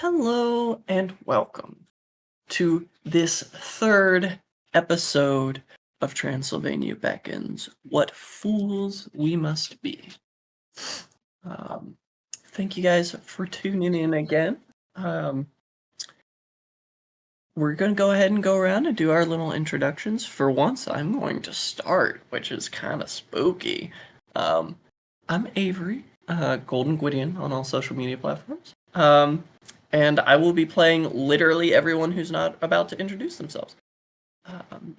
Hello and welcome to this third episode of Transylvania Beckons, What Fools We Must Be. Um, Thank you guys for tuning in again. We're going to go ahead and go around and do our little introductions. For once, I'm going to start, which is kind of spooky. I'm Avery, Golden Gwydion on all social media platforms. And I will be playing literally everyone who's not about to introduce themselves. Um,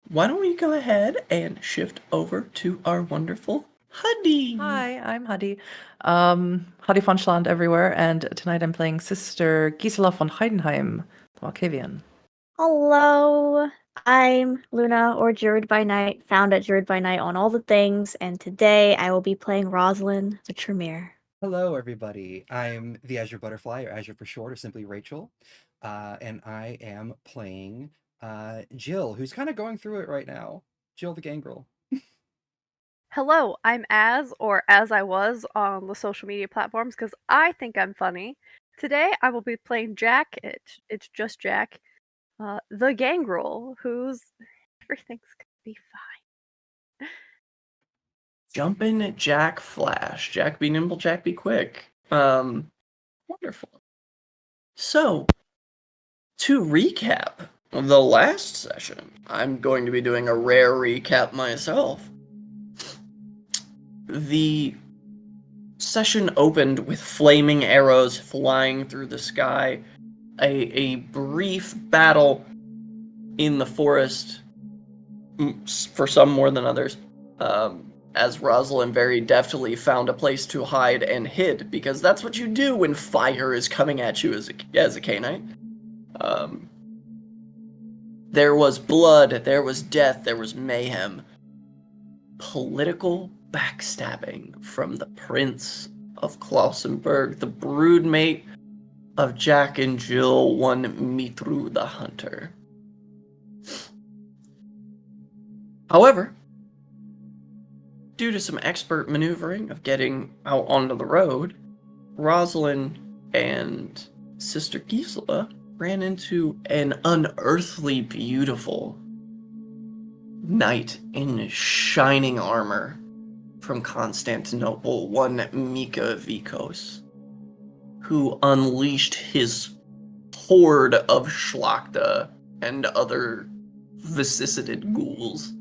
why don't we go ahead and shift over to our wonderful Huddy? Hi, I'm Hadi. Hadi von Schland everywhere, and tonight I'm playing Sister Gisela von Heidenheim, the Malkavian. Hello, I'm Luna, or Druid by Night, found at Druid by Night on all the things, and today I will be playing Rosalind the Tremere. Hello, everybody. I'm the Azure Butterfly, or Azure for short, or simply Rachel, and I am playing Jill, who's kind of going through it right now. Jill the Gangrel. Hello, I'm Az, or as I was on the social media platforms, because I think I'm funny. Today I will be playing Jack. It's just Jack, the Gangrel, who's everything's gonna be fine. Jumpin' Jack Flash. Jack be nimble, Jack be quick. Wonderful. So, to recap the last session, I'm going to be doing a rare recap myself. The session opened with flaming arrows flying through the sky, a brief battle in the forest, for some more than others, as Rosalind very deftly found a place to hide and hid, because that's what you do when fire is coming at you as a K-Knight. There was blood, there was death, there was mayhem. Political backstabbing from the Prince of Klausenberg, the broodmate of Jack and Jill, one Mitru the Hunter. However, due to some expert maneuvering of getting out onto the road, Rosalind and Sister Gisela ran into an unearthly beautiful knight in shining armor from Constantinople, one Mika Vikos, who unleashed his horde of Shlachta and other vicissitude ghouls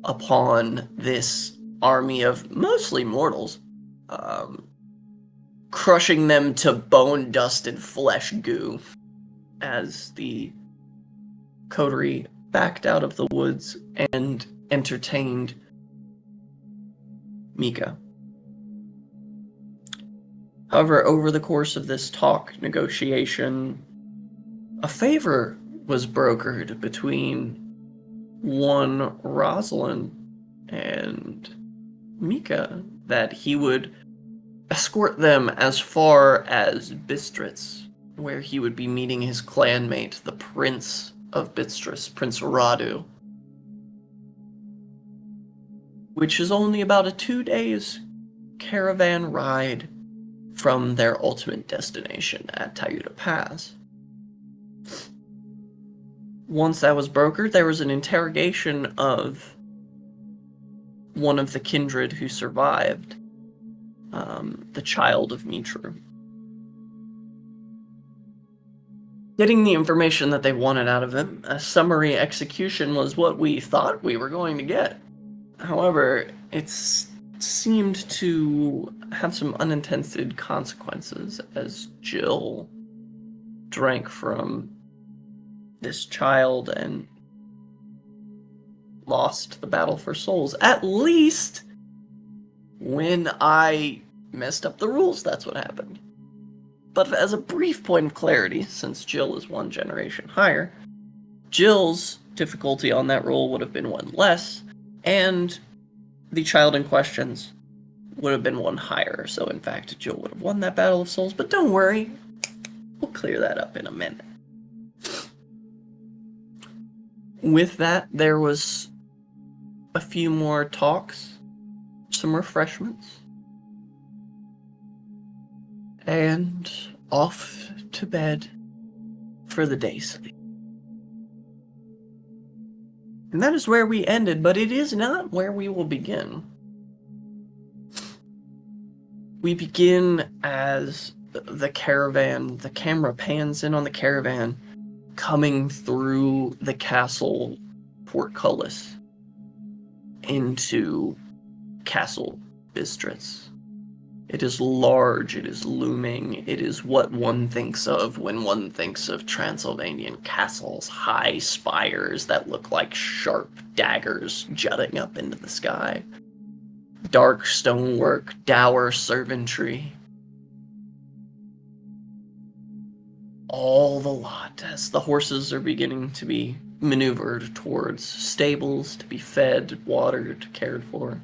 upon this army of mostly mortals, crushing them to bone dust and flesh goo as the Coterie backed out of the woods and entertained Mika. However, over the course of this negotiation, a favor was brokered between one Rosalind and Mika that he would escort them as far as Bistritz, where he would be meeting his clanmate, the Prince of Bistritz, Prince Radu, which is only about a 2 days caravan ride from their ultimate destination at Tayuta Pass. Once that was brokered, there was an interrogation of one of the kindred who survived, the child of Mitru. Getting the information that they wanted out of him, a summary execution was what we thought we were going to get. However, it seemed to have some unintended consequences as Jill drank from this child and lost the battle for souls. At least when I messed up the rules, that's what happened. But as a brief point of clarity, since Jill is 1 generation higher, Jill's difficulty on that roll would have been 1 less, and the child in questions would have been 1 higher. So in fact, Jill would have won that Battle of Souls, but don't worry, we'll clear that up in a minute. With that, there was a few more talks, some refreshments, and off to bed for the day sleep. And that is where we ended, but it is not where we will begin. We begin as the camera pans in on the caravan, coming through the castle portcullis into Castle Bistritz. It is large, it is looming, it is what one thinks of when one thinks of Transylvanian castles, high spires that look like sharp daggers jutting up into the sky. Dark stonework, dour servantry. All the lot as the horses are beginning to be maneuvered towards stables to be fed, watered, cared for,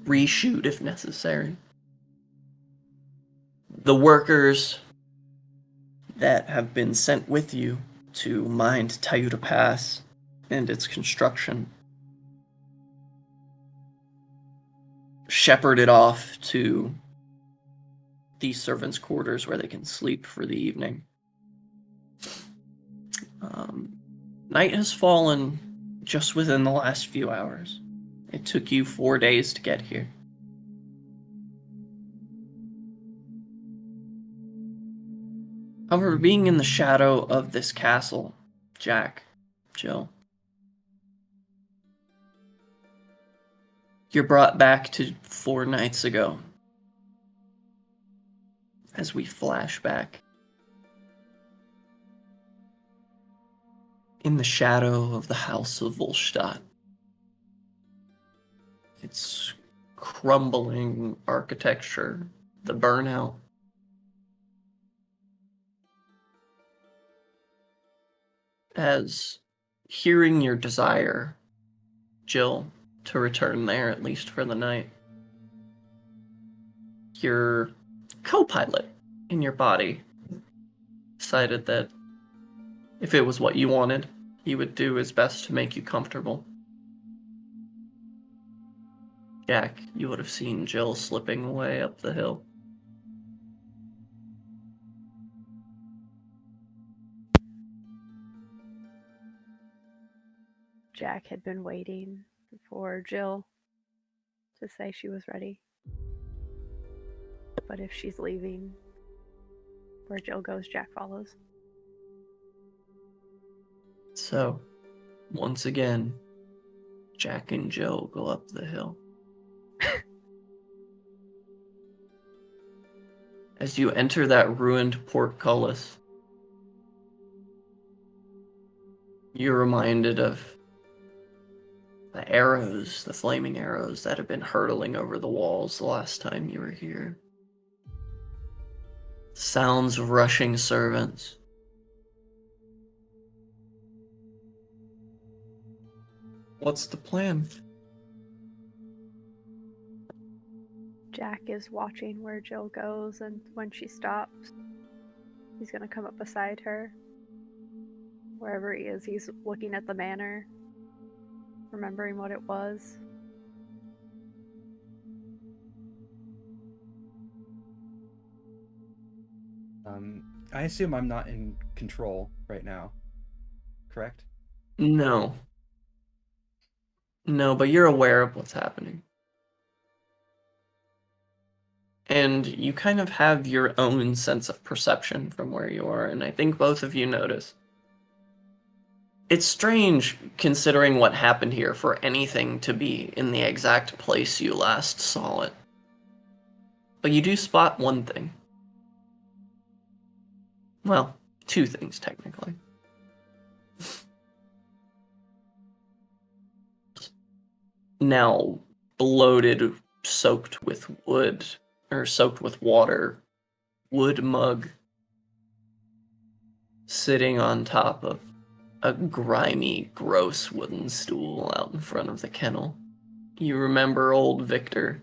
reshoot if necessary. The workers that have been sent with you to mine Tayuta Pass and its construction shepherded off to the servants' quarters where they can sleep for the evening. Night has fallen just within the last few hours. It took you 4 days to get here. However, being in the shadow of this castle, Jack, Jill, you're brought back to 4 nights ago as we flash back. In the shadow of the House of Volstadt. Its crumbling architecture, the burnout. As hearing your desire, Jill, to return there at least for the night, your co-pilot in your body decided that if it was what you wanted, he would do his best to make you comfortable. Jack, you would have seen Jill slipping away up the hill. Jack had been waiting for Jill to say she was ready. But if she's leaving, where Jill goes, Jack follows. So, once again, Jack and Jill go up the hill. As you enter that ruined portcullis, you're reminded of the arrows, the flaming arrows that have been hurtling over the walls the last time you were here. Sounds of rushing servants. What's the plan? Jack is watching where Jill goes, and when she stops, he's going to come up beside her. Wherever he is, he's looking at the manor, remembering what it was. I assume I'm not in control right now, correct? No. No, but you're aware of what's happening. And you kind of have your own sense of perception from where you are, and I think both of you notice. It's strange, considering what happened here, for anything to be in the exact place you last saw it. But you do spot one thing. Well, 2 things, technically. Now, bloated, soaked with wood, or soaked with water, wood mug, sitting on top of a grimy, gross wooden stool out in front of the kennel. You remember old Victor,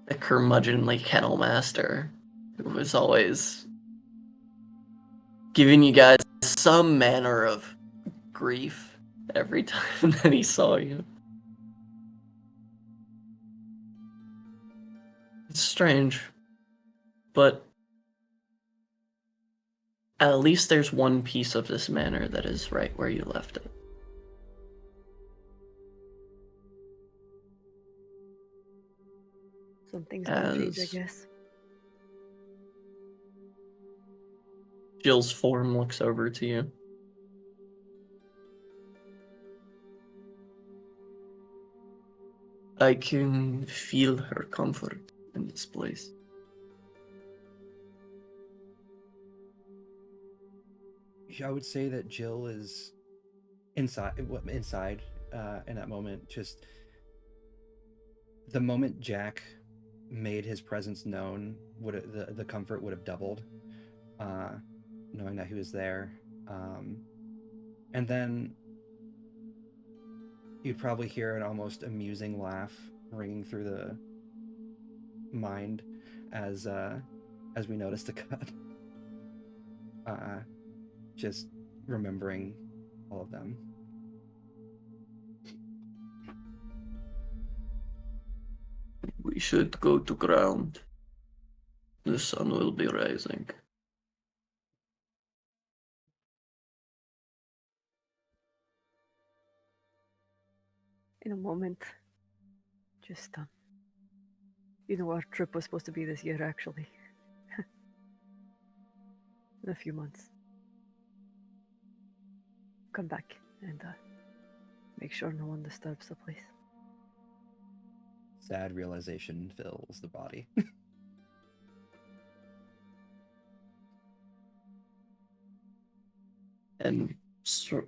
the curmudgeonly kennel master, who was always giving you guys some manner of grief every time that he saw you. It's strange, but at least there's one piece of this manor that is right where you left it. Some things don't change, I As- guess. Jill's form looks over to you. I can feel her comfort in this place. I would say that Jill is inside in that moment. Just the moment Jack made his presence known, the comfort would have doubled, knowing that he was there. And then you'd probably hear an almost amusing laugh ringing through the mind as we notice the cut. Just remembering all of them. We should go to ground. The sun will be rising. In a moment. Just, our trip was supposed to be this year, actually. In a few months. Come back and make sure no one disturbs the place. Sad realization fills the body. And so,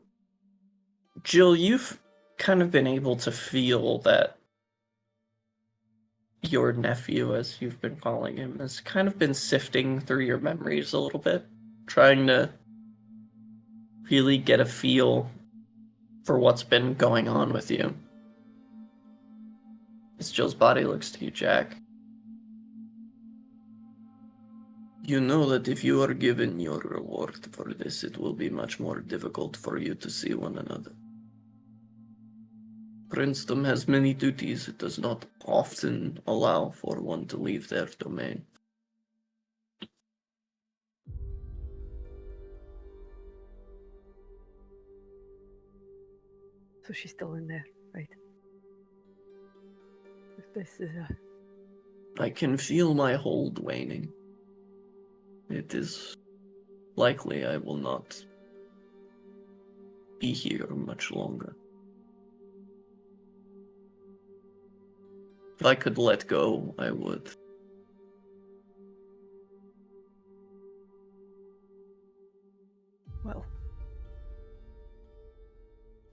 Jill, you've kind of been able to feel that your nephew, as you've been calling him, has kind of been sifting through your memories a little bit, trying to really get a feel for what's been going on with you. As Jill's body looks to you, Jack. You know that if you are given your reward for this, it will be much more difficult for you to see one another. Princedom has many duties. It does not often allow for one to leave their domain. So she's still in there, right? This is I can feel my hold waning. It is likely I will not be here much longer. If I could let go, I would. well.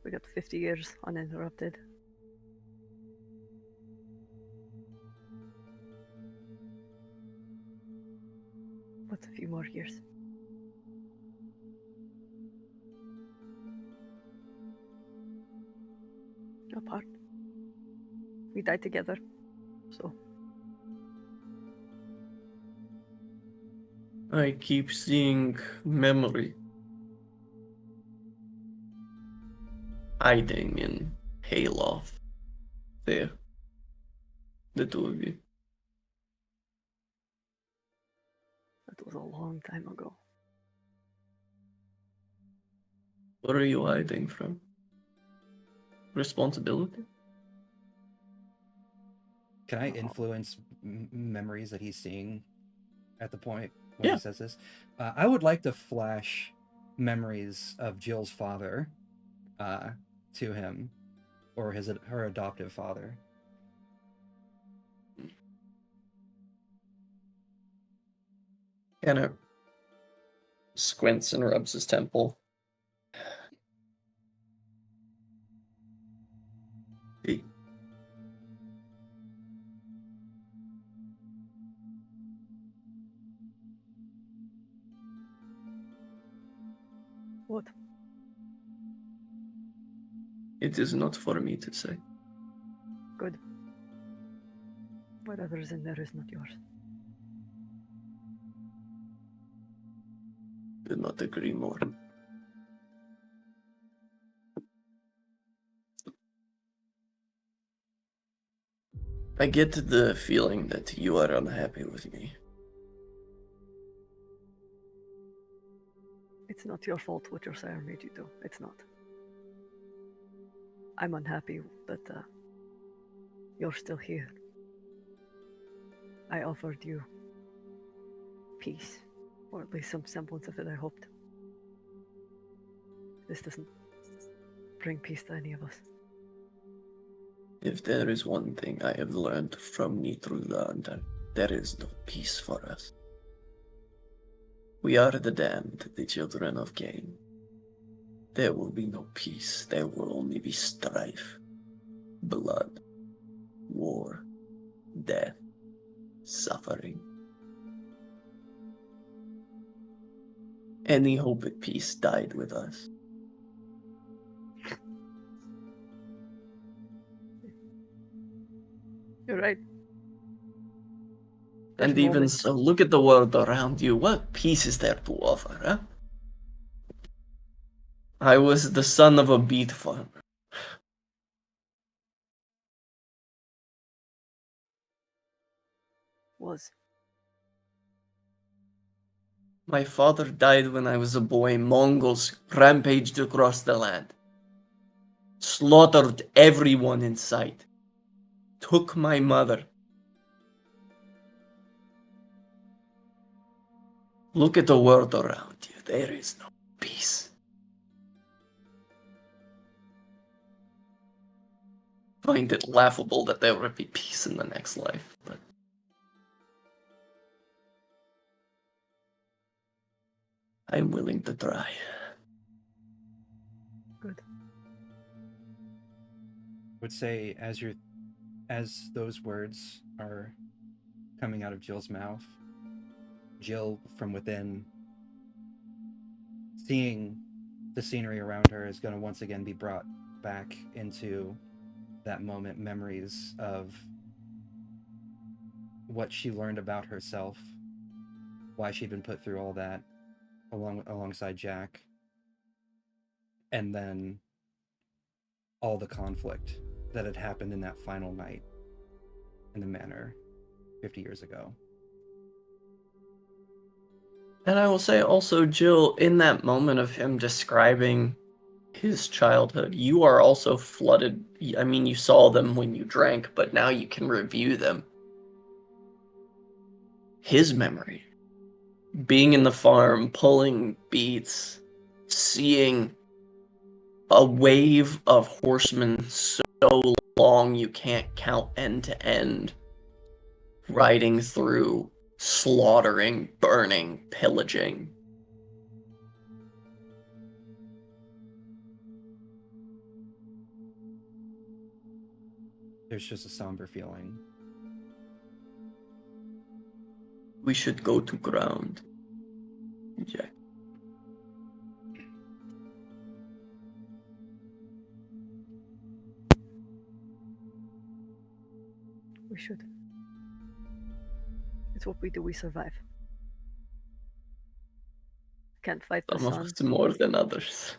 We got 50 years uninterrupted. What's a few more years? Apart. We died together, so. I keep seeing memory hiding in Hayloft. There. The two of you. That was a long time ago. What are you hiding from? Responsibility? Can I influence memories that he's seeing at the point when Yeah. he says this? I would like to flash memories of Jill's father to him, or her adoptive father. Kind of squints and rubs his temple. Hey. What? It is not for me to say. Good. Whatever's in there is not yours. Do not agree more. I get the feeling that you are unhappy with me. It's not your fault what your sire made you do. It's not. I'm unhappy that you're still here. I offered you peace, or at least some semblance of it, I hoped. This doesn't bring peace to any of us. If there is one thing I have learned from Nitrulanda, there is no peace for us. We are the damned, the children of Cain. There will be no peace. There will only be strife, blood, war, death, suffering. Any hope at peace died with us. You're right. And There's even moments- so, look at the world around you. What peace is there to offer, huh? I was the son of a beet farmer. was. My father died when I was a boy. Mongols rampaged across the land. Slaughtered everyone in sight. Took my mother. Look at the world around you. There is no peace. Find it laughable that there would be peace in the next life, but I'm willing to try. Good. I would say as those words are coming out of Jill's mouth, Jill from within, seeing the scenery around her, is going to once again be brought back into that moment, memories of what she learned about herself, why she'd been put through all that alongside Jack, and then all the conflict that had happened in that final night in the manor 50 years ago. And I will say also, Jill, in that moment of him describing his childhood, you are also flooded. I mean, you saw them when you drank, but now you can review them. His memory. Being in the farm, pulling beets, seeing a wave of horsemen so long you can't count end to end, riding through, slaughtering, burning, pillaging. There's just a somber feeling. We should go to ground, Jack. We should. It's what we do. We survive. Can't fight the Some of sun. us more than others.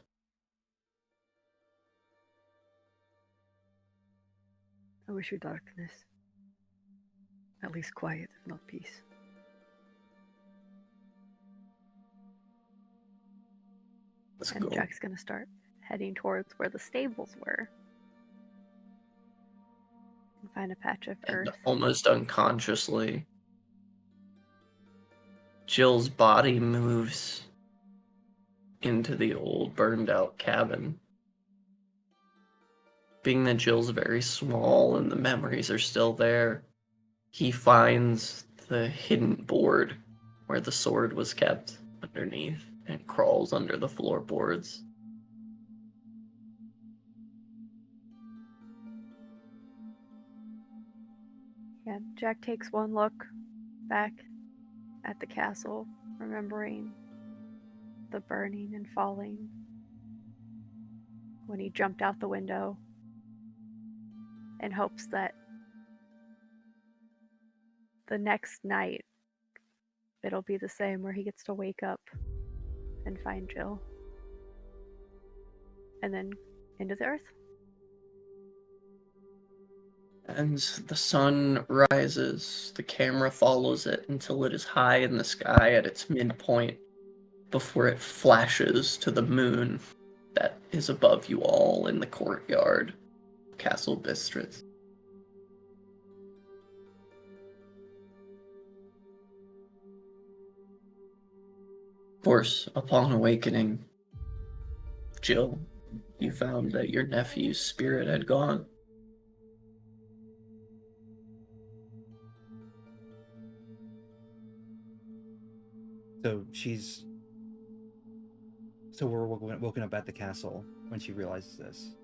I wish you darkness. At least quiet, if not peace. Let's And go. Jack's gonna start heading towards where the stables were. And find a patch of And earth. almost unconsciously, Jill's body moves into the old burned out cabin. Being that Jill's very small and the memories are still there, he finds the hidden board where the sword was kept underneath and crawls under the floorboards. Yeah, Jack takes one look back at the castle, remembering the burning and falling when he jumped out the window, in hopes that the next night it'll be the same, where he gets to wake up and find Jill. And then into the earth. And the sun rises, the camera follows it until it is high in the sky at its midpoint before it flashes to the moon that is above you all in the courtyard, Castle Bistritz. Of course, upon awakening, Jill, you found that your nephew's spirit had gone. So we're woken up at the castle when she realizes this.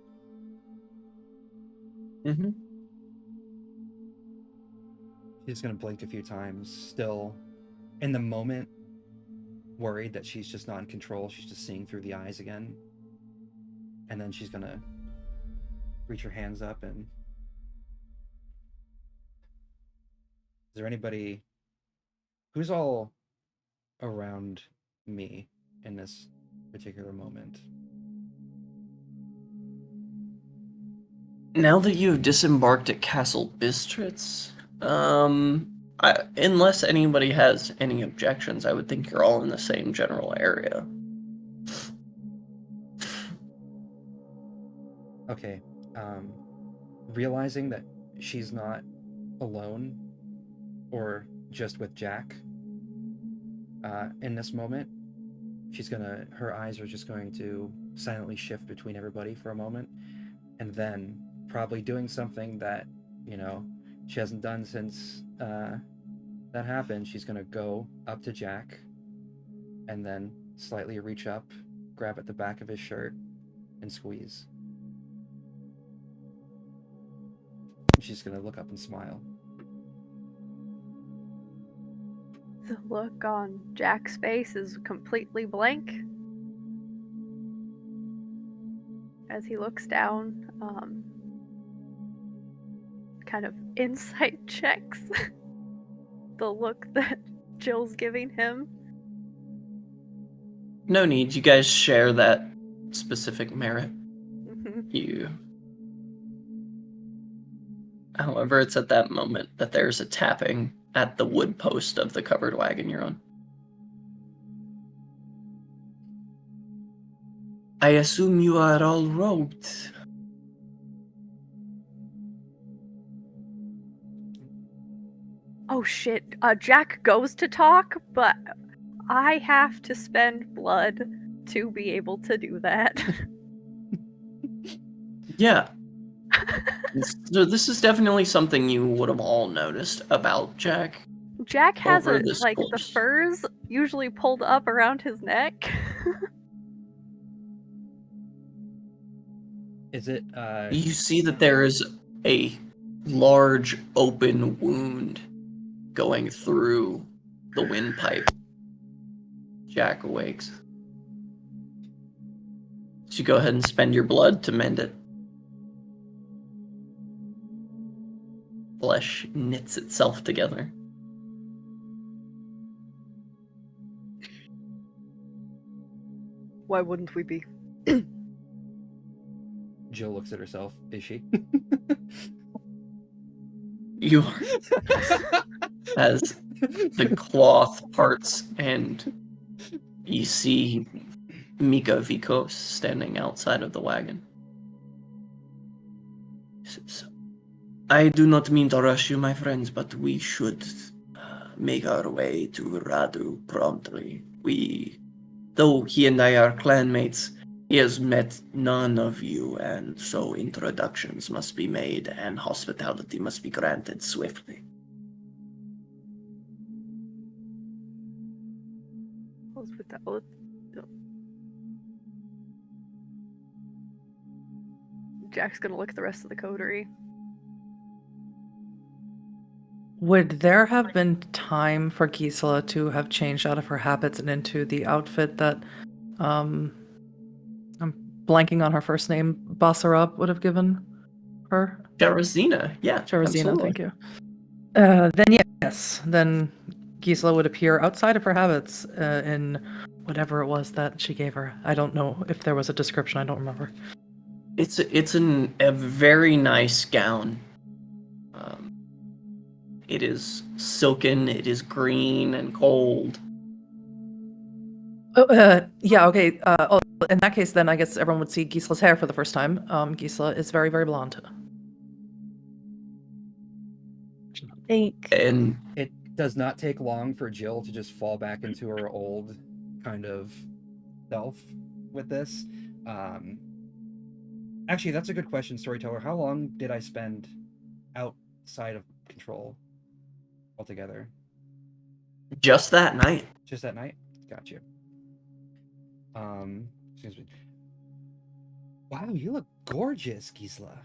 Mm-hmm. She's gonna blink a few times, still in the moment, worried that she's just not in control. She's just seeing through the eyes again. And then she's gonna reach her hands up and... Is there anybody... Who's all around me in this particular moment? Now that you've disembarked at Castle Bistritz, unless anybody has any objections, I would think you're all in the same general area. Okay. Realizing that she's not alone or just with Jack in this moment, her eyes are just going to silently shift between everybody for a moment, and then probably doing something that, she hasn't done since that happened. She's gonna go up to Jack and then slightly reach up, grab at the back of his shirt, and squeeze. She's gonna look up and smile. The look on Jack's face is completely blank. As he looks down, kind of insight checks the look that Jill's giving him. No need, you guys share that specific merit. However, it's at that moment that there's a tapping at the wood post of the covered wagon you're on. I assume you are all robed. Oh shit, Jack goes to talk, but I have to spend blood to be able to do that. Yeah. So this is definitely something you would have all noticed about Jack. Jack has Over the course. furs usually pulled up around his neck. Is it, You see that there is a large open wound going through the windpipe. Jack awakes. So you go ahead and spend your blood to mend it. Flesh knits itself together. Why wouldn't we be? Jill looks at herself. Is she? You are. As the cloth parts and you see Mika Vikos standing outside of the wagon. He says, I do not mean to rush you, my friends, but we should make our way to Radu promptly. Though he and I are clanmates, he has met none of you, and so introductions must be made and hospitality must be granted swiftly. Jack's gonna look at the rest of the coterie. Would there have been time for Gisela to have changed out of her habits and into the outfit that, I'm blanking on her first name, Basarab would have given her? Jarazina, yeah. Jarazina, absolutely. thank you. Then yes, then Gisela would appear outside of her habits in whatever it was that she gave her. I don't know if there was a description, I don't remember. It's a very nice gown. It is silken, it is green and gold. Yeah, okay. In that case, then I guess everyone would see Gisla's hair for the first time. Gisla is very, very blonde. Think And It does not take long for Jill to just fall back into her old kind of self with this. Actually, that's a good question, storyteller. How long did I spend outside of control altogether? just that night, Just that night? Got you. Excuse me. Wow, you look gorgeous, Gisla.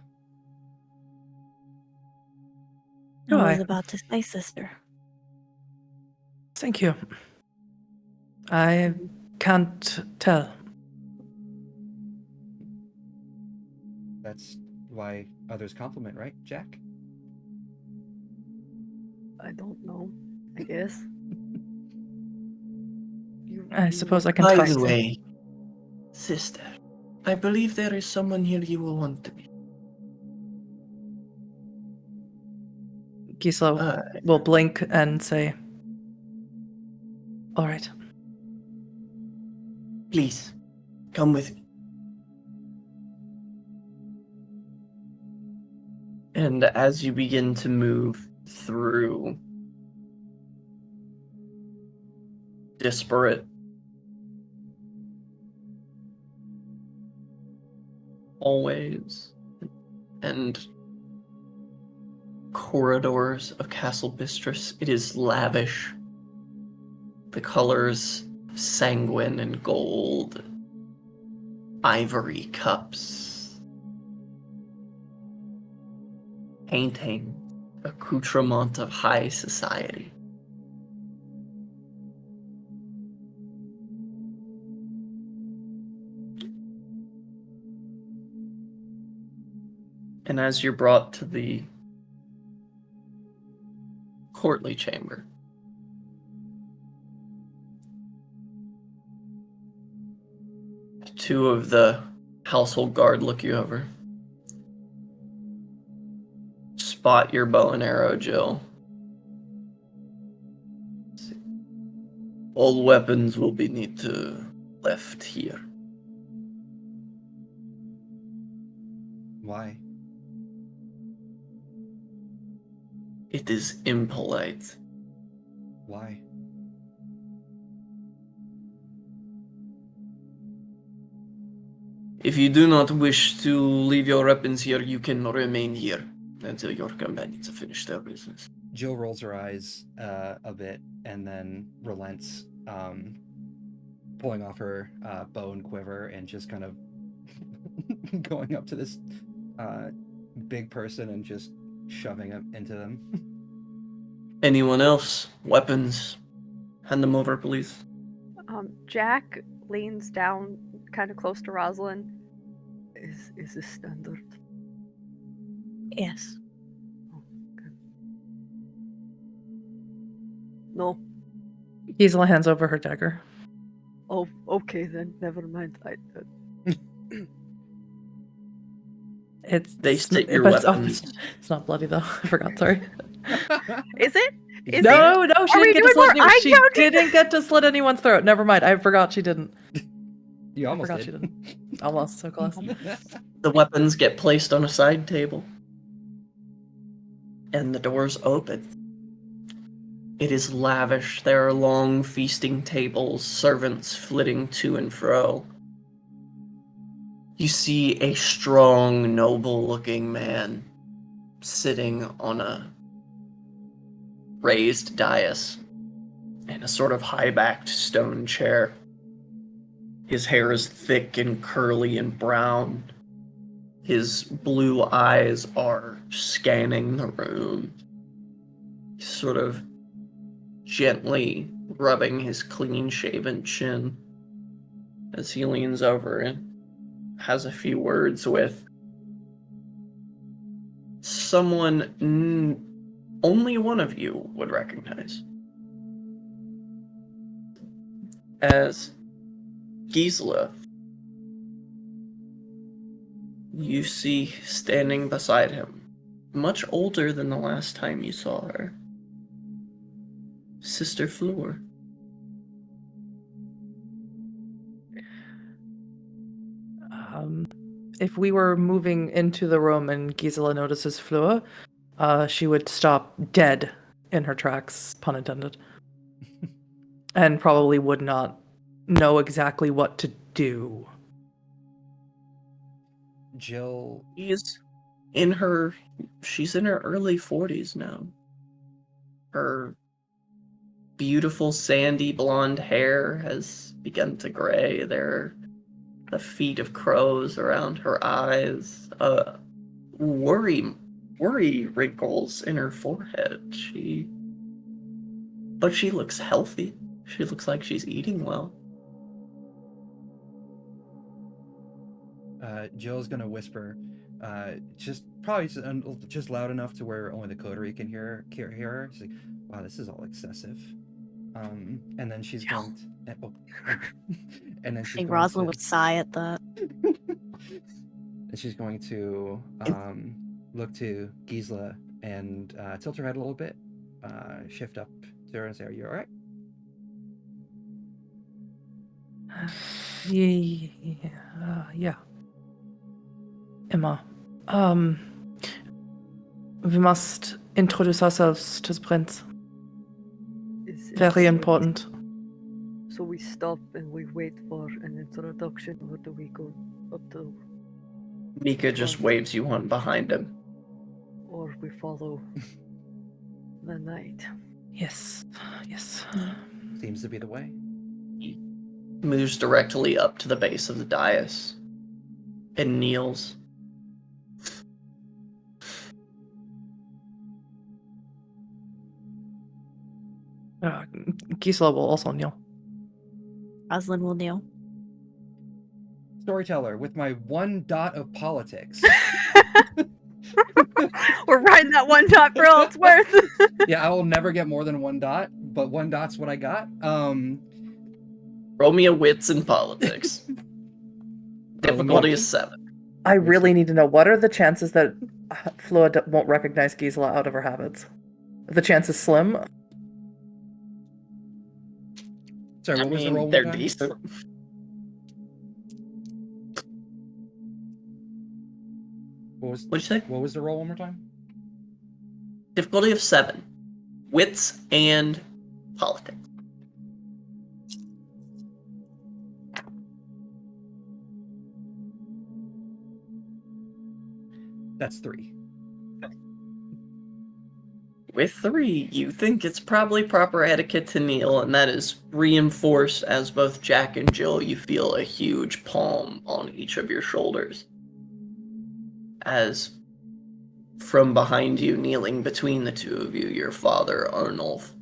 I Oh, was about to say, sister. Thank you. I can't tell. That's why others compliment, right, Jack? I don't know. I guess. I suppose I can by trust the you. way, sister, I believe there is someone here you will want to meet. Gisla will blink and say, all right. Please, come with me. And as you begin to move through disparate hallways and corridors of Castle Bistris, it is lavish. The colors sanguine and gold, ivory cups, painting, accoutrement of high society. And as you're brought to the courtly chamber, two of the household guard look you over. Spot your bow and arrow, Jill. All weapons will be left here. Why? It is impolite. Why? If you do not wish to leave your weapons here, you can remain here until your companions have finished their business. Jill rolls her eyes a bit and then relents, pulling off her bow and quiver and just kind of going up to this big person and just shoving it into them. Anyone else? Weapons? Hand them over, please. Jack leans down kind of close to Rosalind. Is this standard? Yes. Oh, good. No. Gisla hands over her dagger. Oh, okay then. Never mind. They state your but weapons. it's not bloody though. I forgot. Sorry. Is it? Is No, she Are we didn't get to doing slit. more eye She counting? didn't get to slit anyone's throat. Never mind. I forgot she didn't. You almost forgot did. she didn't. Almost so close. The weapons get placed on a side table. And the doors open. It is lavish. There are long feasting tables, servants flitting to and fro. You see a strong, noble-looking man sitting on a raised dais in a sort of high-backed stone chair. His hair is thick and curly and brown. His blue eyes are scanning the room. He's sort of gently rubbing his clean-shaven chin as he leans over and has a few words with someone only one of you would recognize. As Gisla, you see standing beside him much older than the last time you saw her. Sister Fleur. If we were moving into the room and Gisela notices Fleur, she would stop dead in her tracks, pun intended, and probably would not know exactly what to do. Jill, She's in her early 40s now. Her beautiful sandy blonde hair has begun to gray. There are the feet of crows around her eyes. Worry wrinkles in her forehead. But she looks healthy. She looks like she's eating well. Jill's gonna whisper, just loud enough to where only the Coterie can hear her. She's like, "Wow, this is all excessive." And then she's going to, and then I she's think going Rosalind to, would sigh at that. and she's going to look to Gisela and tilt her head a little bit, shift up to her and say, "Are you all right?" Yeah. Emma, we must introduce ourselves to the prince. Very important. So we stop and we wait for an introduction, or do we go up to, Mika just waves you on behind him. or we follow the knight? Yes. Seems to be the way. He moves directly up to the base of the dais and kneels. Gisela will also kneel. Rosalind will kneel. Storyteller with my 1 dot of politics. We're riding that 1 dot for all it's worth. Yeah, I will never get more than 1 dot, but 1 dot's what I got. Roll me a wits in politics. Difficulty is 7. I really need to know, what are the chances that Fleur won't recognize Gisela out of her habits? The chance is slim. Sorry, what was the roll? They're decent. What'd you say? What was the roll one more time? Difficulty of 7. Wits and politics. That's 3. With 3, you think it's probably proper etiquette to kneel, and that is reinforced as both Jack and Jill, you feel a huge palm on each of your shoulders. As from behind you, kneeling between the two of you, your father, Arnulf,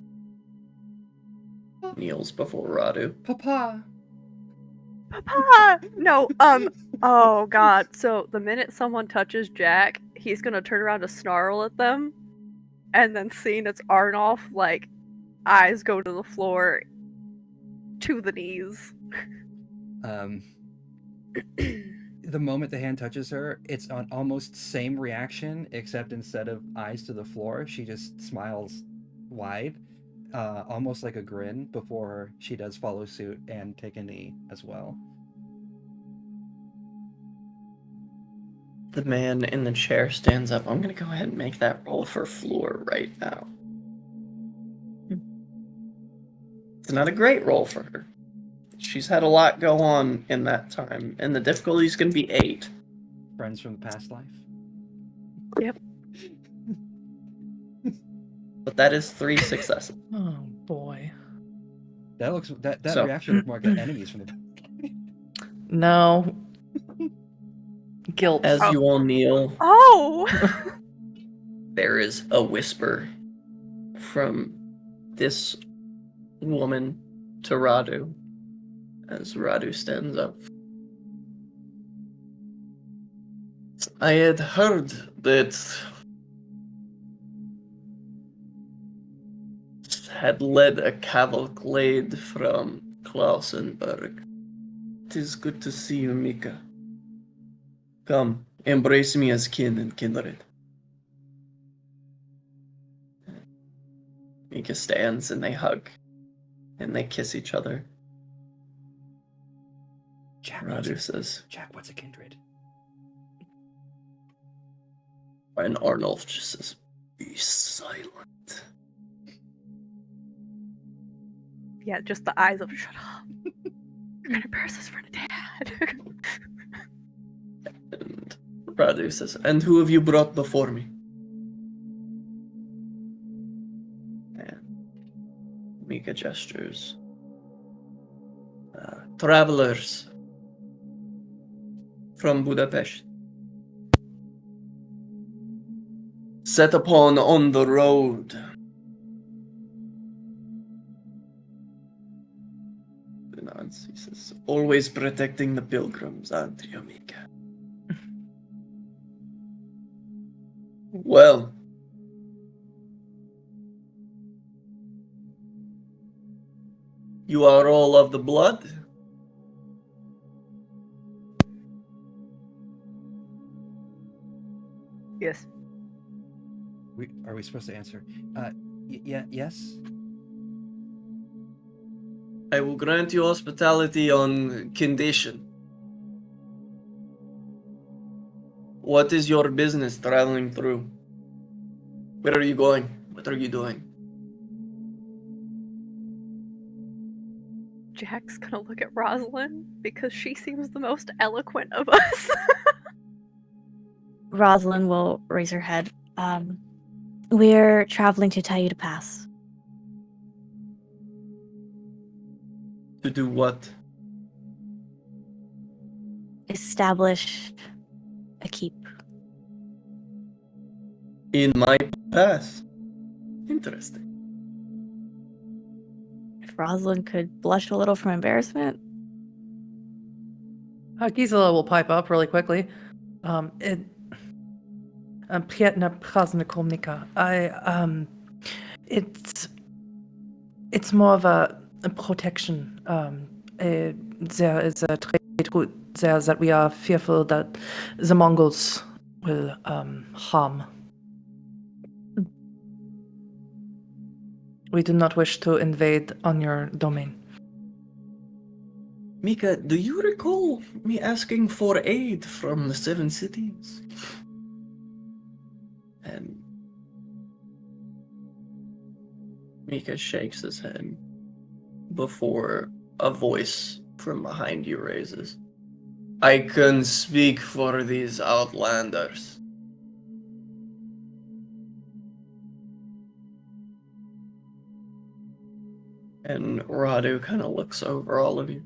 kneels before Radu. Papa! Papa! No, oh god. So the minute someone touches Jack, he's gonna turn around to snarl at them, and then seeing it's Arnulf, like, eyes go to the floor, to the knees. The moment the hand touches her, it's an almost same reaction, except instead of eyes to the floor, she just smiles wide, almost like a grin, before she does follow suit and take a knee as well. The man in the chair stands up. I'm going to go ahead and make that roll for Fleur right now. It's not a great roll for her. She's had a lot go on in that time, and the difficulty is going to be 8. Friends from the past life. Yep. But that is 3 successes. Oh boy. That looks that So- reaction looked more like enemies from the. No. Guilt. As you all kneel, Oh! there is a whisper from this woman to Radu, as Radu stands up. I had heard that had led a cavalcade from Klausenberg. 'Tis good to see you, Mika. Come, embrace me as kin and kindred. Mika stands and they hug. And they kiss each other. Radu says, Jack, what's a kindred? and Arnulf just says, be silent. Yeah, just the eyes of shut up. You're gonna embarrass us for the dad. And Radu says, and who have you brought before me? And Mika gestures. Travelers from Budapest. Set upon on the road. He says, always protecting the pilgrims, aren't you, Mika? Well, you are all of the blood? Yes. Are we supposed to answer? Yes. I will grant you hospitality on condition. What is your business traveling through? Where are you going? What are you doing? Jack's gonna look at Rosalind because she seems the most eloquent of us. Rosalind will raise her head. We're traveling to Tayu to Pass. To do what? Establish a keep. In my pass. Interesting. If Rosalind could blush a little from embarrassment. Gisela will pipe up really quickly. Prietna Prasnikovnica. It's more of a protection. There is a trade route there that we are fearful that the Mongols will harm. We do not wish to invade on your domain. Mika, do you recall me asking for aid from the Seven Cities? And Mika shakes his head before a voice from behind you raises. I can speak for these outlanders. And Radu kind of looks over all of you.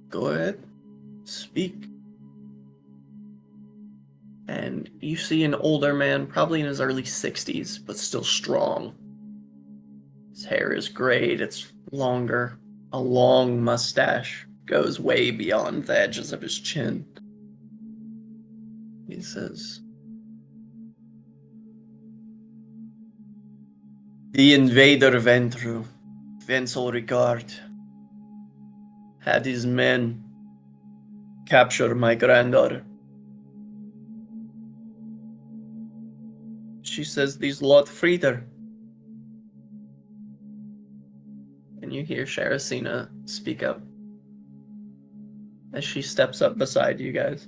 Go ahead, speak. And you see an older man, probably in his early 60s, but still strong. His hair is grayed, it's longer. A long mustache goes way beyond the edges of his chin. He says, the invader went through Vensel Ricard, had his men capture my granddaughter. She says these lot freed her. And you hear Sharasina speak up as she steps up beside you guys.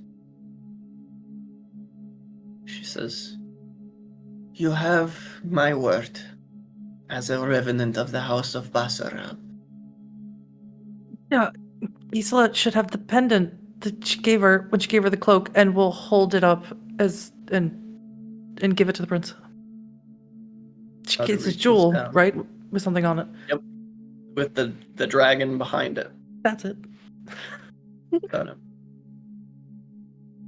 She says, you have my word as a revenant of the House of Basara. Yeah, Gisela should have the pendant that she gave her when she gave her the cloak, and we'll hold it up and give it to the prince. It's a jewel, right? With something on it. Yep. With the dragon behind it. That's it. Got it.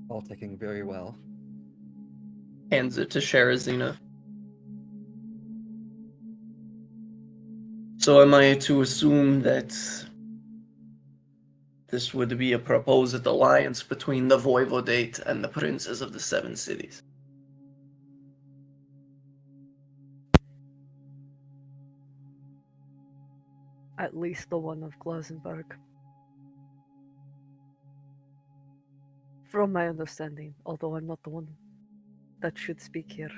All ticking very well. Hands it to Sharazina. So am I to assume that this would be a proposed alliance between the Voivodate and the princes of the Seven Cities? At least the one of Glasenberg. From my understanding, although I'm not the one that should speak here.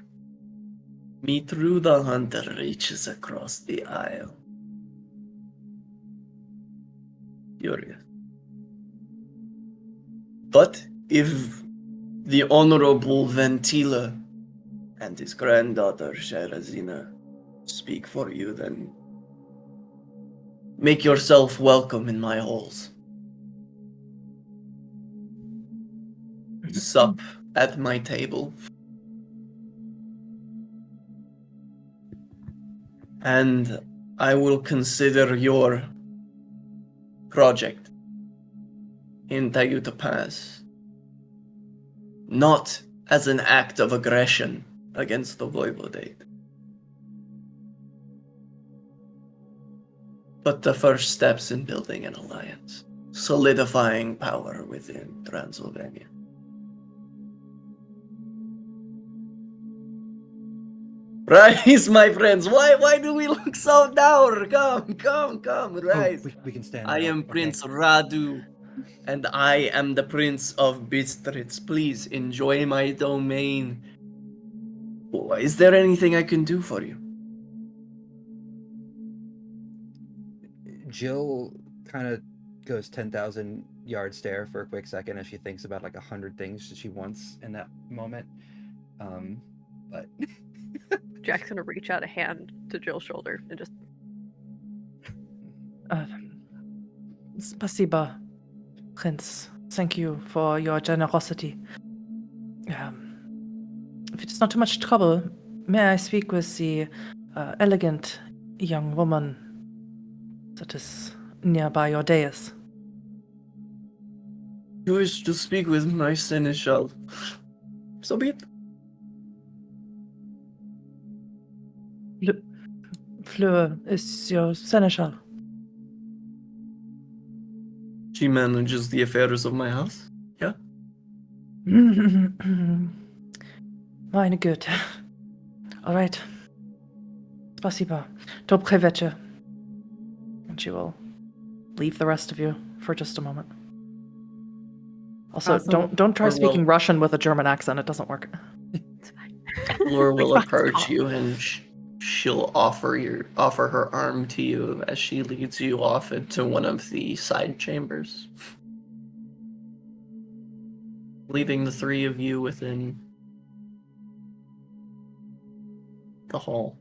Me through the hunter reaches across the aisle. Furious. But if the Honorable Ventila and his granddaughter Sherazina speak for you, then make yourself welcome in my halls. Sup at my table. And I will consider your project in Tayuta Pass not as an act of aggression against the Voivodate, but the first steps in building an alliance, solidifying power within Transylvania. Rise, my friends. Why do we look so dour? Come, rise. We can stand I now. am Okay. Prince Radu, and I am the Prince of Bistritz. Please enjoy my domain. Is there anything I can do for you? Jill kind of goes 10,000 yard stare for a quick second as she thinks about like 100 things that she wants in that moment. But Jack's gonna reach out a hand to Jill's shoulder and just Spasiba, Prince. Thank you for your generosity. If it is not too much trouble, may I speak with the elegant young woman that is nearby your dais? You wish to speak with my seneschal. So be it. Fleur is your seneschal. She manages the affairs of my house. Yeah? Meine Güte. All right. Spasiba. Dobre večer. And she will leave the rest of you for just a moment. Also, Awesome. don't try Or speaking will- Russian with a German accent. It doesn't work. it's fine. Laura will Like, approach you and she'll offer her arm to you as she leads you off into one of the side chambers, leaving the three of you within the hall.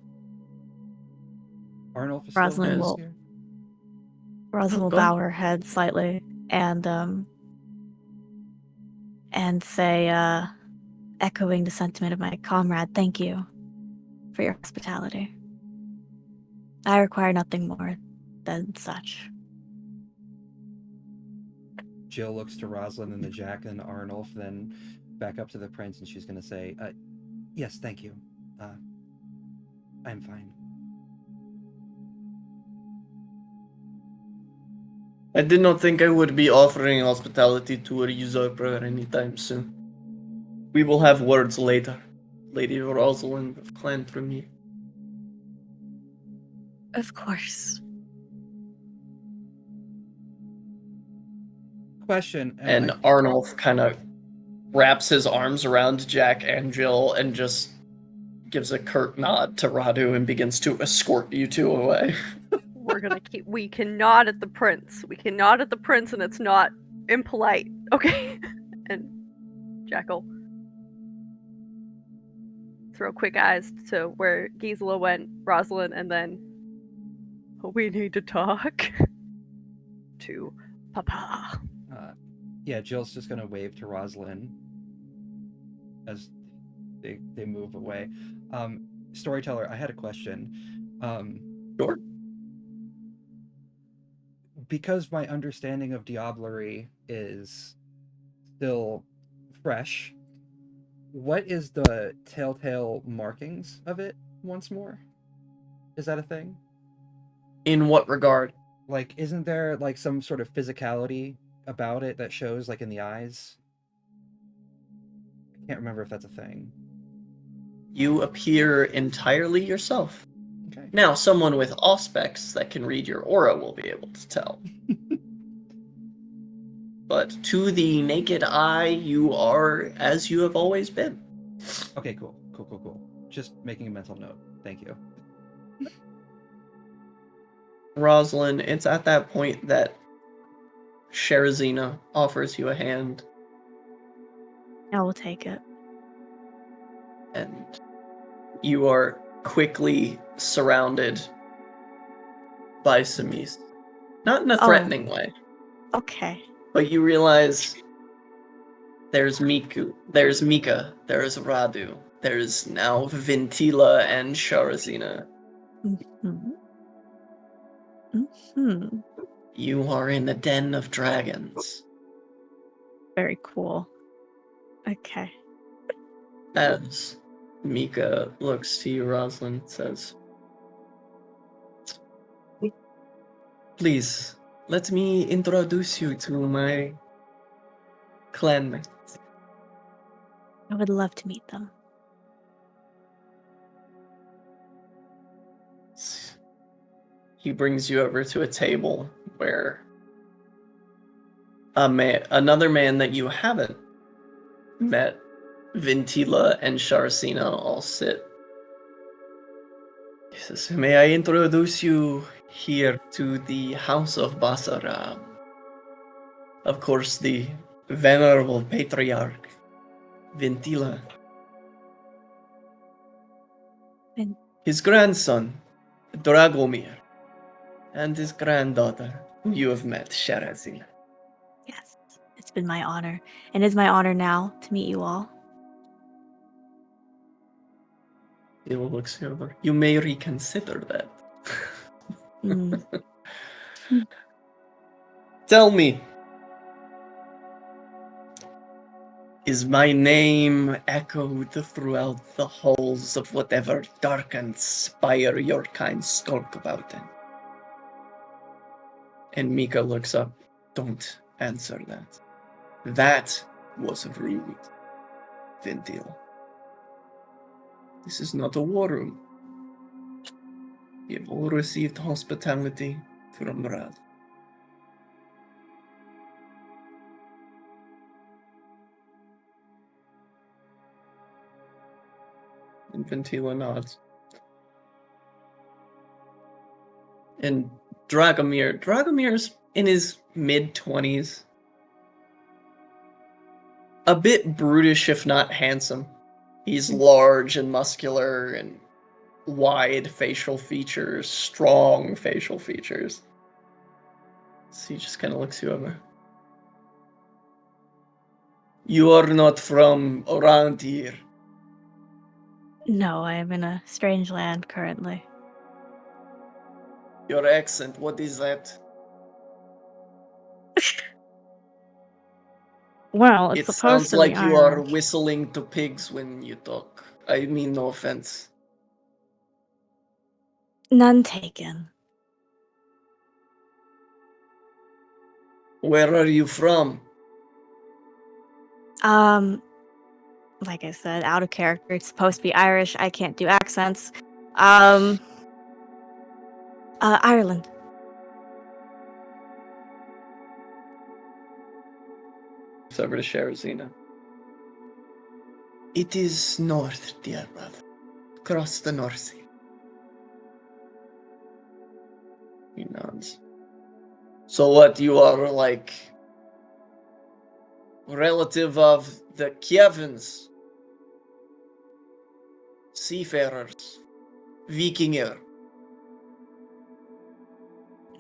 Arnulf is still Rosalind will- here. Rosalind will Go ahead. bow her head slightly and say, echoing the sentiment of my comrade, thank you for your hospitality. I require nothing more than such. Jill looks to Rosalind and the Jack and Arnulf, then back up to the prince, and she's going to say, yes, thank you. I'm fine. I did not think I would be offering hospitality to a usurper anytime soon. We will have words later, Lady Rosalind of Clan Tremere. Of course. Question. And I- Arnulf kind of wraps his arms around Jack and Jill and just gives a curt nod to Radu and begins to escort you two away. We're gonna keep. We can nod at the prince. We can nod at the prince, and it's not impolite. Okay. And Jackal throw quick eyes to where Gisela went, Rosalind, and then we need to talk to Papa. yeah, Jill's just going to wave to Rosalind as they move away. Storyteller, I had a question. Sure. Because my understanding of Diablerie is still fresh, what is the telltale markings of it once more? Is that a thing? In what regard? Like, isn't there like some sort of physicality about it that shows like in the eyes? I can't remember if that's a thing. You appear entirely yourself. Okay. Now, someone with auspex that can read your aura will be able to tell. But to the naked eye, you are as you have always been. Okay, cool. just making a mental note. Thank you. Rosalind, it's at that point that Sherazina offers you a hand, I will take it. and you are quickly surrounded by Samis. Not in a threatening way, Okay. but you realize there's Miku, there's Mika, there's Radu, there's now Vintila and Sherazina. Mm-hmm. Mm-hmm. You are in a den of dragons. Very cool. Okay. As Mika looks to you, Rosalind says, "Please, let me introduce you to my clanmates." I would love to meet them. He brings you over to a table where another man that you haven't met, Vintila and Sharcina, all sit. He says, "May I introduce you here to the House of Basara? Of course, the venerable patriarch, Vintila. Vin- His grandson, Dragomir, and his granddaughter, who you have met, Sherazina." Yes. It's been my honor. And it's my honor now to meet you all. He looks over. "You may reconsider that." Mm. Tell me, is my name echoed throughout the halls of whatever darkened spire your kind skulk about in? And Mika looks up. "Don't answer that. That was rude, Ventil. This is not a war room. We have all received hospitality from Rad." And Ventila nods. And Dragomir's in his mid-20s. A bit brutish, if not handsome. He's large and muscular and wide facial features, strong facial features. So he just kind of looks you over. "You are not from around here." No, I am in a strange land currently. "Your accent, what is that?" Well, it's "It supposed sounds to like be you are Irish. whistling to pigs when you talk. I mean, no offense." None taken. "Where are you from?" Like I said, out of character. It's supposed to be Irish. I can't do accents. Ireland. It's over to Sherazina. "It is north, dear brother. Across the North Sea." He nods. "So what, you are like relative of the Kievans? Seafarers? Vikinger?"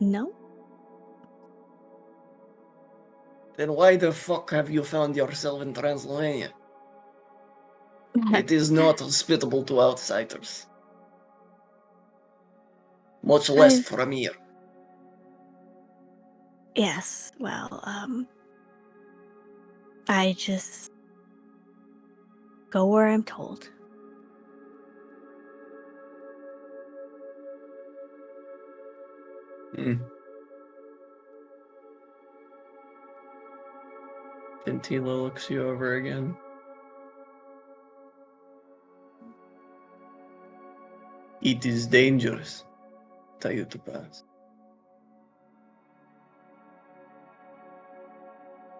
No? "Then why the fuck have you found yourself in Transylvania? It is not hospitable to outsiders. Much less I've- from here." Yes, well, I just go where I'm told. Ventila looks you over again. "It is dangerous, tell you to pass.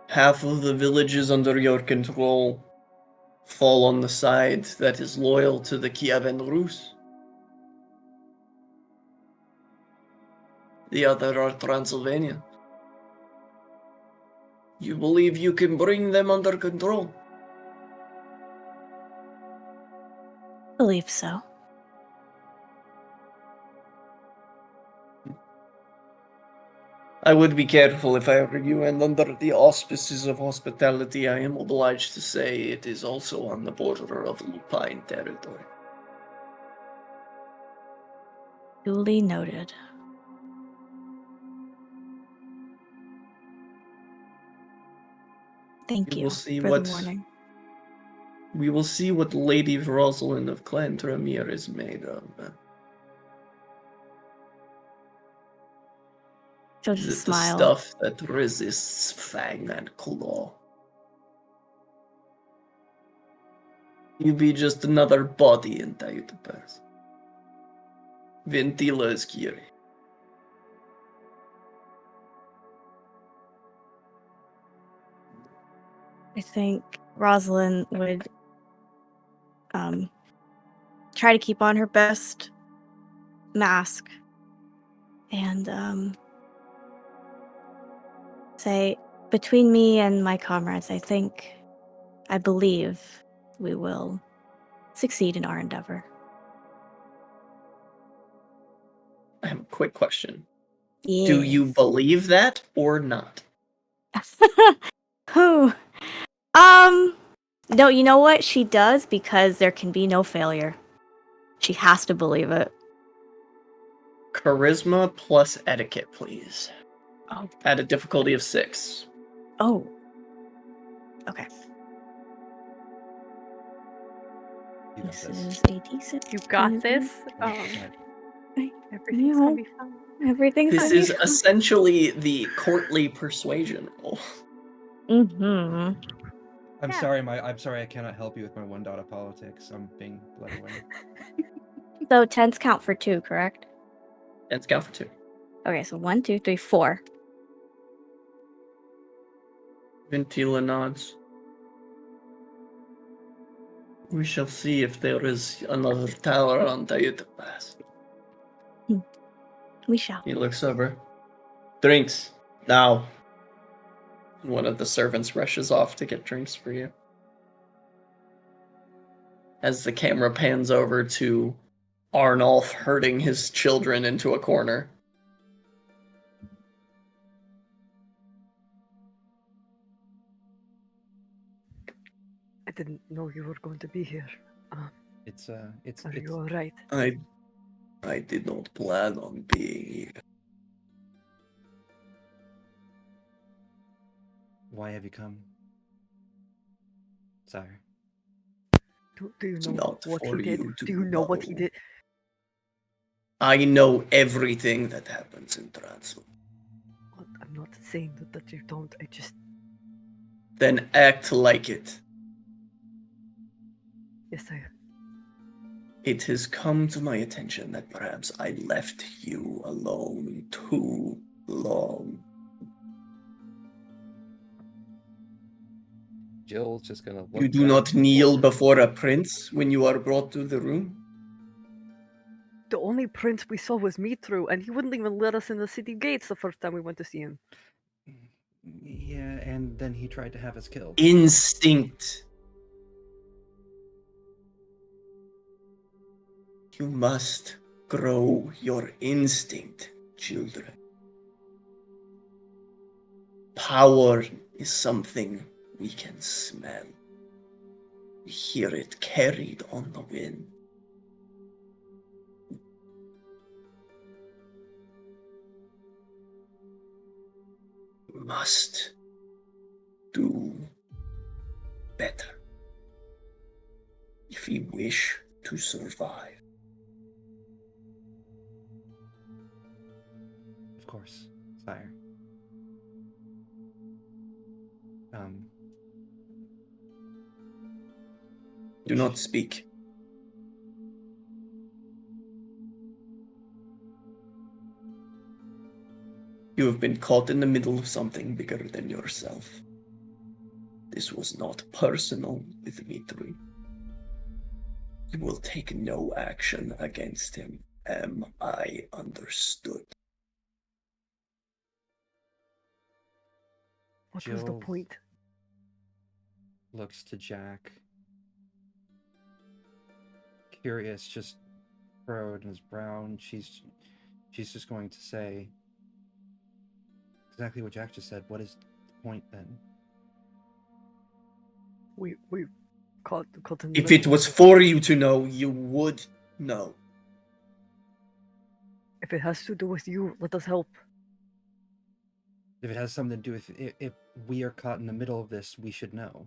Half of the village is under your control. fall on the side that is loyal to the Kievan Rus. The other are Transylvania. You believe you can bring them under control? Believe so. I would be careful if I were you, and under the auspices of hospitality, I am obliged to say it is also on the border of Lupine territory. Duly noted. Thank We you will see for what the warning. we will see what Lady Rosalind of Clan Tremere is made of. She'll Is just it the smile. stuff that resists fang and claw? You be just another body in Tayutapas. Ventila is Kiri. I think Rosalind would try to keep on her best mask and say, between me and my comrades, I believe we will succeed in our endeavor. I have a quick question. Yes. Do you believe that or not? Who? No, you know what? She does, because there can be no failure. She has to believe it. Charisma plus etiquette, please. Oh. At a difficulty of 6. Oh. Okay. You got This this. is a decent. You got Mhm. this. Right. Everything's Yeah. gonna be fine. Everything's This gonna be is fine. essentially the courtly persuasion roll. Mm-hmm. I'm Yeah. sorry, I'm sorry I cannot help you with my 1 dot of politics. I'm being led away. So 10s count for 2, correct? Let's count for 2. Okay, so 1, 2, 3, 4. Ventila nods. We shall see if there is another tower on Tayuta Pass. We shall. He looks over. Drinks. Now. One of the servants rushes off to get drinks for you. As the camera pans over to Arnulf herding his children into a corner. I didn't know you were going to be here. It's Are you all right? I did not plan on being here. Why have you come, sire? Do you It's know not what for he did? you to Do you know what he know. did? I know everything that happens in Transylvania. Well, I'm not saying that you don't. I just Then act like it. yes, I. It has come to my attention that perhaps I left you alone too long. Jill's just gonna look. You do back not and kneel forth. before a prince when you are brought to the room? The only prince we saw was Mitru, and he wouldn't even let us in the city gates the first time we went to see him. Yeah, and then he tried to have us killed. Instinct. You must grow your instinct, children. Power is something we can smell. We hear it carried on the wind. We must do better if we wish to survive. Of course, sire. Do not speak. You have been caught in the middle of something bigger than yourself. This This was not personal with Ep3. You will take no action against him. Am I understood? What was the Jill point? looks to Jack. Curious, just furrowed in his brow. She's just going to say exactly what Jack just said. What is the point then? We caught in the If it middle. was for you to know, you would know. If it has to do with you, let us help. If it has something to do with if we are caught in the middle of this, we should know.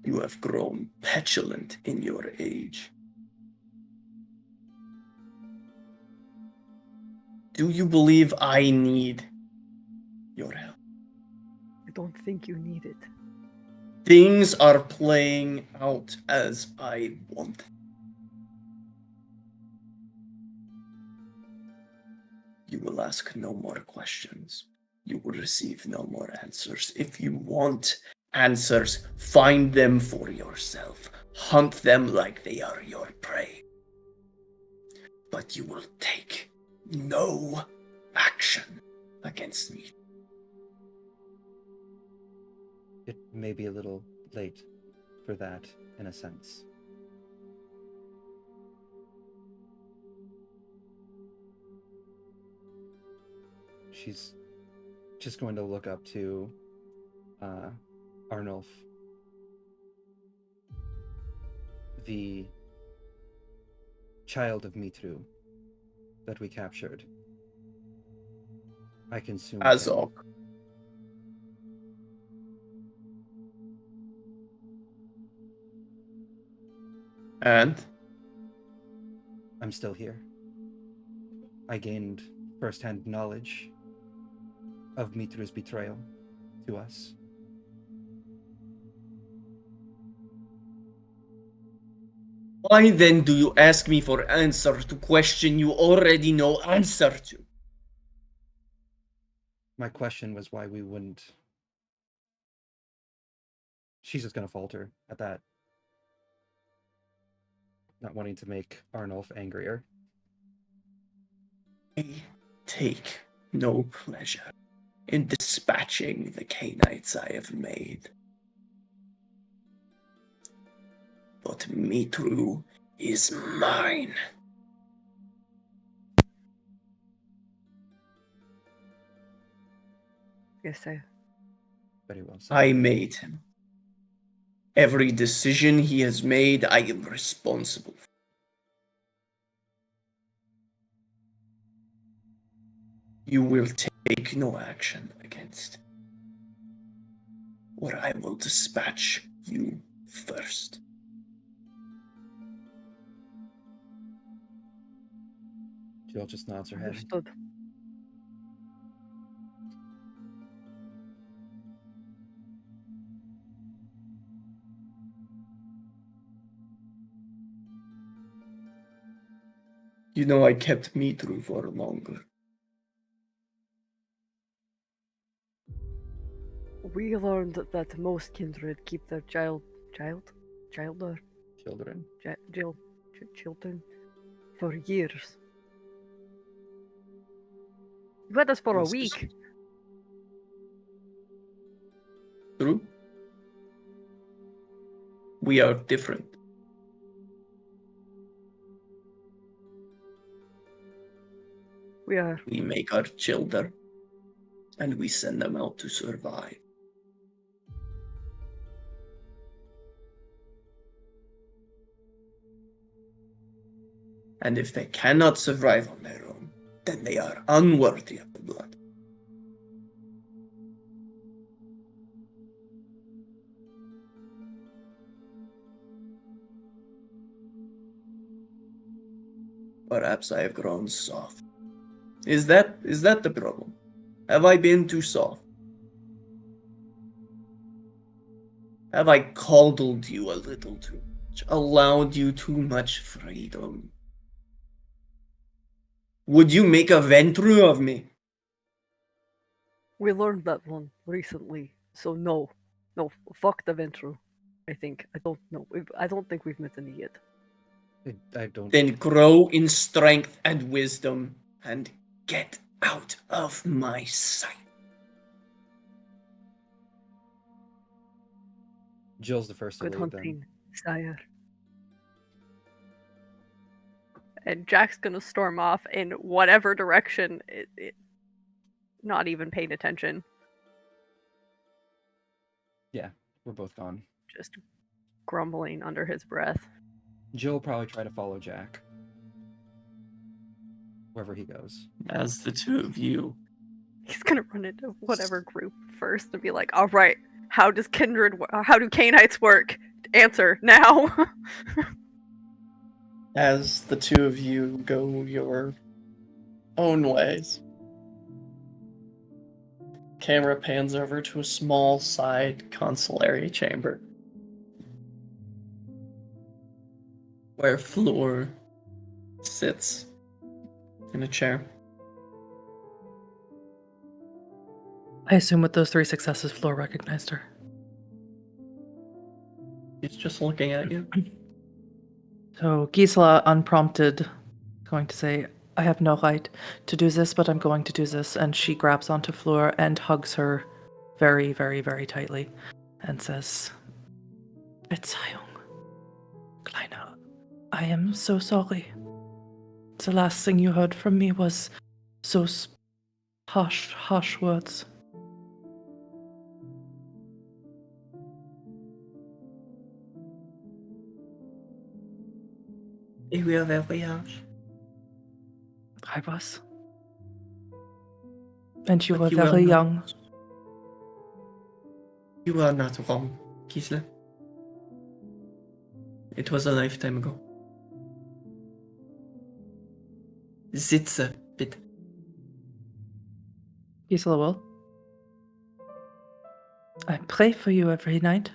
You have grown petulant in your age. Do you believe I need your help? I don't think you need it. Things are playing out as I want. You will ask no more questions. You will receive no more answers. If you want answers, find them for yourself. Hunt them like they are your prey. But you will take no action against me. It may be a little late for that, in a sense. She's just going to look up to Arnulf, the child of Mitru that we captured. I consumed him. Azog. And? I'm still here. I gained first-hand knowledge of Mitru's betrayal to us. Why then do you ask me for answer to question you already know answer to? My question was why we wouldn't... She's just gonna falter at that. Not wanting to make Arnulf angrier. I take no pleasure in dispatching the Canaanites I have made. But Mitru is mine. Yes, sir. Very well said. I made him. Every decision he has made, I am responsible for. You will take no action against him, or I will dispatch you first. Jill just nods her head. Understood. You know I kept Mitru for longer. We learned that most kindred keep their children for years. You had us for a This is week. True. We are different. We are. We make our children, and we send them out to survive. And if they cannot survive on their own, then they are unworthy of the blood. Perhaps I have grown soft. Is that the problem? Have I been too soft? Have I coddled you a little too much? Allowed you too much freedom? Would you make a venture of me? We learned that one recently, so no, fuck the Ventru. I think I don't know. I don't think we've met any yet. I don't. Then grow in strength and wisdom and get out of my sight. Jill's the first to Good leave then. hunting, sire. And Jack's gonna storm off in whatever direction, not even paying attention, Yeah, we're both gone. just grumbling under his breath. Jill will probably try to follow Jack. Wherever he goes. As the two of you He's gonna run into whatever group first and be like, all right, how do Canaanites work? Answer now. as the two of you go your own ways. Camera pans over to a small side consulary chamber where Fleur sits in a chair. I assume with those 3 successes, Fleur recognized her. He's just looking at you. So Gisela, unprompted, is going to say, I have no right to do this, but I'm going to do this. And she grabs onto Fleur and hugs her very, very, very tightly and says, Verzeihung, Kleiner, I am so sorry. The last thing you heard from me was those harsh words. They were very harsh. I was. And you But were you were very not- young. You are not wrong, Gisela. It was a lifetime ago. Sitze, bitte. Gisela will. I pray for you every night.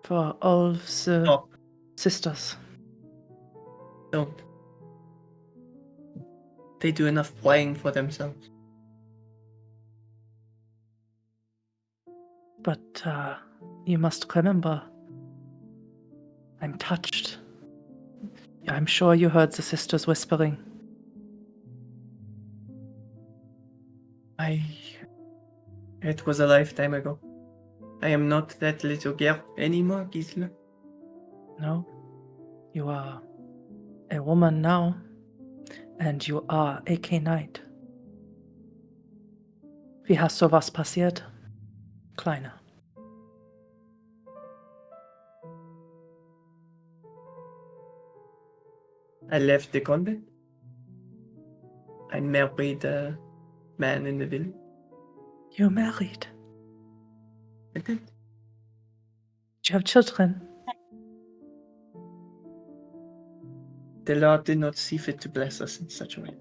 For all the Stop. sisters. Don't. They do enough praying for themselves. But you must remember, I'm touched. I'm sure you heard the sisters whispering. It was a lifetime ago. I am not that little girl anymore, Gisela. No, you are a woman now, and you are a Knight. Wie hast du was passiert, Kleiner? I left the convent. I married a man in the village. You married. I did. You have children. The Lord did not see fit to bless us in such a way.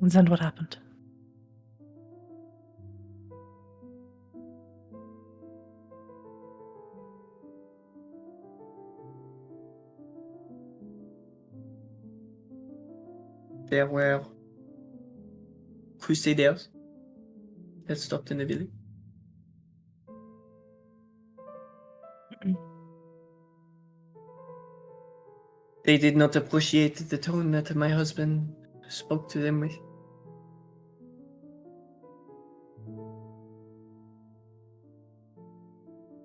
And then what happened? There were crusaders that stopped in the village. They did not appreciate the tone that my husband spoke to them with.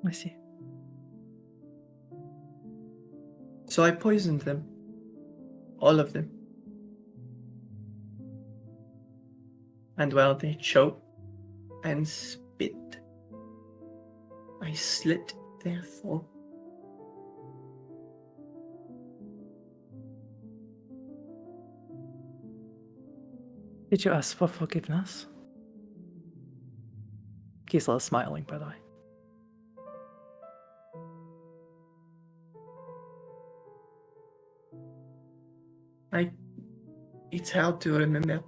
I see. So I poisoned them. All of them. And while they choked and spit, I slit their throat. Did you ask for forgiveness? Gisela is smiling, by the way. It's hard to remember.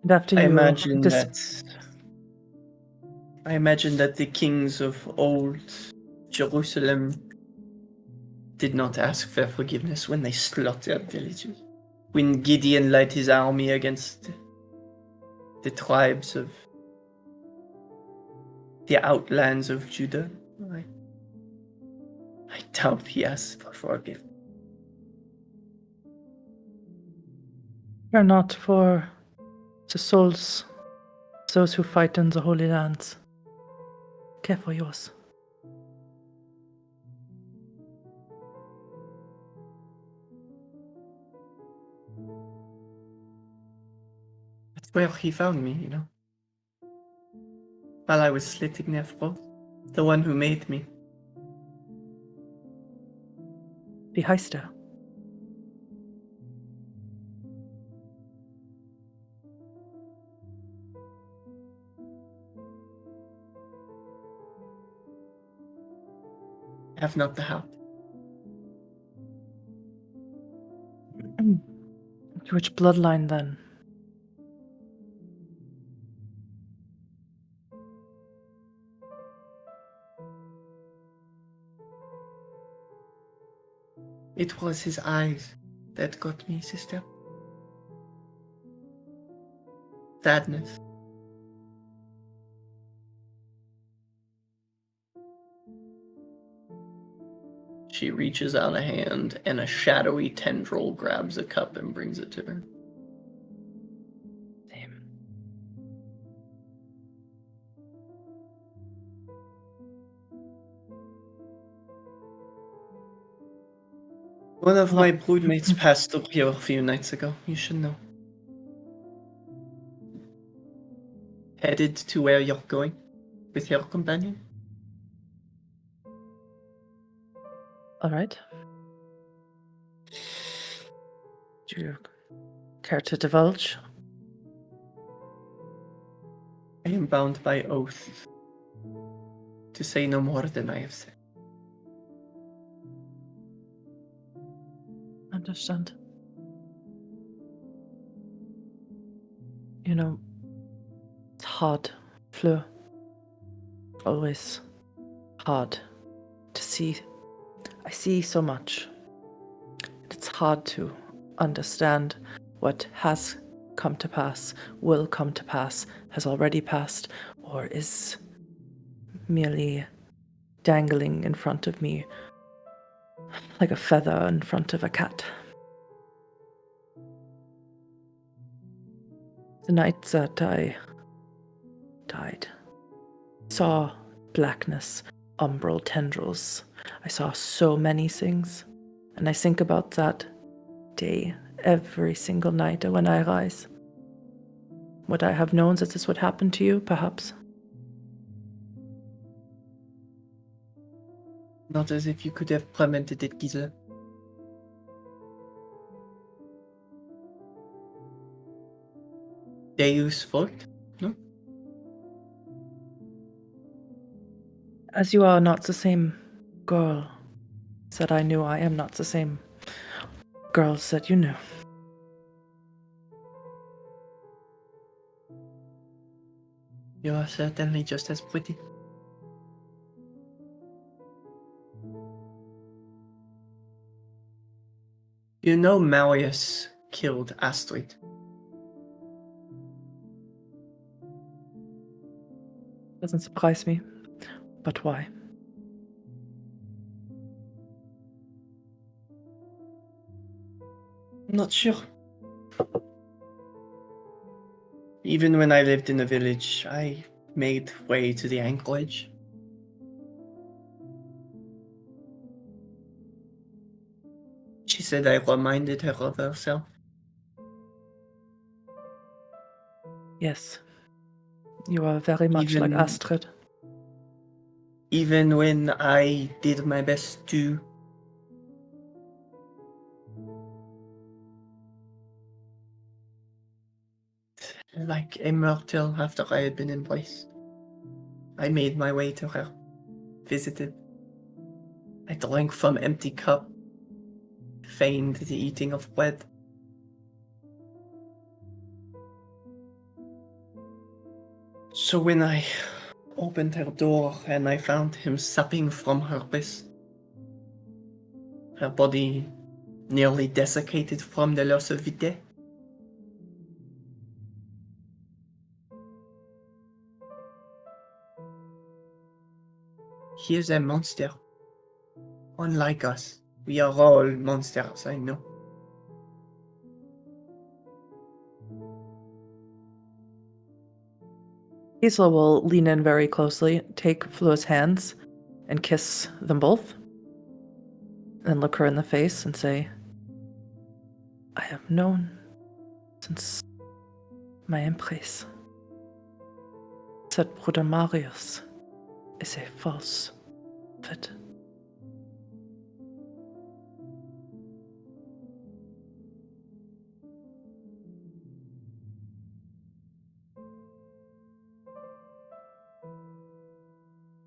And after I you imagine that the kings of old Jerusalem did not ask for forgiveness when they slaughtered villages. When Gideon led his army against the tribes of the outlands of Judah, I doubt he asked for forgiveness. Care not for the souls of those who fight in the Holy Lands. Care for yours. That's where he found me, you know. While I was slitting their throat. The one who made me. Die Heister. I have not the heart. Which bloodline then? It was his eyes that got me, sister. Sadness. She reaches out a hand, and a shadowy tendril grabs a cup and brings it to her. Same. One of my broodmates passed through here a few nights ago. You should know. Headed to where you're going with your companion? All right. Do you care to divulge? I am bound by oath to say no more than I have said. Understand. You know, it's hard, Fleur. Always hard to see. I see so much. It's hard to understand what has come to pass, will come to pass, has already passed, or is merely dangling in front of me like a feather in front of a cat. The night that I died, saw blackness, umbral tendrils. I saw so many things, and I think about that day every single night when I rise. Would I have known that this would happen to you, perhaps? Not as if you could have prevented it, Gisela. Deus Vult? No? As you are not the same girl that I knew, I am not the same girls that you knew. You are certainly just as pretty. You know Marius killed Astrid. Doesn't surprise me, but why? I'm not sure. Even when I lived in the village, I made way to the anchorage. She said I reminded her of herself. Yes, you are very much like Even- Astrid. Even when I did my best to like a myrtle after I had been embraced. I made my way to her, visited. I drank from empty cup, feigned the eating of bread. So when I opened her door and I found him supping from her breast, her body nearly desiccated from the loss of vitae, he is a monster. Unlike us, we are all monsters, I know. Gisela will lean in very closely, take Flua's hands, and kiss them both. Then look her in the face and say, I have known since my embrace that Brother Marius is a false fit.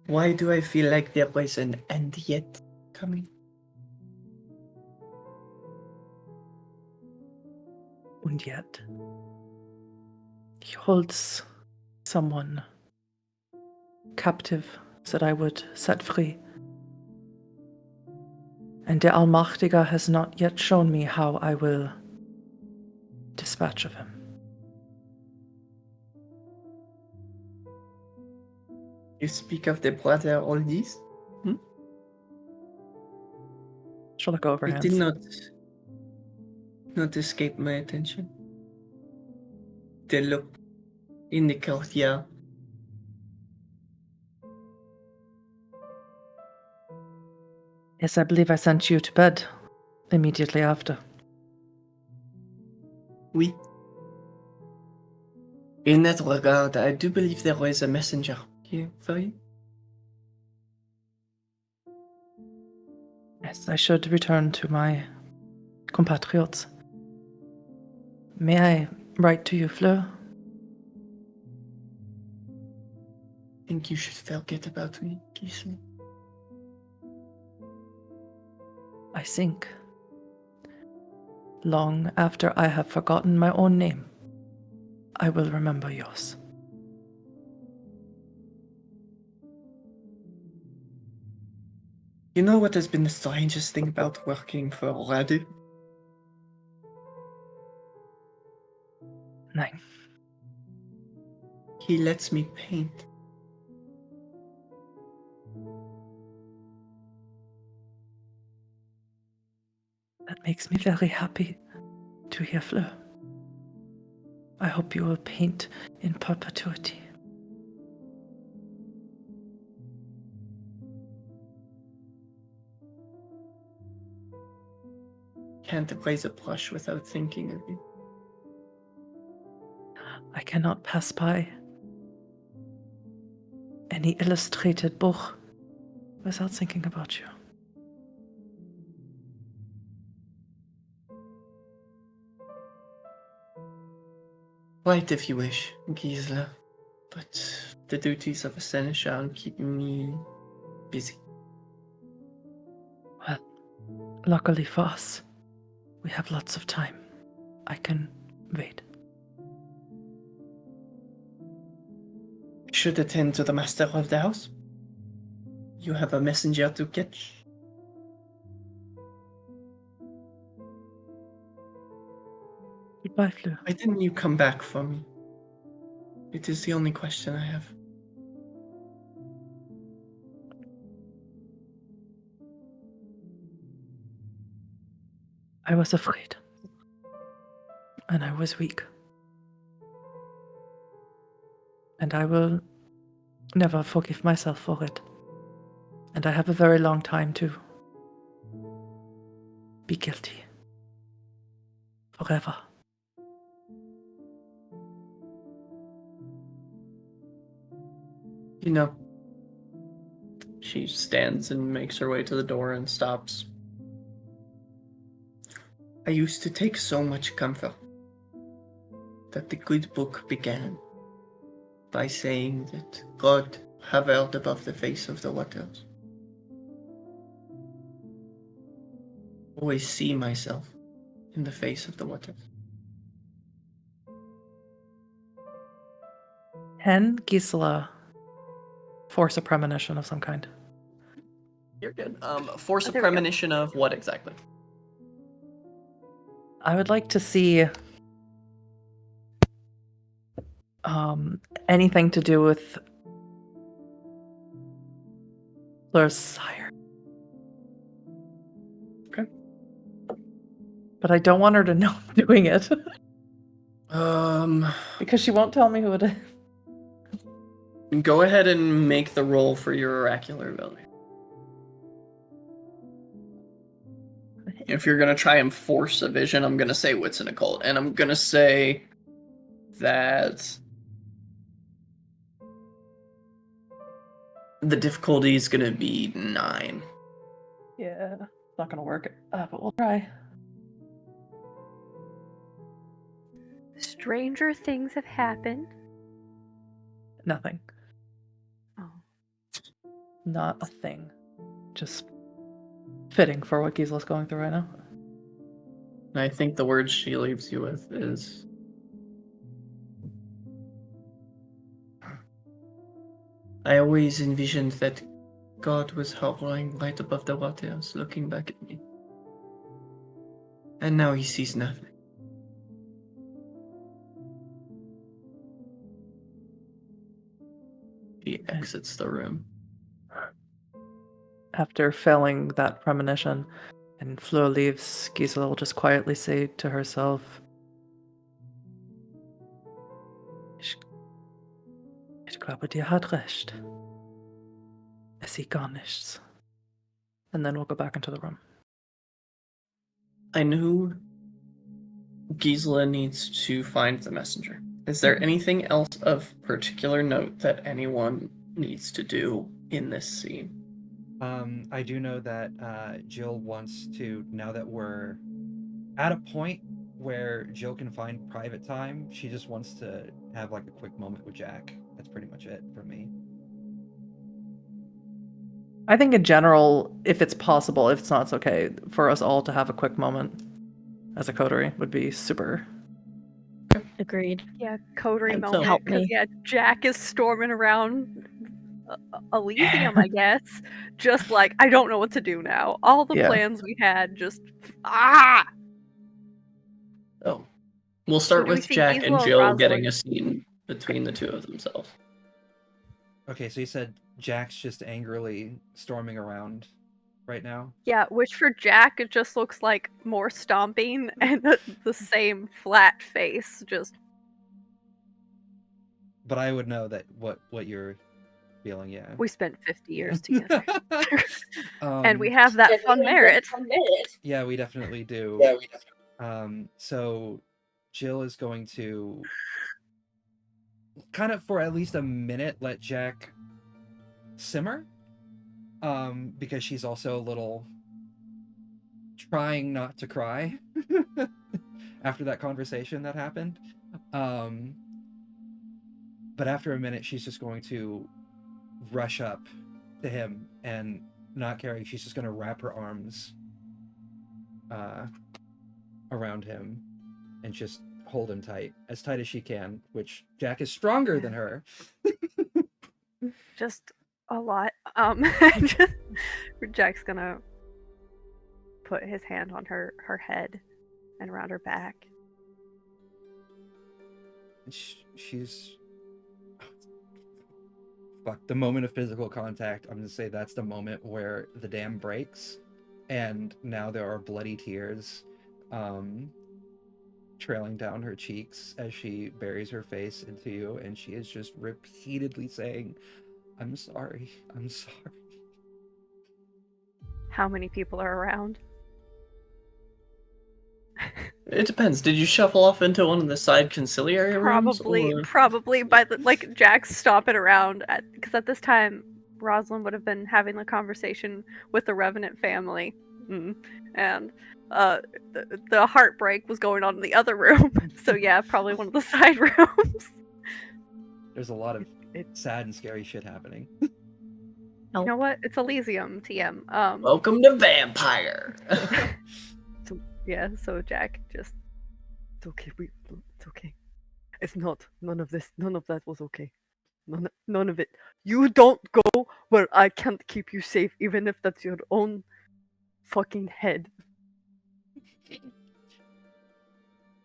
Why do I feel like there was an end yet coming? And yet, he holds someone captive that I would set free. And der Allmächtige has not yet shown me how I will dispatch of him. You speak of the brother Oldies? She'll look over It hands. did not escape my attention. The look in the courtyard. Yes, I believe I sent you to bed immediately after. Oui. In that regard, I do believe there was a messenger here for you. Yes, I should return to my compatriots. May I write to you, Fleur? I think you should forget about me, Gisela. I think. Long after I have forgotten my own name, I will remember yours. You know what has been the strangest thing about working for Radu? Nein. He lets me paint. That makes me very happy to hear, Fleur. I hope you will paint in perpetuity. Can't raise a brush without thinking of you. I cannot pass by any illustrated book without thinking about you. Write if you wish, Gisela, but the duties of a seneschal keep me busy. Well, luckily for us, we have lots of time. I can wait. I should attend to the master of the house. You have a messenger to catch. Goodbye, Fleur. Why didn't you come back for me? It is the only question I have. I was afraid. And I was weak. And I will never forgive myself for it. And I have a very long time to be guilty. Forever. You know, she stands and makes her way to the door and stops. I used to take so much comfort that the good book began by saying that God hovered above the face of the waters. Always see myself in the face of the waters. Can Gisela force a premonition of some kind? You're good. Force a there we go. premonition of what exactly? I would like to see anything to do with Flur's sire. Okay. But I don't want her to know I'm doing it. Um, Because she won't tell me who it is. Go ahead and make the roll for your oracular ability. If you're gonna try and force a vision, I'm gonna say wits and occult, and I'm gonna say that the difficulty is gonna be 9. Yeah, it's not gonna work, but we'll try. Stranger things have happened. Nothing. Oh. Not a thing. Just fitting for what Gisela's going through right now. I think the word she leaves you with is I always envisioned that God was hovering right above the waters, looking back at me. And now he sees nothing. He exits the room. After failing that premonition, and Fleur leaves, Gisela will just quietly say to herself, Ich glaube, dir hat recht. Es sieht gar nichts. And then we'll go back into the room. I knew Gisela needs to find the messenger. Is there anything else of particular note that anyone needs to do in this scene? I do know that Jill wants to, now that we're at a point where Jill can find private time, she just wants to have like a quick moment with Jack. That's pretty much it for me. I think in general, if it's possible, if it's not, it's okay, for us all to have a quick moment as a coterie would be super. Agreed. Yeah, Coterie And so- moment. Help Because me. yeah, Jack is storming around Elysium, I guess. Just like, I don't know what to do now. All the Yeah. plans we had just Oh. We'll start do we with see Jack Gisela and or Jill Rosalind? getting a scene between the two of themselves. Okay, so you said Jack's just angrily storming around right now? Yeah, which for Jack it just looks like more stomping and the same flat face. Just But I would know that what you're feeling, yeah. we spent 50 years together. Um, And we have that fun merit. Yeah, we definitely do. So Jill is going to kind of for at least a minute let Jack simmer. Because she's also a little trying not to cry after that conversation that happened. But after a minute, she's just going to rush up to him and not caring. She's just going to wrap her arms around him and just hold him tight as she can, which Jack is stronger than her. Just a lot. Jack's gonna put his hand on her head and around her back. She's fuck, the moment of physical contact, I'm gonna say that's the moment where the dam breaks and now there are bloody tears trailing down her cheeks as she buries her face into you, and she is just repeatedly saying, I'm sorry, I'm sorry. How many people are around? It depends. Did you shuffle off into one of the side conciliary rooms? Probably by the like Jack's stomping around because at this time Rosalind would have been having the conversation with the Revenant family, and the heartbreak was going on in the other room. So yeah, probably one of the side rooms. There's a lot of sad and scary shit happening. You know what? It's Elysium, TM. Welcome to Vampire. Yeah, so Jack just, it's okay, it's okay. It's not. None of that was okay. None of it. You don't go where I can't keep you safe, even if that's your own fucking head.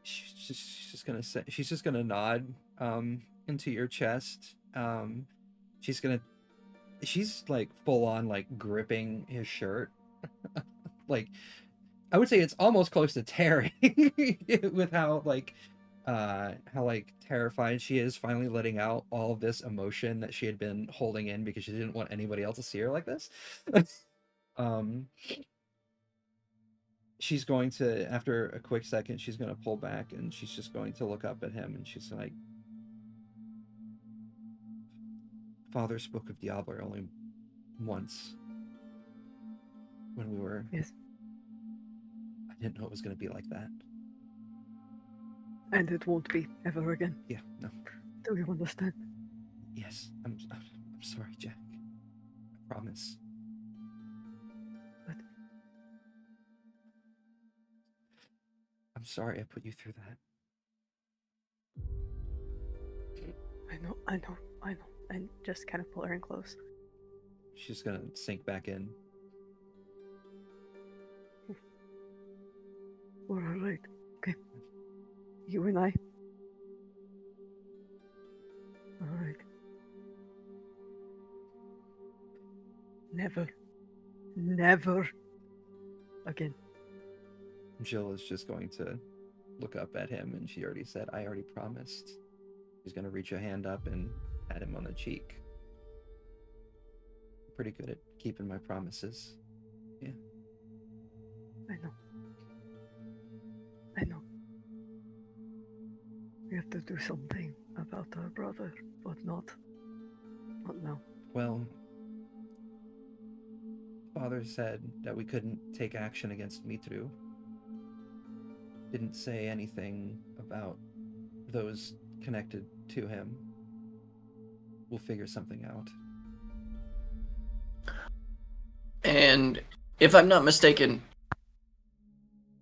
She's just gonna nod into your chest. She's like full on like gripping his shirt. Like I would say it's almost close to tearing with how terrified she is, finally letting out all of this emotion that she had been holding in because she didn't want anybody else to see her like this. She's going to, after a quick second, she's going to pull back and she's just going to look up at him and she's like, Father spoke of Diablo only once when we were... Yes. I didn't know it was going to be like that. And it won't be ever again. Yeah, no. Do you understand? Yes, I'm sorry, Jack. I promise. But I'm sorry I put you through that. I know. And just kind of pull her in close. She's gonna sink back in. We're alright. Okay. You and I. Alright. Never again. Jill is just going to look up at him and she already said, I already promised. She's gonna reach a hand up and pat him on the cheek. I'm pretty good at keeping my promises. Yeah. I know. We have to do something about our brother, but not now. Well, Father said that we couldn't take action against Mitru. Didn't say anything about those connected to him. We'll figure something out. And if I'm not mistaken,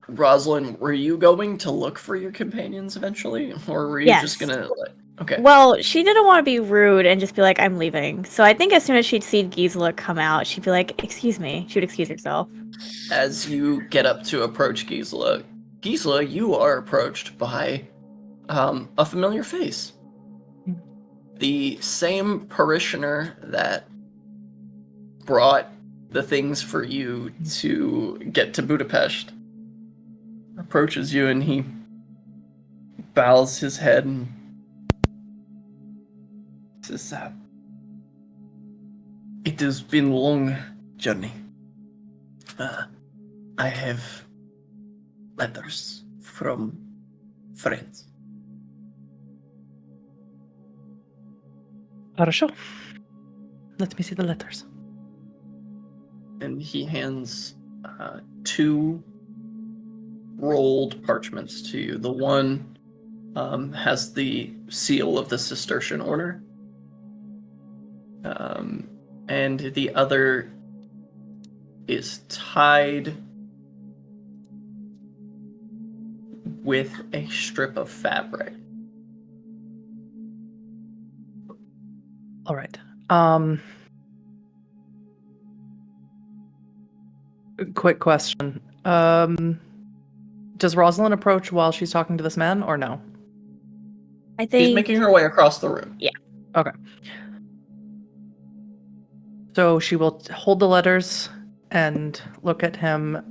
Rosalind, were you going to look for your companions eventually? Or were you just Yes. gonna... Okay. Well, she didn't want to be rude and just be like, I'm leaving. So I think as soon as she'd see Gisela come out, she'd be like, excuse me. She would excuse herself. As you get up to approach Gisela, you are approached by a familiar face. The same parishioner that brought the things for you to get to Budapest approaches you and he bows his head and says, it has been a long journey. I have letters from friends. Хорошо. Let me see the letters. And he hands 2 rolled parchments to you. The one has the seal of the Cistercian order. And the other is tied with a strip of fabric. All right. Quick question. Does Rosalind approach while she's talking to this man, or no? I think. She's making her way across the room. Yeah. Okay. So she will hold the letters and look at him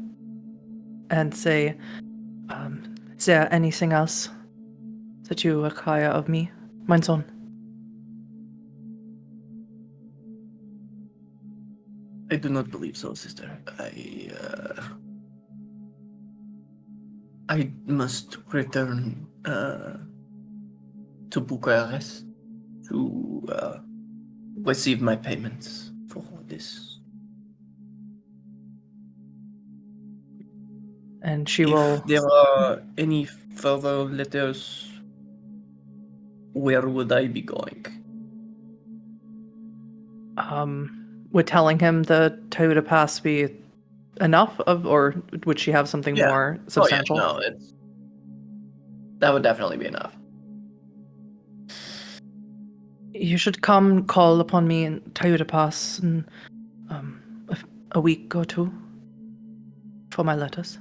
and say, is there anything else that you require of me, mein Sohn? I do not believe so, sister. I must return to Bucharest to receive my payments for this. And she If will... there are any further letters, where would I be going? Would telling him the Toyota Pass be enough of, or would she have something more substantial? Oh, yeah, no, that would definitely be enough. You should come call upon me in Tayuda Pass in a week or two for my letters.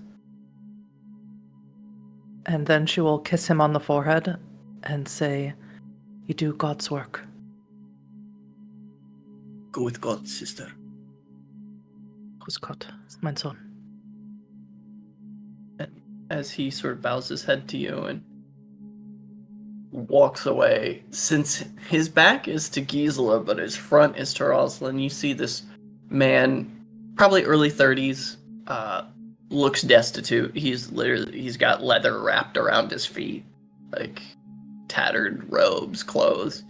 And then she will kiss him on the forehead and say, "You do God's work." Go with God, sister. Who's Gott, mein Sohn? And as he sort of bows his head to you and walks away, since his back is to Gisela, but his front is to Rosalind, you see this man, probably early 30s, looks destitute. He's got leather wrapped around his feet, like tattered robes, clothes.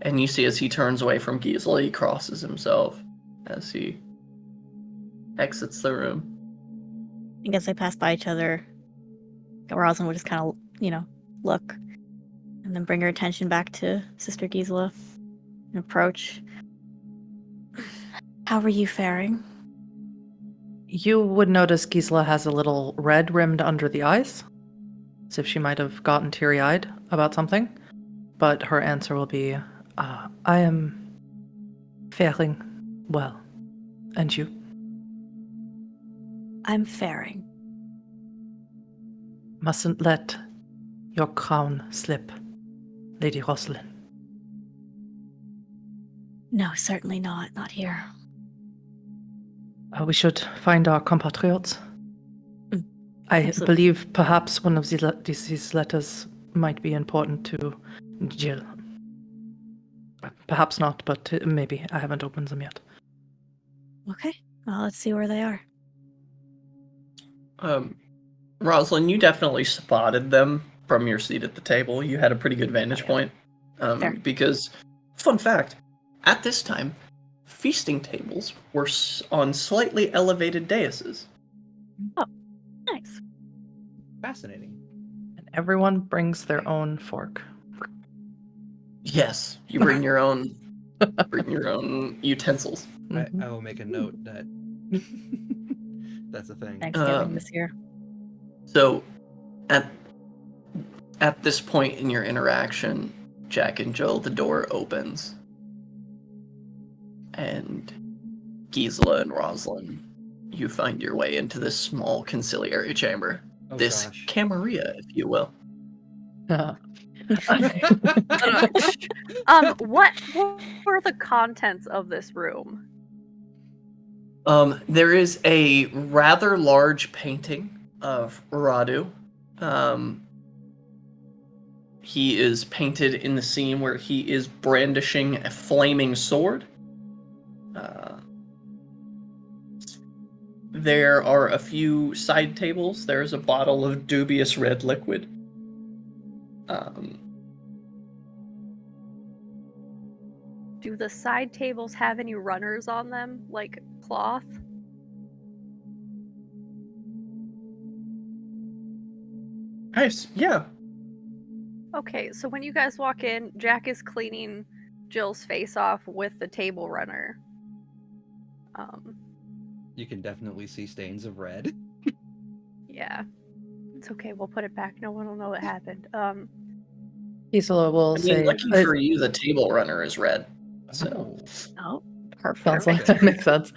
And you see as he turns away from Gisela, he crosses himself as he exits the room. I guess they pass by each other. Rosalind would just kind of, look and then bring her attention back to Sister Gisela and approach. How are you faring? You would notice Gisela has a little red rimmed under the eyes, as if she might have gotten teary-eyed about something. But her answer will be, I am faring well. And you? I'm faring. Mustn't let your crown slip, Lady Rosalind. No, certainly not. Not here. We should find our compatriots. I Absolutely. believe perhaps one of these letters might be important to Jill. Perhaps not, but maybe. I haven't opened them yet. Okay. Well, let's see where they are. Rosalind, you definitely spotted them from your seat at the table. You had a pretty good vantage point. Fair. Because, fun fact, at this time, feasting tables were on slightly elevated daises. Nice. Fascinating. And everyone brings their own fork. Yes, you bring your own utensils. I will make a note that that's a thing. Thanksgiving this year. So, at this point in your interaction, Jack and Jill, the door opens, and Gisela and Rosalind, you find your way into this small conciliary chamber. Oh, This gosh. camarilla, if you will. What were the contents of this room? There is a rather large painting of Radu. He is painted in the scene where he is brandishing a flaming sword. There are a few side tables. There's a bottle of dubious red liquid. Do the side tables have any runners on them, like cloth? Nice, yeah. Okay, so when you guys walk in, Jack is cleaning Jill's face off with the table runner. You can definitely see stains of red. Yeah. It's okay, we'll put it back. No one will know what happened. Gisela will I mean, say, lucky for you, the table runner is red. So, Oh, perfect. sounds like that makes sense.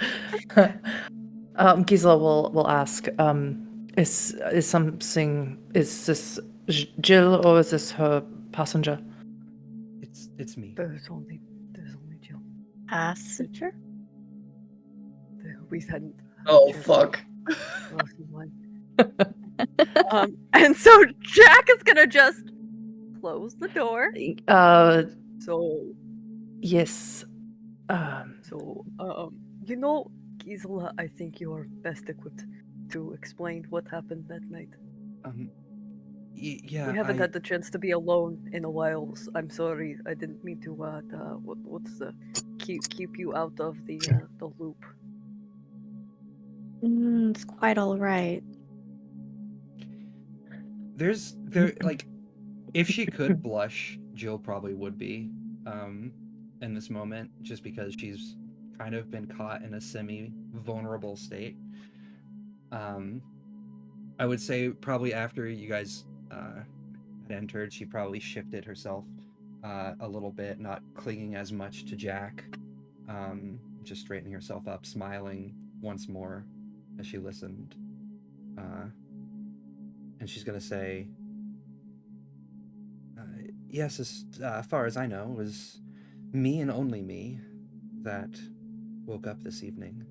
Gisela will ask, is this Jill or is this her passenger? It's me. There's only Jill. Passenger? We hadn't. oh fuck. And so Jack is gonna just close the door. So Yes. Gisela, I think you are best equipped to explain what happened that night. Yeah. We haven't had the chance to be alone in a while. I'm sorry. I didn't mean to. Keep you out of the loop. It's quite all right. Like, if she could blush, Jill probably would be, in this moment, just because she's kind of been caught in a semi-vulnerable state. I would say probably after you guys had entered, she probably shifted herself a little bit, not clinging as much to Jack, just straightening herself up, smiling once more as she listened. And she's going to say, yes, as far as I know, it was me and only me that woke up this evening.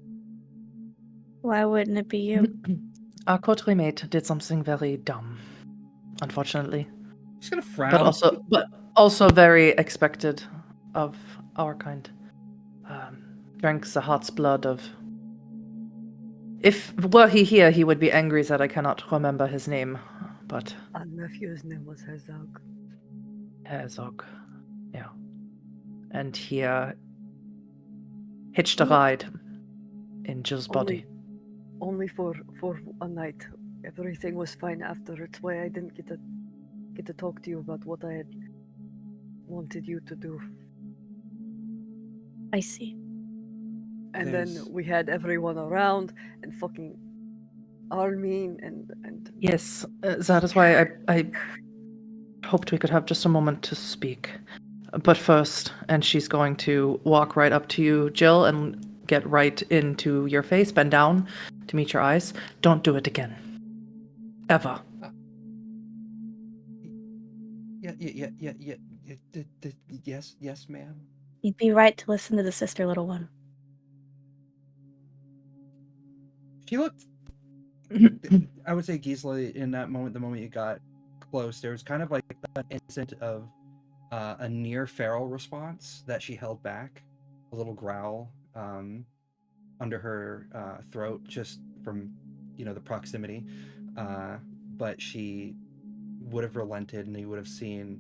Why wouldn't it be you? Our Coterie mate did something very dumb, unfortunately. She's going to frown. But also very expected of our kind. Drank the heart's blood of... If were he here, he would be angry that I cannot remember his name, but... Our nephew's name was Herzog. Herzog, yeah. And he hitched a ride in Jill's body. Only for a night. Everything was fine after. It's why I didn't get to talk to you about what I had wanted you to do. I see. And then we had everyone around and fucking Armin and Yes, that is why I hoped we could have just a moment to speak. But first, and she's going to walk right up to you, Jill, and get right into your face, bend down to meet your eyes. Don't do it again. Ever. Yes, ma'am. You'd be right to listen to the sister, little one. She looked. I would say Gisela, in that moment, the moment you got close, there was kind of like an instant of a near feral response that she held back, a little growl under her throat, just from the proximity. But she would have relented, and you would have seen,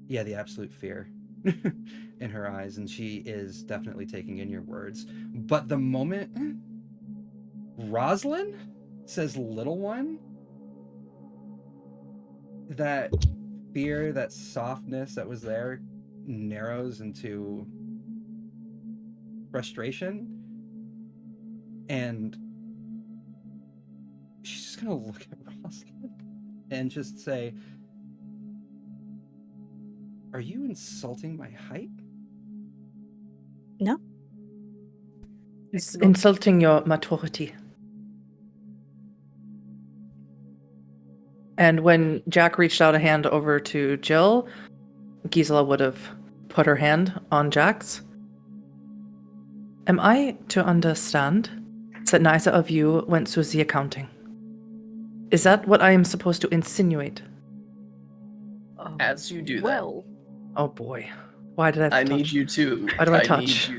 the absolute fear in her eyes, and she is definitely taking in your words. But the moment Rosalind says little one, that fear, that softness that was there narrows into frustration, and she's just gonna look at Rosalind and just say, "Are you insulting my height?" No. It's insulting your maturity. And when Jack reached out a hand over to Jill, Gisela would have put her hand on Jack's. Am I to understand that neither of you went through the accounting? Is that what I am supposed to insinuate? As you do that. Well, Oh boy. Why did I have to I touch? need you to. Why do I touch?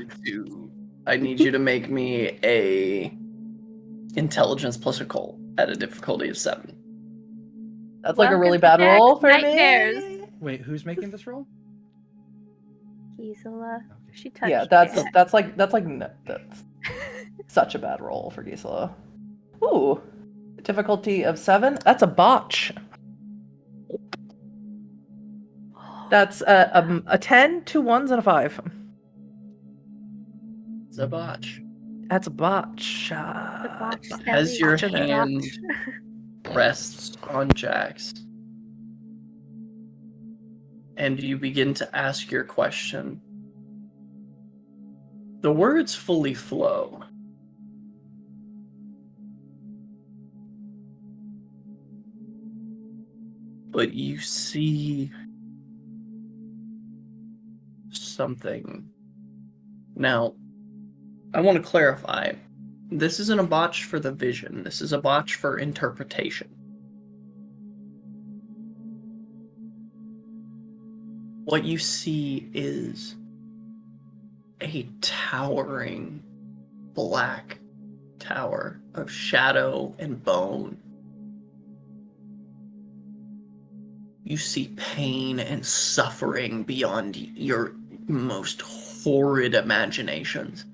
I need you to make me a intelligence plus occult at a difficulty of 7. That's like a really bad roll for nightmares. me. Wait, who's making this roll? Gisela. Okay. She touched Yeah, that's such a bad roll for Gisela. Ooh, difficulty of 7. That's a botch. That's a 10, 2 1s, and a 5. It's a botch. That's a botch. As your botch of it. hand rests on Jack's, and you begin to ask your question, the words fully flow. But you see something. Now, I want to clarify. This isn't a botch for the vision. This is a botch for interpretation. What you see is a towering black tower of shadow and bone. You see pain and suffering beyond your most horrid imaginations.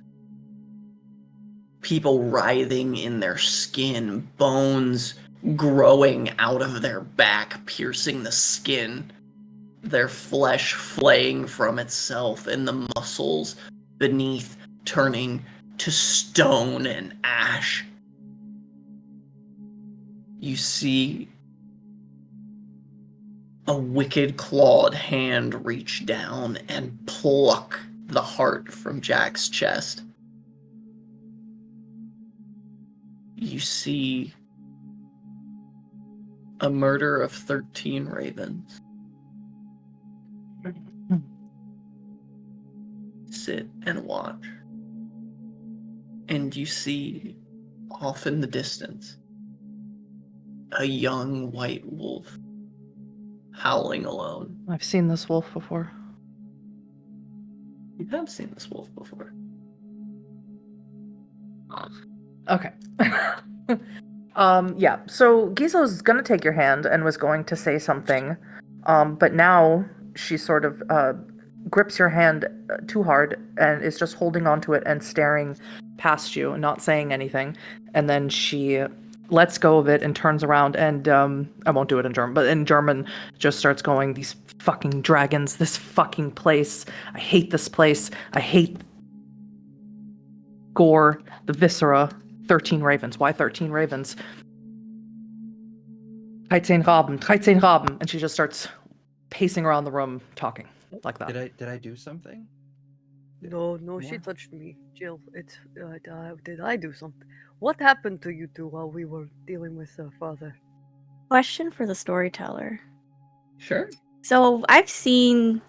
People writhing in their skin, bones growing out of their back, piercing the skin, their flesh flaying from itself, and the muscles beneath turning to stone and ash. You see a wicked clawed hand reach down and pluck the heart from Jack's chest. You see a murder of 13 ravens. Sit and watch. And you see, off in the distance, a young white wolf howling alone. I've seen this wolf before. You have seen this wolf before. Okay. Yeah, so Gizo's gonna take your hand and was going to say something, but now she sort of grips your hand too hard and is just holding onto it and staring past you and not saying anything. And then she lets go of it and turns around and I won't do it in German, but in German just starts going, "These fucking dragons, this fucking place. I hate this place. I hate gore, the viscera, 13 ravens. Why 13 ravens? 13 Raben, 13 Raben." And she just starts pacing around the room talking like that. Did I do something? No, she More? touched me, Jill. It's did I do something? What happened to you two while we were dealing with father? Question for the storyteller. Sure. So I've seen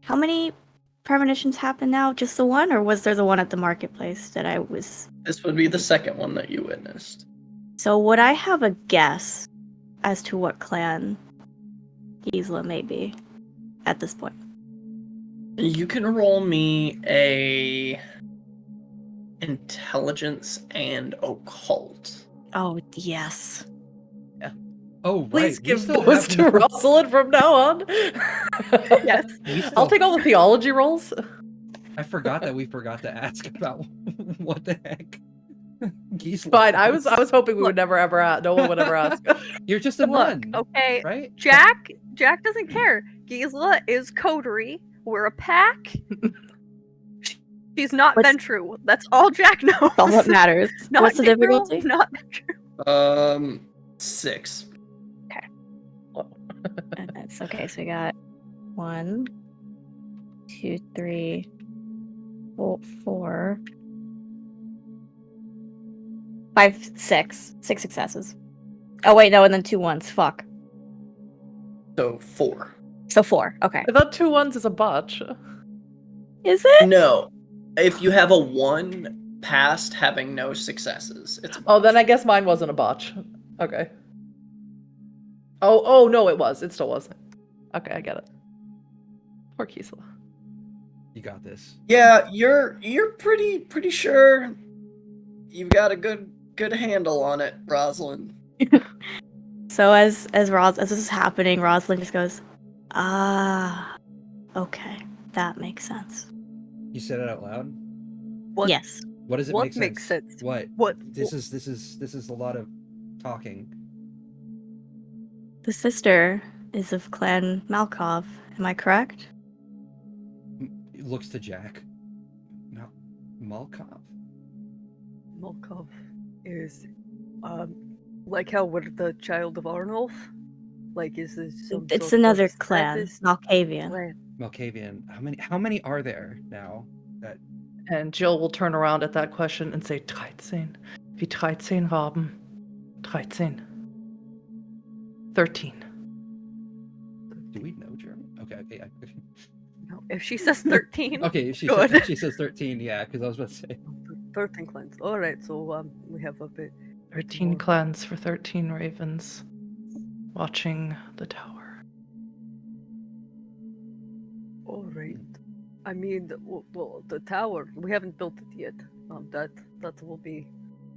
how many premonitions happen now? Just the one, or was there the one at the marketplace that I was? This would be the second one that you witnessed. So would I have a guess as to what clan Gisela may be at this point? You can roll me a intelligence and occult. Oh yes. Oh, Please right. give those to Rosalind from now on. Yes. I'll take all the theology rolls. I forgot that we forgot to ask about what the heck. Gisela Fine. I was is. hoping we Look. would never ever ask. No one would ever ask. You're just a Look, nun, okay, right? Jack doesn't care. Gisela is Coterie. We're a pack. She's not What's- Ventru. That's all Jack knows. All that matters. Not What's the Gabriel, difficulty? Not Ventru. 6. That's okay. So we got 1, 2, 3, 4, 5, 6. 6 successes. Oh wait, no, and then 2 ones. Fuck. So 4. So 4. Okay. I thought 2 1s is a botch. Is it? No. If you have a 1 past having no successes, it's a Oh, then I guess mine wasn't a botch. Okay. Oh no, it was. It still wasn't. Okay, I get it. Poor Gisela. You got this. Yeah, you're pretty sure you've got a good handle on it, Rosalind. So as this is happening, Rosalind just goes, "Ah, okay, that makes sense." You said it out loud. What? Yes. What does it What make makes sense? What? What? This is a lot of talking. The sister is of Clan Malkov. Am I correct? Looks to Jack. Malkov. Malkov is, like how we're the child of Arnulf. Like, is this some It's sort another of clan, status Malkavian. clan? Malkavian. How many are there now? That And Jill will turn around at that question and say, 13. Wie 13 Raben. 13. 13. do we know German? Okay. No, if she says 13, Okay, if she Good. says, she says 13, yeah, because I was about to say 13 clans. All right, so we have a bit. 13 more. clans for 13 ravens. Watching the tower. All right. I mean, well, the tower. We haven't built it yet. That will be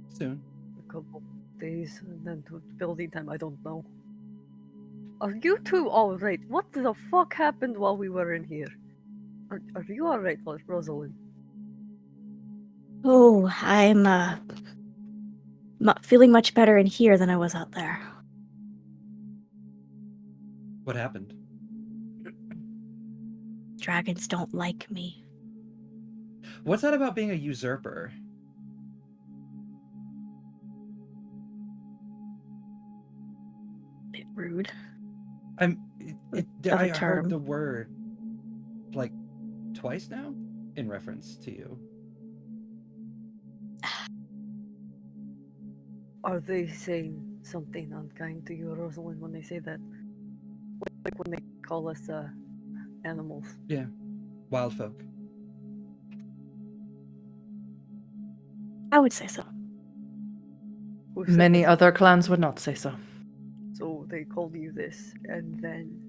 soon. a couple days, and then to building time. I don't know. Are you two all right? What the fuck happened while we were in here? Are you all right, Rosalind? Oh, I'm feeling much better in here than I was out there. What happened? Dragons don't like me. What's that about being a usurper? Bit rude. Of a I heard term. the word like twice now in reference to you. Are they saying something unkind to you, Rosalind, when they say that? Like when they call us animals? Yeah, wild folk. I would say so. Who said Many this? other clans would not say so. So they called you this, and then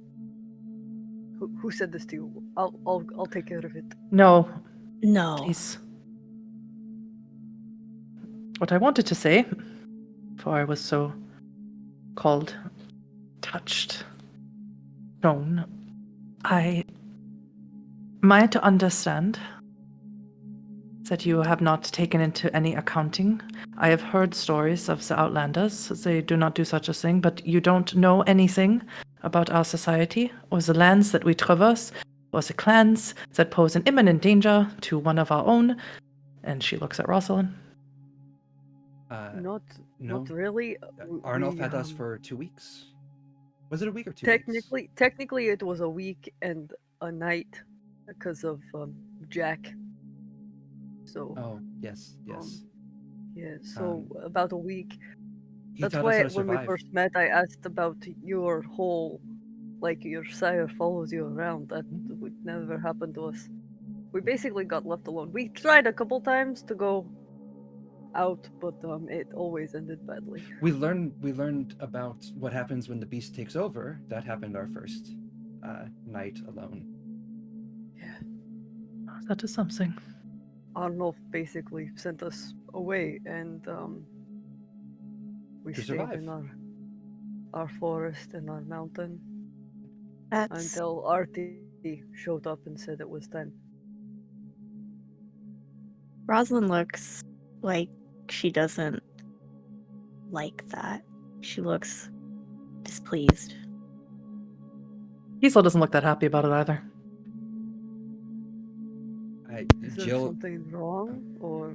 who said this to you? I'll take care of it. No, No. please. What I wanted to say, for I was so called, touched, known, am I to understand that you have not taken into any accounting? I have heard stories of the Outlanders. They do not do such a thing, but you don't know anything about our society or the lands that we traverse or the clans that pose an imminent danger to one of our own. And she looks at Rosalind. Not No. really. Arnulf had us for 2 weeks. Was it a week or 2 weeks? Technically, it was a week and a night because of Jack. So. Oh, yes. Yeah. So about a week. He That's taught us why how to when we survive. first met, I asked about your whole, like your sire follows you around. That would never happen to us. We basically got left alone. We tried a couple times to go out, but it always ended badly. We learned about what happens when the beast takes over. That happened our first night alone. Yeah. That is something. Arnulf basically sent us away, and we To stayed survive. in our forest and our mountain That's until Artie showed up and said it was time. Rosalind looks like she doesn't like that. She looks displeased. Gisela doesn't look that happy about it either. Is there Jill, something wrong, or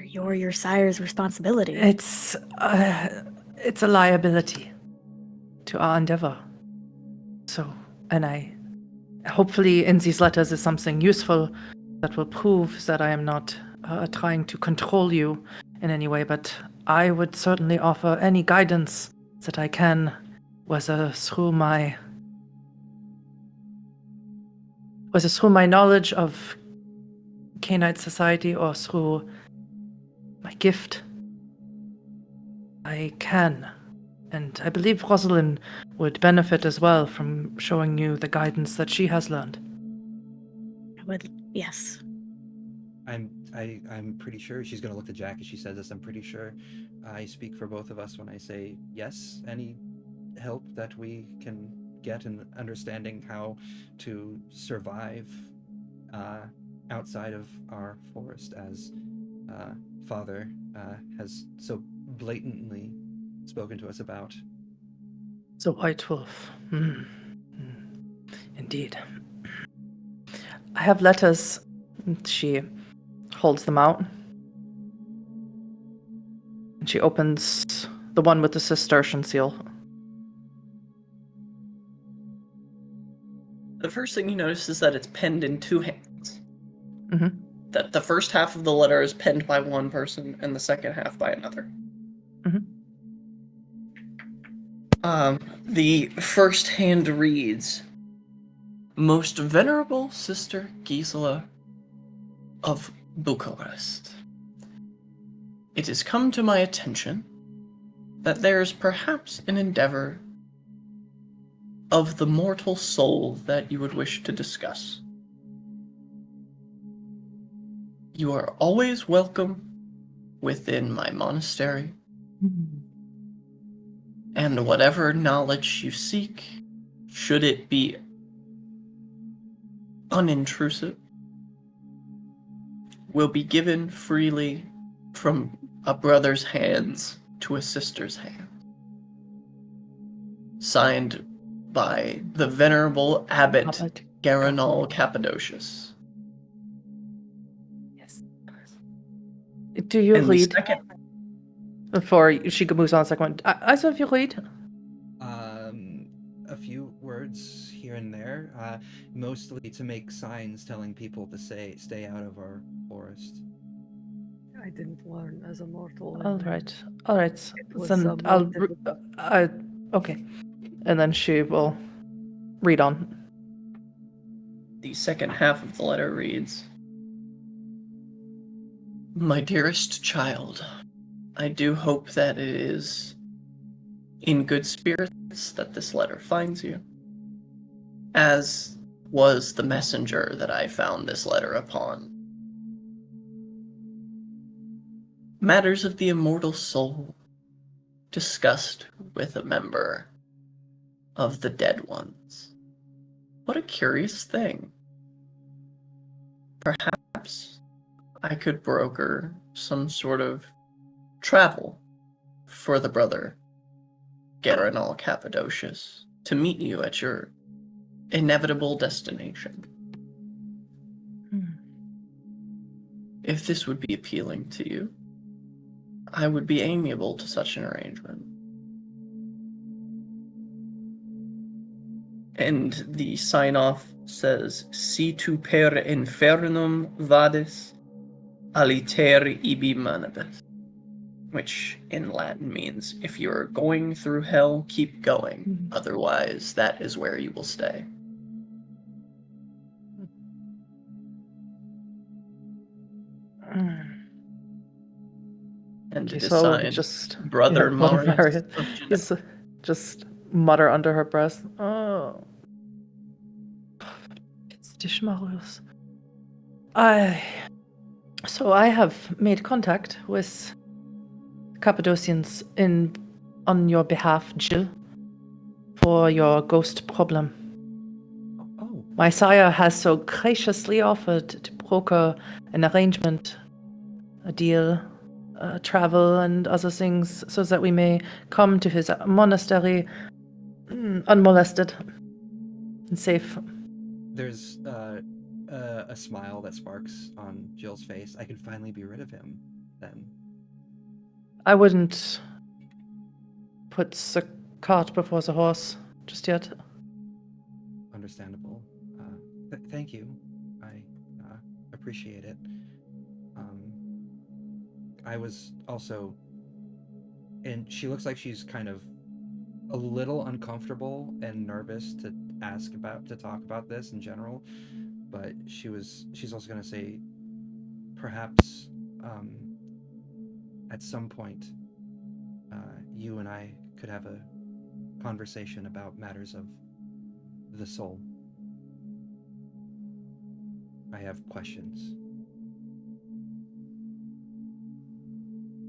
You're your sire's responsibility. It's a liability to our endeavor. So, and hopefully in these letters is something useful that will prove that I am not trying to control you in any way, but I would certainly offer any guidance that I can, whether through my knowledge of Canite society or through my gift. I can. And I believe Rosalind would benefit as well from showing you the guidance that she has learned. Yes. I'm pretty sure she's gonna look at Jack as she says this. I'm pretty sure I speak for both of us when I say yes. Any help that we can get in understanding how to survive outside of our forest, as Father has so blatantly spoken to us about. The White Wolf. Indeed. I have letters. She holds them out. And she opens the one with the Cistercian seal. The first thing you notice is that it's penned in two hands. Mm-hmm. That the first half of the letter is penned by one person and the second half by another. Mm-hmm. The first hand reads, Most Venerable Sister Gisela of Bucharest, it has come to my attention that there is perhaps an endeavor of the mortal soul that you would wish to discuss. You are always welcome within my monastery, and whatever knowledge you seek, should it be unintrusive, will be given freely from a brother's hands to a sister's hand. Signed by the Venerable Abbot Garanal Cappadocius. Yes. Do you And read? the second, Before she moves on a second, I saw if you read. a few words here and there, mostly to make signs telling people to stay out of our forest. I didn't learn as a mortal. All right. All right. It was Then more difficult. okay. And then she will read on. The second half of the letter reads, My dearest child, I do hope that it is in good spirits that this letter finds you, as was the messenger that I found this letter upon. Matters of the immortal soul discussed with a member of the dead ones. What a curious thing. Perhaps I could broker some sort of travel for the brother Garanol Cappadocius to meet you at your inevitable destination. If this would be appealing to you, I would be amiable to such an arrangement. And the sign-off says, Si tu per infernum vadis, aliter ibi manibus. Which in Latin means, if you're going through hell, keep going. Otherwise, that is where you will stay. And it is So signed, just Brother Marius of He's just mutter under her breath. Oh, it's Marius. So I have made contact with Cappadocians on your behalf, Jill, for your ghost problem. Oh, My sire has so graciously offered to broker an arrangement, a deal, travel and other things, so that we may come to his monastery unmolested and safe. there's a smile that sparks on Jill's face. I can finally be rid of him, then. I wouldn't put the cart before the horse just yet. Understandable. Thank you. I appreciate it. I was also, and she looks like she's kind of a little uncomfortable and nervous to talk about this in general, but she's also going to say, perhaps at some point you and I could have a conversation about matters of the soul. I have questions.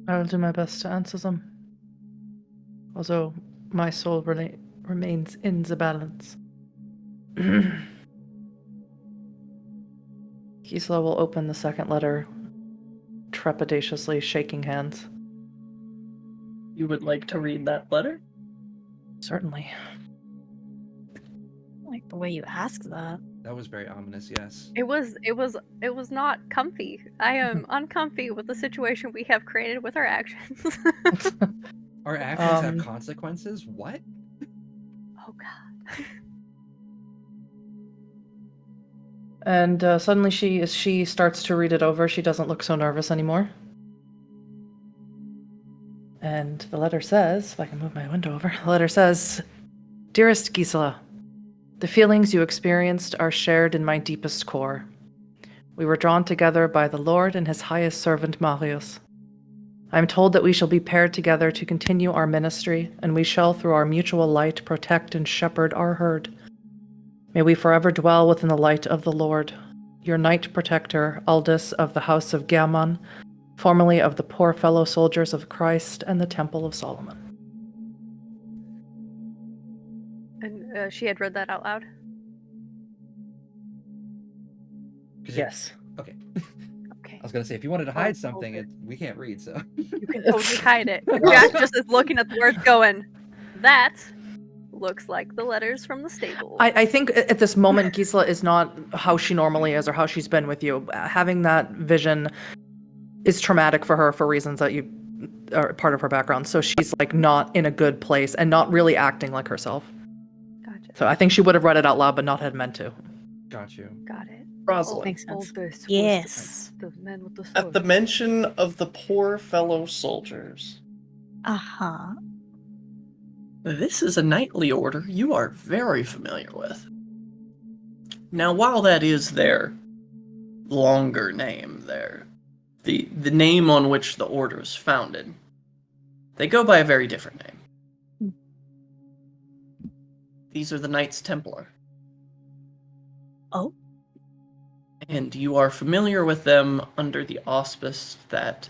I will do my best to answer them. Although my soul remains in the balance. Gisela will open the second letter, trepidatiously shaking hands. You would like to read that letter? Certainly. I like the way you ask that. That was very ominous, yes. It was not comfy. I am uncomfy with the situation we have created with our actions. Our actions have Um, consequences? What? Oh god. And suddenly as she starts to read it over, she doesn't look so nervous anymore. And the letter says, if I can move my window over, the letter says, Dearest Gisela, the feelings you experienced are shared in my deepest core. We were drawn together by the Lord and his highest servant Marius. I am told that we shall be paired together to continue our ministry, and we shall, through our mutual light, protect and shepherd our herd. May we forever dwell within the light of the Lord. Your knight protector, Aldous of the House of Gammon, formerly of the Poor Fellow Soldiers of Christ and the Temple of Solomon. And she had read that out loud. Yes. Okay. Okay. I was gonna say, if you wanted to hide Oh, something, okay. we can't read, so. You can totally hide it. Jack just is looking at the words going, that looks like the letters from the stable. I think at this moment, Gisela is not how she normally is or how she's been with you. Having that vision is traumatic for her for reasons that are part of her background. So she's like not in a good place and not really acting like herself. Gotcha. Gotcha. So I think she would have read it out loud, but not had meant to. Got you. Got it. Rosalind. Makes All sense. this was Yes. the man with the sword. At the mention of the poor fellow soldiers, Uh-huh. this is a knightly order you are very familiar with. Now, while that is their longer name, the name on which the order is founded, they go by a very different name. These are the Knights Templar. Oh. And you are familiar with them under the auspice that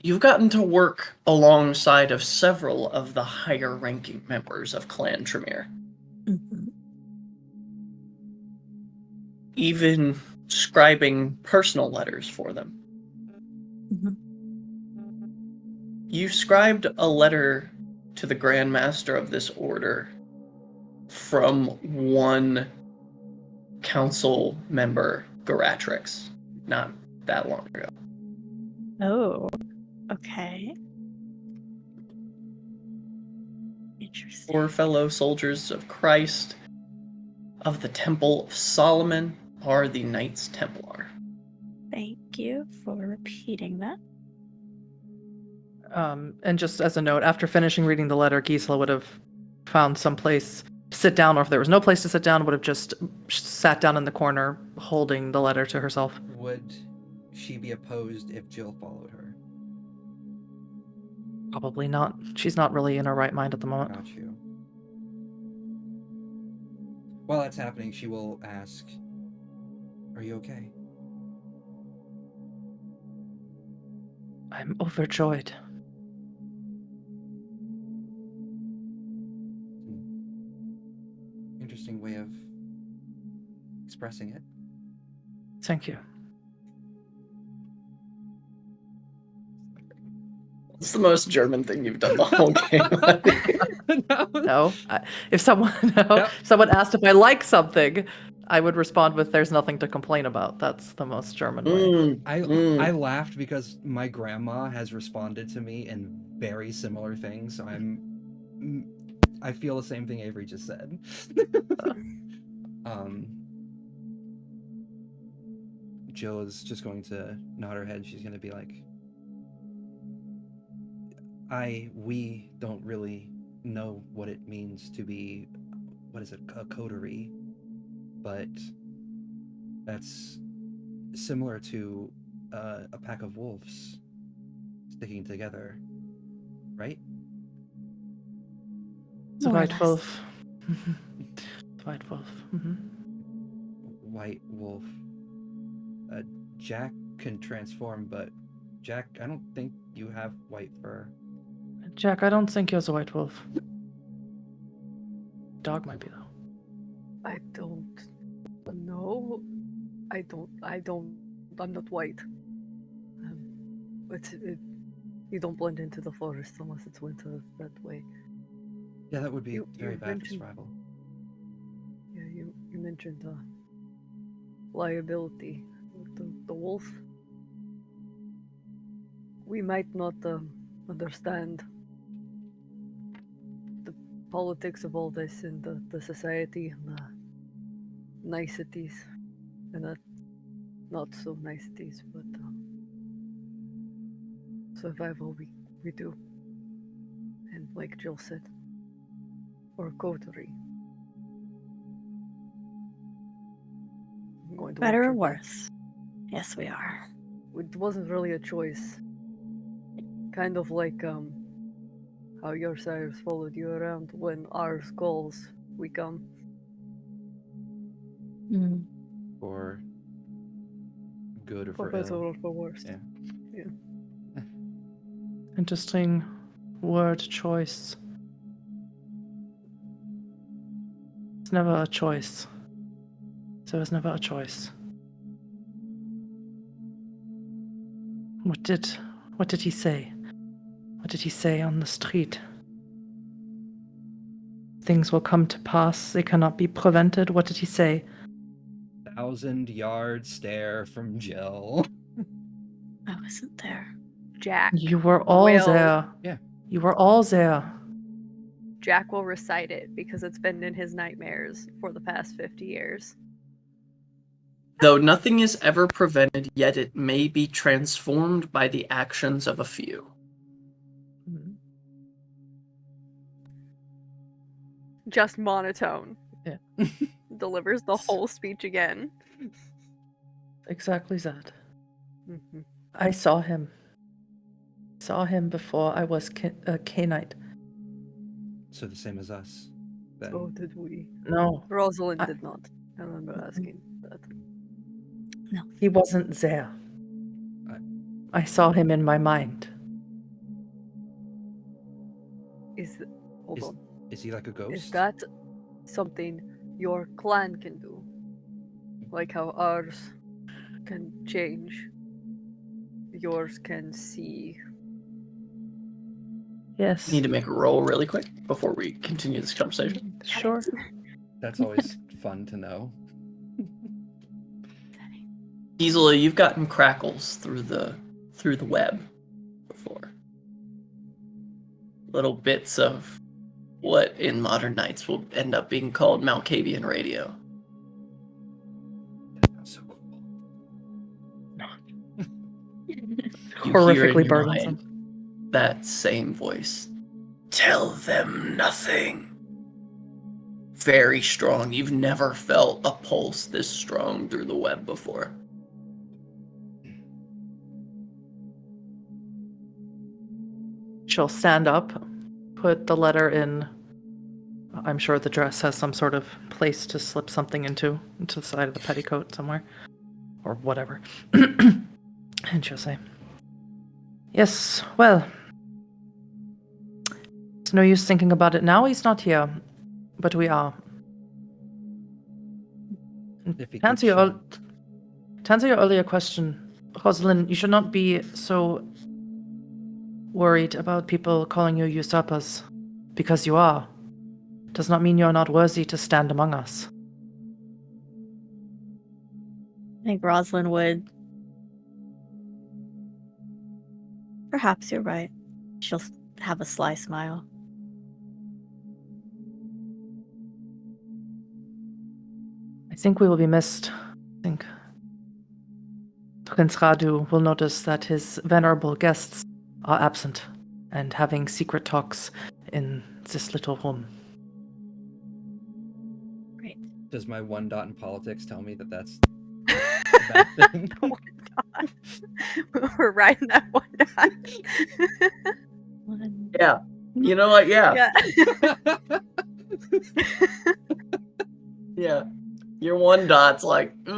you've gotten to work alongside of several of the higher-ranking members of Clan Tremere. Mhm. Even scribing personal letters for them. Mhm. You scribed a letter to the Grand Master of this order from one council member, Garatrix, not that long ago. Oh. Okay. Interesting. Four fellow soldiers of Christ of the Temple of Solomon are the Knights Templar. Thank you for repeating that. And just as a note, after finishing reading the letter, Gisela would have found some place to sit down, or if there was no place to sit down, would have just sat down in the corner holding the letter to herself. Would she be opposed if Jill followed her? Probably not. She's not really in her right mind at the moment. Got you. While that's happening, she will ask, "Are you okay?" I'm overjoyed. Interesting way of expressing it. Thank you. It's the most German thing you've done the whole game. No. If someone asked if I like something, I would respond with, "There's nothing to complain about." That's the most German way. I laughed because my grandma has responded to me in very similar things, so I feel the same thing Avery just said. Jill is just going to nod her head. She's going to be like, we don't really know what it means to be, what is it, a coterie, but that's similar to a pack of wolves sticking together, right? It's a More or white less. wolf. White wolf. White wolf. Jack can transform, but Jack, I don't think you have white fur. Jack, I don't think you're the white wolf. Dog might be, though. I don't know. I'm not white. You don't blend into the forest unless it's winter that way. Yeah, that would be You very bad for mentioned- survival. Yeah, you mentioned liability. The wolf. We might not understand the politics of all this and the society and the niceties and the not so niceties, but survival we do. And like Jill said, or Coterie. I'm going to Better watch or her back. worse? Yes, we are. It wasn't really a choice. Kind of like how your sires followed you around when ours calls, we come. Mm. For good or For for better ill. or for worse. Yeah. Interesting word choice. It's never a choice. There was never a choice. What did he say? What did he say on the street? Things will come to pass. They cannot be prevented. What did he say? 1,000-yard stare from Jill. I wasn't there. Jack. You were all Will. there. Yeah. You were all there. Jack will recite it because it's been in his nightmares for the past 50 years. Though nothing is ever prevented, yet it may be transformed by the actions of a few. Mhm. Just monotone. Yeah. Delivers the whole speech again. Exactly that. Mhm. I saw him. Saw him before I was a Canite. So the same as us. Then. Oh, did we? No, Rosalind I- did not. I remember asking that. he wasn't there. I- I saw him in my mind. Hold on. Is he like a ghost? Is that something your clan can do? Like how ours can change, yours can see. Yes. Need to make a roll really quick before we continue this conversation. Sure. That's always fun to know. Gisela, you've gotten crackles through the web before. Little bits of what in modern nights will end up being called Malkavian radio. That's so cool. You Horrifically hear in your burdensome. mind that same voice. Tell them nothing. Very strong. You've never felt a pulse this strong through the web before. She'll stand up, put the letter in. I'm sure the dress has some sort of place to slip something into the side of the petticoat somewhere. Or whatever. And she'll say, yes, well. It's no use thinking about it now. He's not here. But we are. If he To answer your earlier question, Rosalind, you should not be so worried about people calling you usurpers. Because you are. Does not mean you're not worthy to stand among us. I think Rosalind would. Perhaps you're right. She'll have a sly smile. I think we will be missed. I think Prince Radu will notice that his venerable guests are absent and having secret talks in this little room. Great. Does my 1 dot in politics tell me that that's a bad thing? We're riding that one dot. One. Yeah. You know what? Yeah. Yeah. Your 1 dot's like, I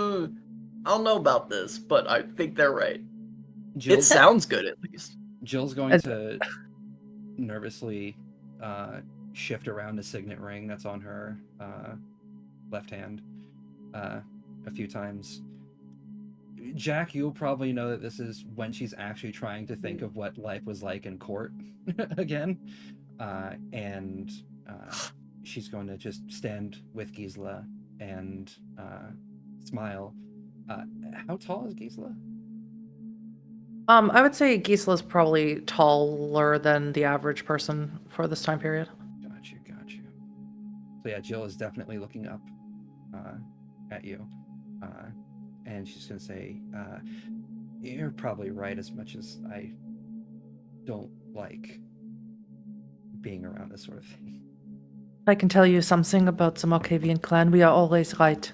don't know about this, but I think they're right. It sounds good, at least. Jill's going to nervously shift around the signet ring that's on her left hand a few times. Jack, you'll probably know that this is when she's actually trying to think of what life was like in court again. And she's going to just stand with Gisela and smile. How tall is Gisela? I would say Gisela's probably taller than the average person for this time period. Got you. So yeah, Jill is definitely looking up at you. And she's going to say, you're probably right, as much as I don't like being around this sort of thing. I can tell you something about the Malkavian clan. We are always right.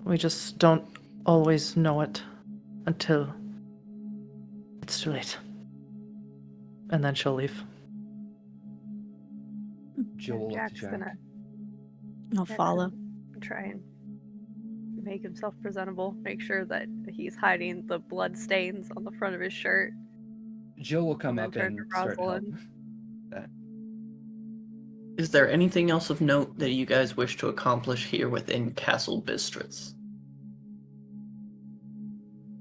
We just don't always know it until it's too late. And then she'll leave. Jill will look to Jack's Jack. gonna I'll follow. try and make himself presentable. Make sure that he's hiding the blood stains on the front of his shirt. Jill will come then up turn and to start Rosalind. helping. That. Is there anything else of note that you guys wish to accomplish here within Castle Bistritz?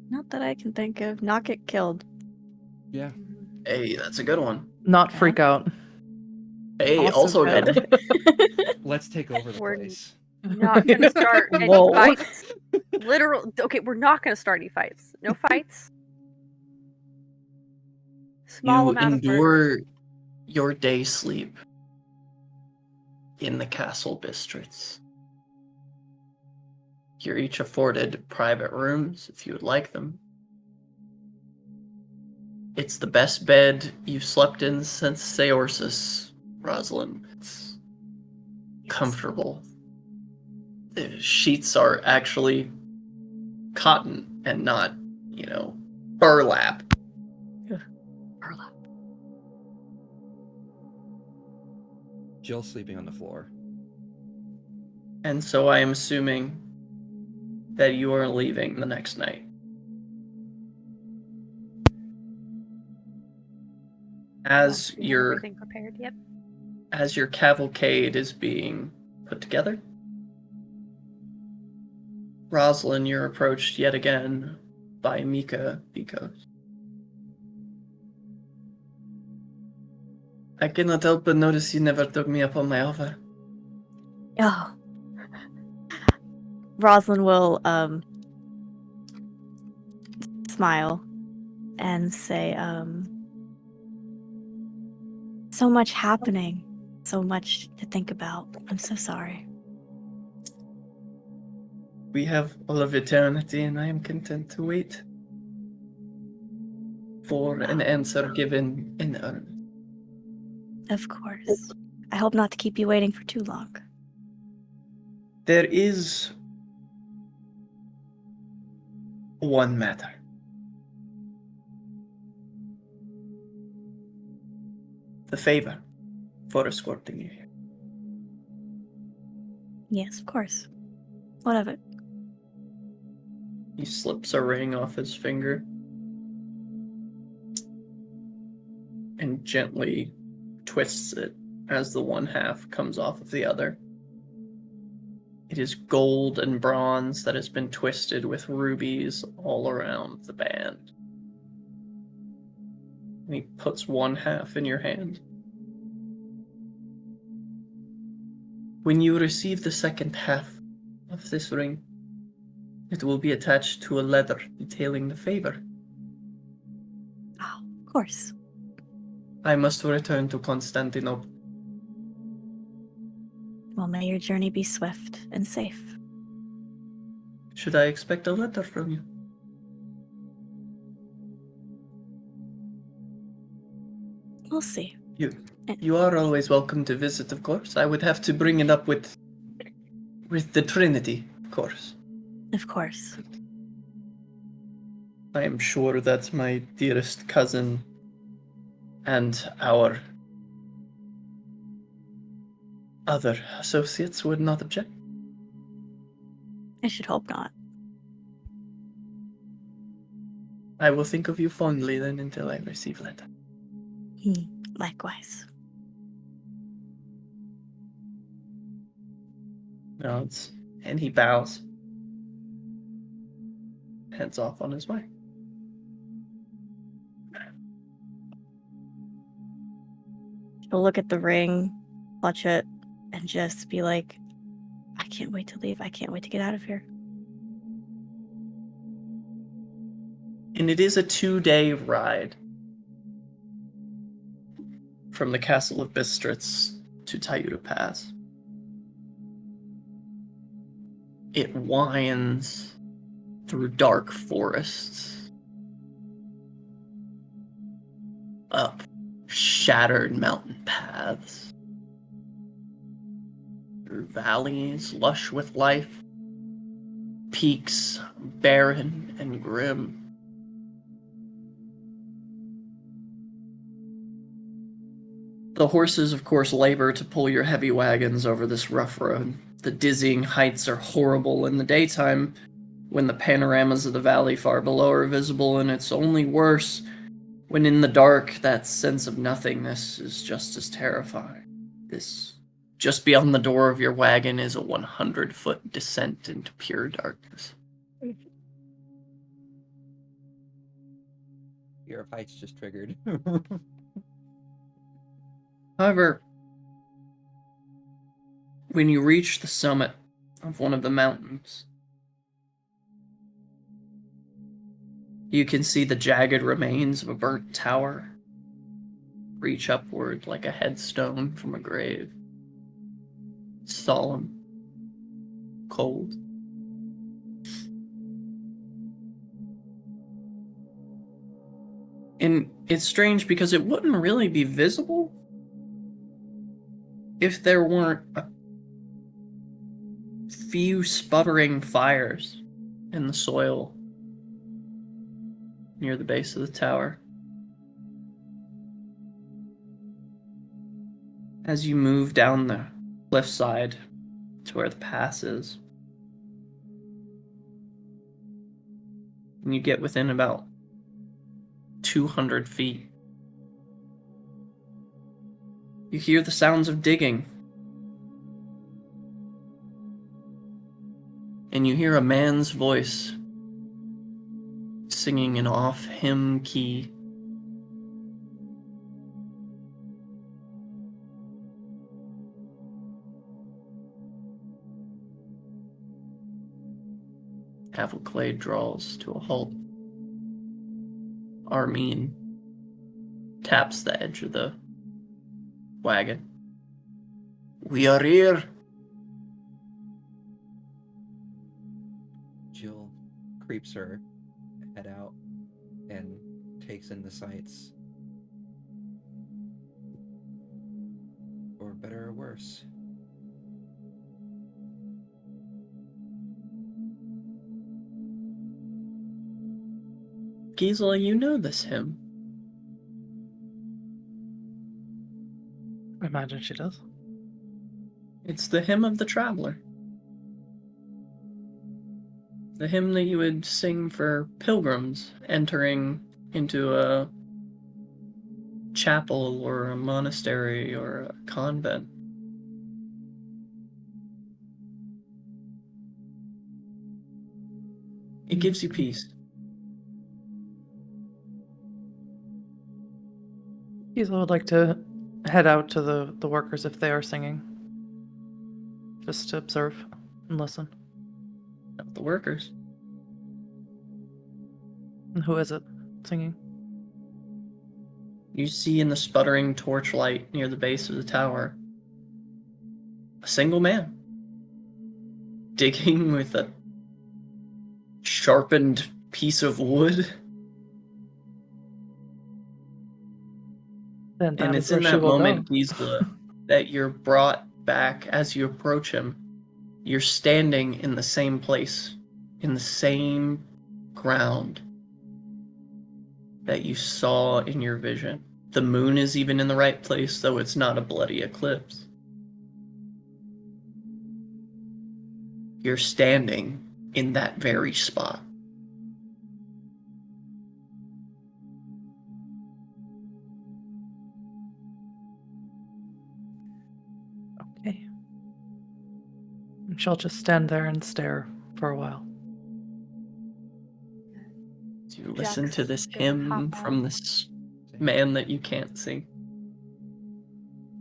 Not that I can think of. Not get killed. Yeah. Hey, that's a good one. Not Yeah. freak out. Hey, also a good one. Let's take over the We're- place. Not gonna start any Whoa. fights. Literal. Okay, we're not gonna start any fights. No fights. Small You amount of murder. endure your day sleep in the Castle Bistritz. You're each afforded private rooms if you would like them. It's the best bed you've slept in since Seorsis, Rosalind. It's comfortable. The sheets are actually cotton and not, burlap. Burlap. Jill's sleeping on the floor. And so I am assuming that you are leaving the next night. As We have your everything prepared. Yep. as your cavalcade is being put together, Rosalind, you're approached yet again by Mika Beckons. I cannot help but notice you never took me up on my offer. Oh. Rosalind will smile and say, so much happening, so much to think about. I'm so sorry. We have all of eternity, and I am content to wait for an answer given in earnest. Of course. I hope not to keep you waiting for too long. There is one matter. The favor for escorting you here. Yes, of course. What of it? He slips a ring off his finger and gently twists it as the one half comes off of the other. It is gold and bronze that has been twisted with rubies all around the band. And he puts one half in your hand. When you receive the second half of this ring, it will be attached to a letter detailing the favor. Oh, of course. I must return to Constantinople. Well, may your journey be swift and safe. Should I expect a letter from you? We'll see. You are always welcome to visit, of course. I would have to bring it up with the Trinity, of course. Of course. I am sure that my dearest cousin and our other associates would not object. I should hope not. I will think of you fondly then until I receive letter. Likewise. Nods, and he bows. Heads off on his way. She'll look at the ring, clutch it, and just be like, I can't wait to leave. I can't wait to get out of here. And it is a 2-day ride from the Castle of Bistritz to Tayuta Pass. It winds through dark forests, up shattered mountain paths, through valleys lush with life, peaks barren and grim. The horses, of course, labor to pull your heavy wagons over this rough road. The dizzying heights are horrible in the daytime, when the panoramas of the valley far below are visible, and it's only worse when in the dark that sense of nothingness is just as terrifying. This, just beyond the door of your wagon, is a 100-foot descent into pure darkness. Fear of heights just triggered. However, when you reach the summit of one of the mountains, you can see the jagged remains of a burnt tower reach upward like a headstone from a grave. solemn, cold. And it's strange because it wouldn't really be visible if there weren't a few sputtering fires in the soil near the base of the tower. As you move down the cliffside to where the pass is, and you get within about 200 feet, you hear the sounds of digging. And you hear a man's voice singing an off-hymn key. Havelclade draws to a halt. Armin taps the edge of the wagon. We are here. Jill creeps her head out and takes in the sights. For better or worse. Gisela, you know this hymn. I imagine she does. It's the hymn of the traveler. The hymn that you would sing for pilgrims entering into a chapel or a monastery or a convent. It gives you peace. Gisela would like to head out to the workers if they are singing. Just to observe and listen. Not the workers. And who is it singing? You see in the sputtering torchlight near the base of the tower a single man digging with a sharpened piece of wood. Then that And is it's in where she that will moment, go. Gisela, that you're brought back as you approach him. You're standing in the same place, in the same ground that you saw in your vision. The moon is even in the right place, though it's not a bloody eclipse. You're standing in that very spot. Okay. And she'll just stand there and stare for a while. You listen to this Jack's gonna hymn hop from on. this man that you can't see.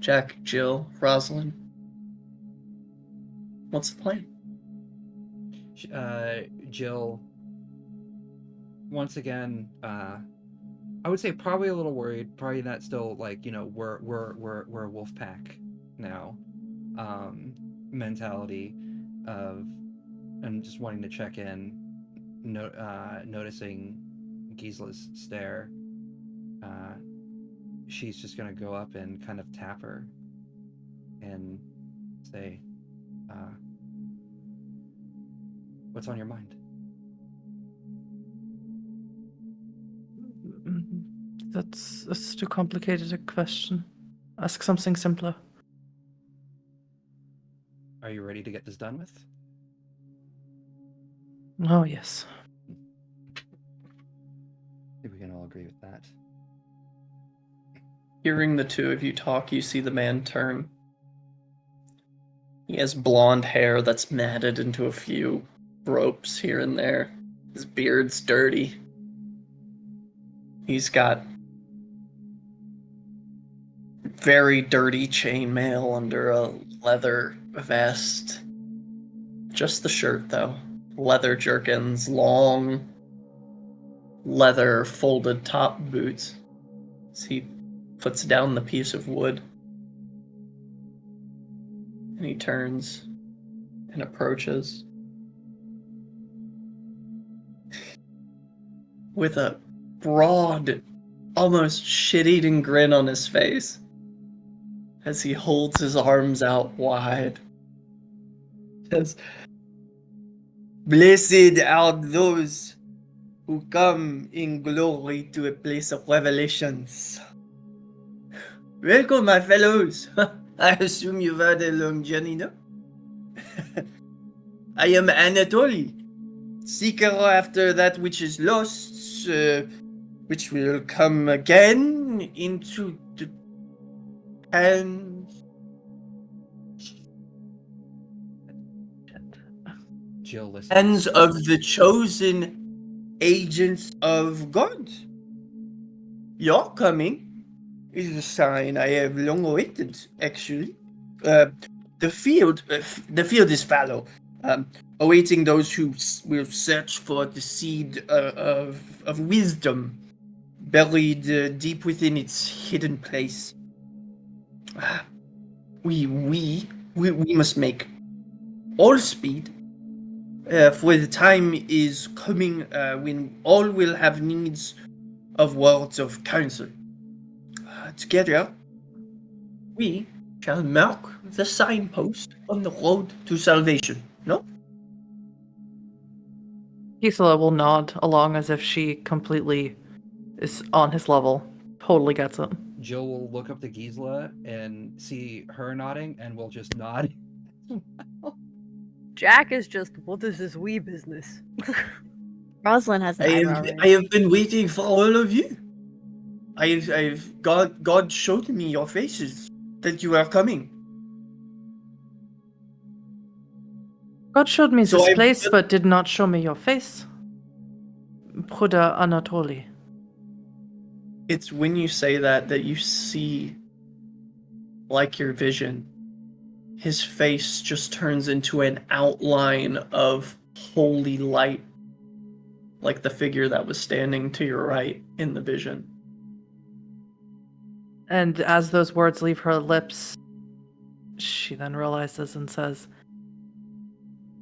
Jack, Jill, Rosalind. What's the plan? Jill, once again, I would say probably a little worried. Probably not still like, you know, we're a wolf pack now. Mentality of and just wanting to check in, noticing Gisela's stare. She's just gonna go up and kind of tap her and say, what's on your mind? That's too complicated a question. Ask something simpler. Are you ready to get this done with? Oh, yes. I think we can all agree with that. Hearing the two of you talk, you see the man turn. He has blonde hair that's matted into a few ropes here and there. His beard's dirty. He's got very dirty chainmail under a leather vest. Just the shirt, though. Leather jerkins, long leather folded top boots. As he puts down the piece of wood. And he turns and approaches with a broad, almost shit-eating grin on his face as he holds his arms out wide. Says, "Blessed are those who come in glory to a place of revelations. Welcome, my fellows. I assume you've had a long journey, no? I am Anatoly, seeker after that which is lost, which will come again into the hands." Jill listens. Hands of the chosen agents of God. Your coming is a sign I have long awaited, actually. The field is fallow, awaiting those who will search for the seed of wisdom buried deep within its hidden place. We must make all speed. For the time is coming when all will have needs of words of counsel. Together, we shall mark the signpost on the road to salvation, no? Gisela will nod along as if she completely is on his level. Totally gets it. Jill will look up to Gisela and see her nodding, and will just nod. Jack is just, what is this wee business? Rosalind has an eyebrow raised. I have been waiting for all of you. God showed me your faces, that you are coming. God showed me So this I've place, just- but did not show me your face. Bruder Anatoly. It's when you say that you see, like your vision, his face just turns into an outline of holy light, like the figure that was standing to your right in the vision. And as those words leave her lips, she then realizes and says,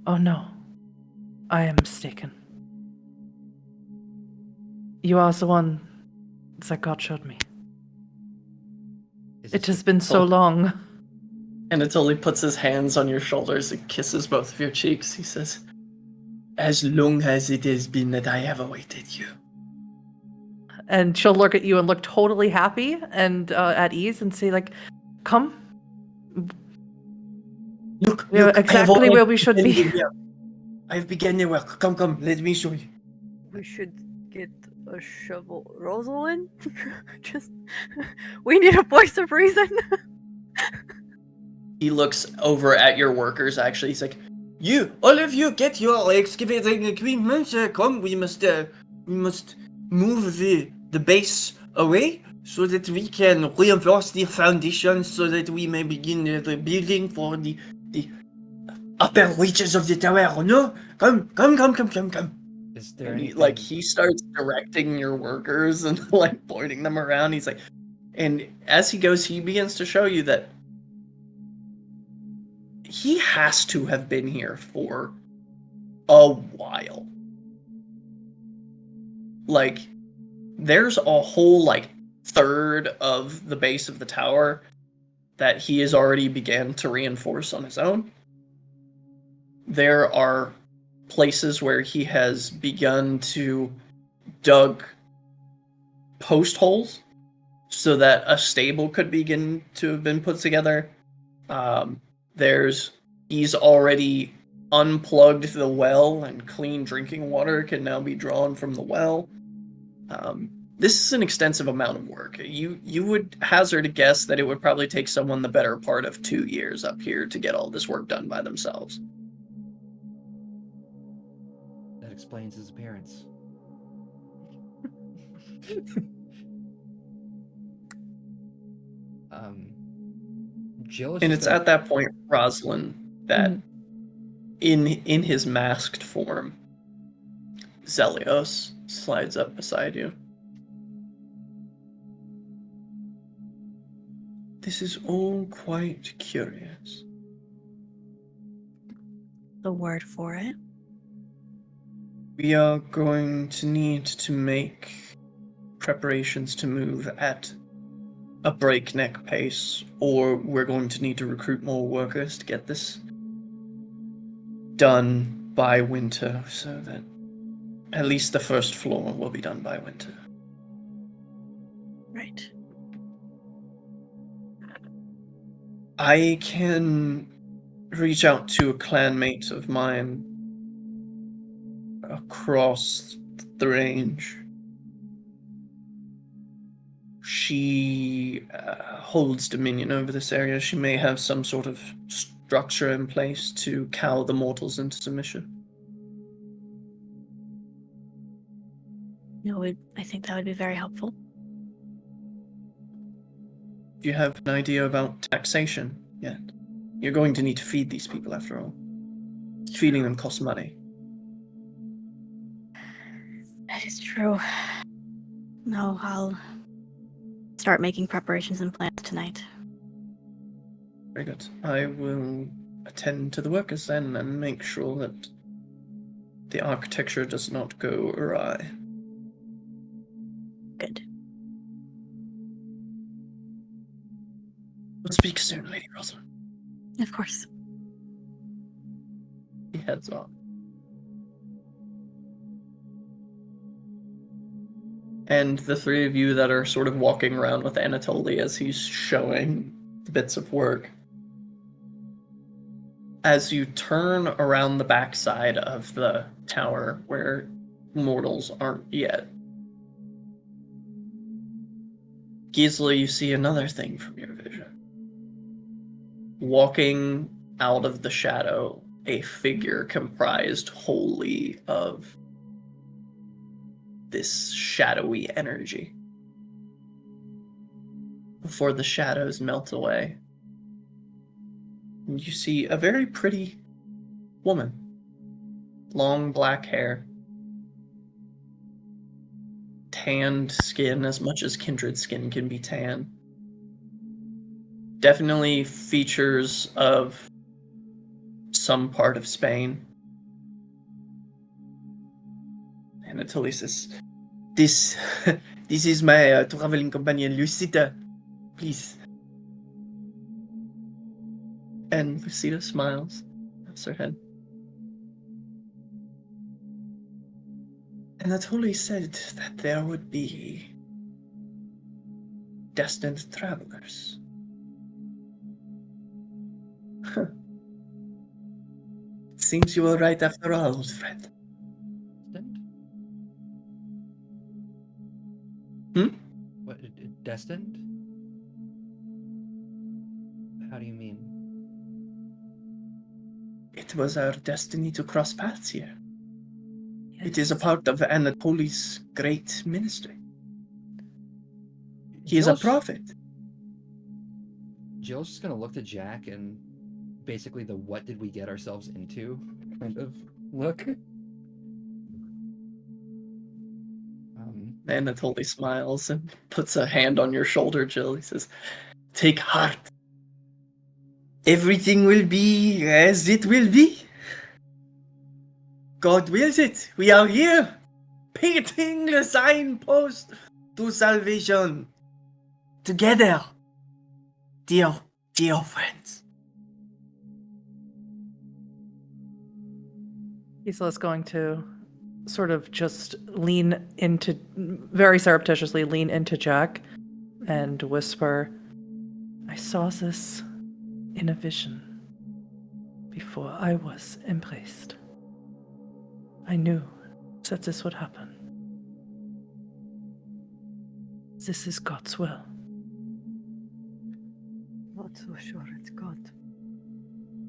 "Oh no, I am mistaken. You are the one that God showed me. Is It this has been so long." And until he puts his hands on your shoulders and kisses both of your cheeks, he says, "As long as it has been that I have awaited you." And she'll look at you and look totally happy and at ease and say, like, "Come, Look, we are look, exactly where we should be." I have begun the work. Come, let me show you. We should get a shovel. Rosalind? Just. We need a voice of reason. He looks over at your workers, actually. He's like, all of you, get your excavating equipment. Come, we must move the base away so that we can reinforce the foundation so that we may begin the building for the upper reaches of the tower. No? Come. Is there And anything? he starts directing your workers and like pointing them around. He's like, and as he goes, he begins to show you that he has to have been here for a while. Like, there's a whole like third of the base of the tower that he has already began to reinforce on his own. There are places where he has begun to dug post holes so that a stable could begin to have been put together. He's already unplugged the well, and clean drinking water can now be drawn from the well. This is an extensive amount of work. You would hazard a guess that it would probably take someone the better part of 2 years up here to get all this work done by themselves. That explains his appearance. Jill is And just it's at that point, Rosalind, that in his masked form, Zelios slides up beside you. This is all quite curious. the word for it. We are going to need to make preparations to move at a breakneck pace, or we're going to need to recruit more workers to get this done by winter, so that at least the first floor will be done by winter. Right. I can reach out to a clanmate of mine across the range. She holds dominion over this area. She may have some sort of structure in place to cow the mortals into submission. No, I think that would be very helpful. Do you have an idea about taxation yet? You're going to need to feed these people after all. Feeding them costs money. That is true. No, I'll start making preparations and plans tonight. Very good. I will attend to the workers then and make sure that the architecture does not go awry. Good. We'll speak soon, Lady Rosa. Of course. He heads off. And the three of you that are sort of walking around with Anatoly as he's showing bits of work. As you turn around the backside of the tower where mortals aren't yet, Gisela, you see another thing from your vision. Walking out of the shadow, a figure comprised wholly of this shadowy energy. Before the shadows melt away, you see a very pretty woman. Long black hair. Tanned skin, as much as kindred skin can be tan. Definitely features of some part of Spain. Anatoly says, This is my traveling companion, Lucita. Please. And Lucita smiles, nods her head. Anatoly said that there would be destined travelers. It seems you were right after all, old friend. Destined? What, destined? How do you mean? It was our destiny to cross paths here. Yes. It is a part of Anatoly's great ministry. He is a Jill's- prophet. Jill's just gonna look to Jack and basically the "what did we get ourselves into" kind of look. Anatoly smiles and puts a hand on your shoulder, Jill. He says, Take heart. Everything will be as it will be. God wills it. We are here, painting the signpost to salvation. Together, dear friends. Gisela's going to sort of just very surreptitiously lean into Jack and whisper, I saw this in a vision before I was embraced. I knew that this would happen. This is God's will. Not so sure it's God.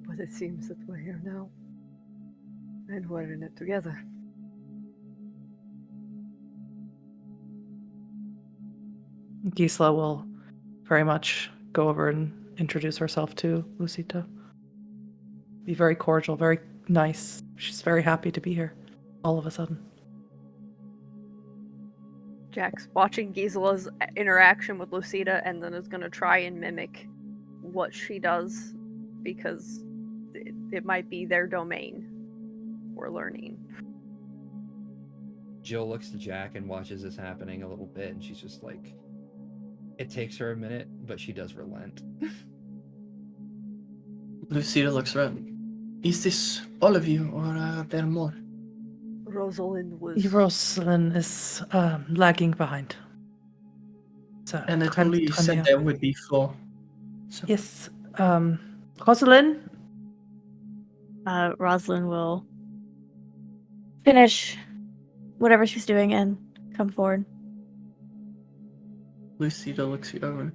But it seems that we're here now. And we're in it together. Gisela will very much go over and introduce herself to Lucita. Be very cordial, very nice. She's very happy to be here all of a sudden. Jack's watching Gisela's interaction with Lucita and then is going to try and mimic what she does because it might be their domain. we're learning. Jill looks to Jack and watches this happening a little bit, and she's just like, it takes her a minute, but she does relent. Lucida looks around. Is this all of you, or are there more? Rosalind was. Rosalind is lagging behind. So, And it only said there would be 4. So. Yes. Rosalind? Rosalind will finish whatever she's doing and come forward. Lucida looks you over.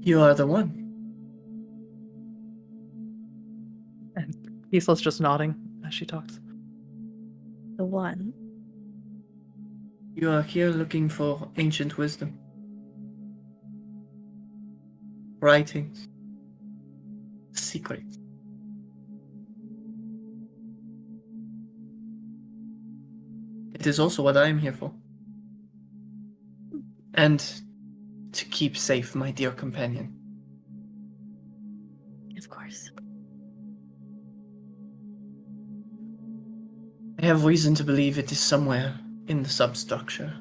You are the one. And Gisela's just nodding as she talks. The one. You are here looking for ancient wisdom. Writings. Secrets. It is also what I am here for. And to keep safe my dear companion. Of course. I have reason to believe it is somewhere in the substructure.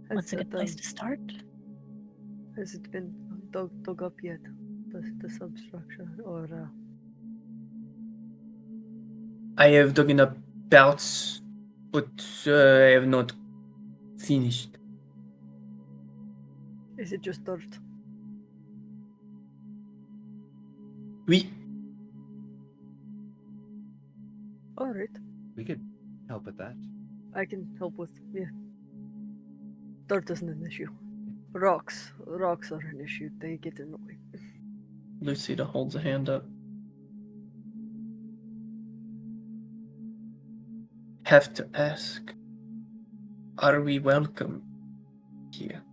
What's a good place to start? Has it been dug up yet? The substructure, or I have dug up parts, but I have not finished. is it just dirt? Oui. All right, We could help with that. I can help with Dirt isn't an issue. Rocks are an issue. They get in the way. Lucida holds a hand up. Have to ask, are we welcome here?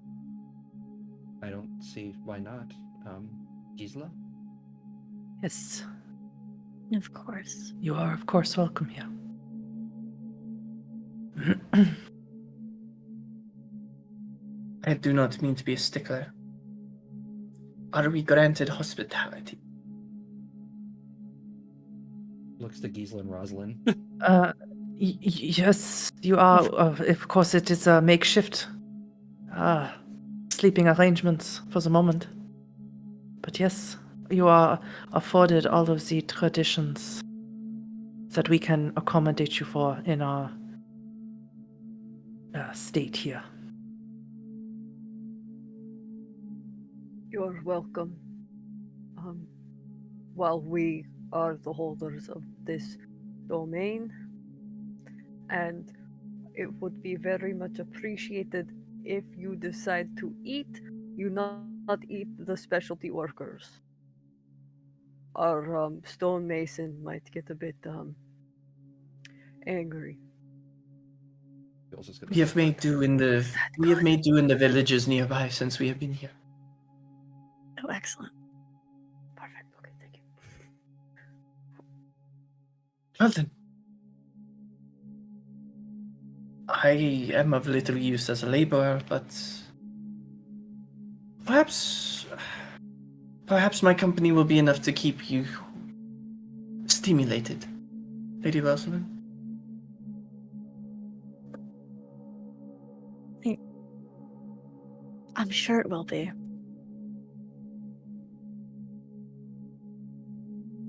I don't see why not. Gisela? Yes, Of course. you are, of course, welcome here. I do not mean to be a stickler. Are we granted hospitality? Looks to Gisela and Rosalind. Yes, you are. Of course, it is a makeshift sleeping arrangements for the moment. But yes, you are afforded all of the traditions that we can accommodate you for in our state here. You're welcome. While we are the holders of this domain, and it would be very much appreciated if you decide to eat, you not eat the specialty workers. Our stonemason might get a bit angry. Bill's just gonna We have sit made back. do in the villages nearby since we have been here. Oh, excellent. Perfect. Okay, thank you. Well then, I am of little use as a laborer, but perhaps my company will be enough to keep you stimulated, Lady Rosalind. I'm sure it will be.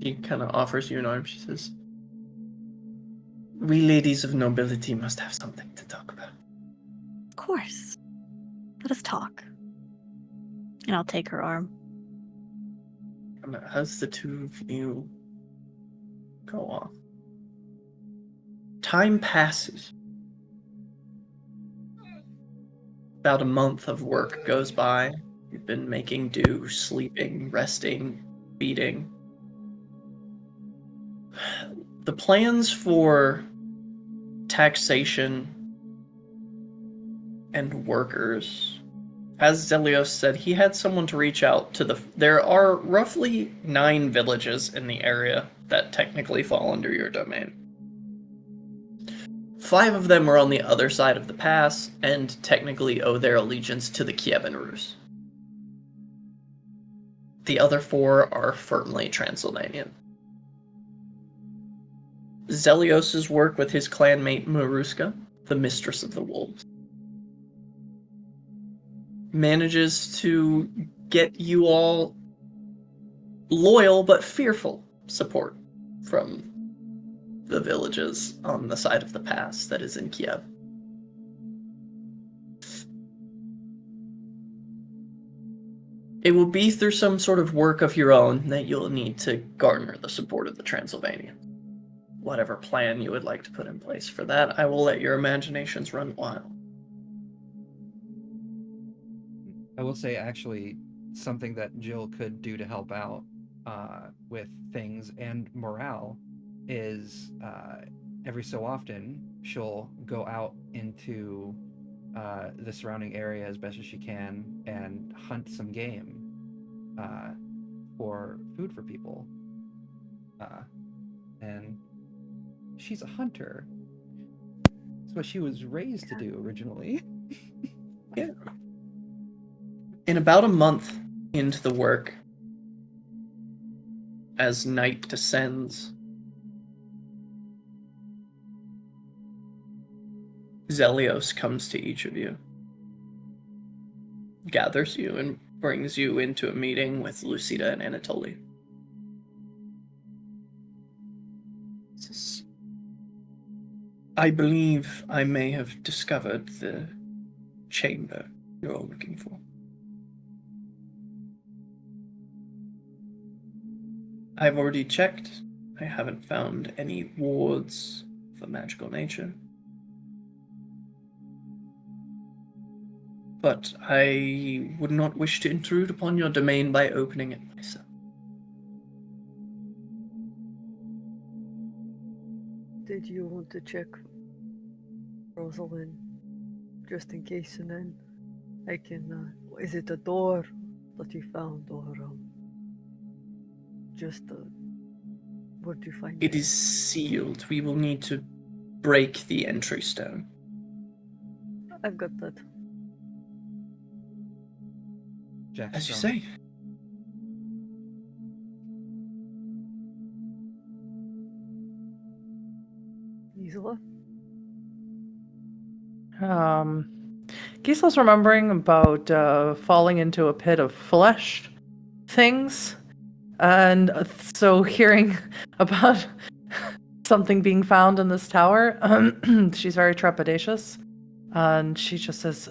She kind of offers you an arm. She says, "We ladies of nobility must have something to talk about." Of course. Let us talk. And I'll take her arm. And as the two of you go off, time passes. About a month of work goes by. You've been making do, sleeping, resting, feeding. The plans for taxation and workers, as Zelios said, he had someone to reach out to there are roughly 9 villages in the area that technically fall under your domain. 5 of them are on the other side of the pass and technically owe their allegiance to the Kievan Rus. The other 4 are firmly Transylvanian. Zelios's work with his clanmate Maruska, the Mistress of the Wolves, manages to get you all loyal but fearful support from the villages on the side of the pass that is in Kiev. It will be through some sort of work of your own that you'll need to garner the support of the Transylvanians. Whatever plan you would like to put in place for that, I will let your imaginations run wild. I will say, actually, something that Jill could do to help out with things and morale is every so often she'll go out into the surrounding area as best as she can and hunt some game for food for people. And she's a hunter. That's what she was raised to do originally. Yeah. In about a month into the work, as night descends, Zelios comes to each of you, gathers you, and brings you into a meeting with Lucida and Anatoly. Says, I believe I may have discovered the chamber you're all looking for. I've already checked. I haven't found any wards of a magical nature. But I would not wish to intrude upon your domain by opening it myself. Did you want to check Rosalind, just in case, and then I can, is it a door that you found, or just where'd you find It is sealed. We will need to break the entry stone. I've got that. Jack's As you strong. say. Gisela? Gisla's remembering about falling into a pit of flesh things, and so hearing about something being found in this tower, she's very trepidatious, and she just says,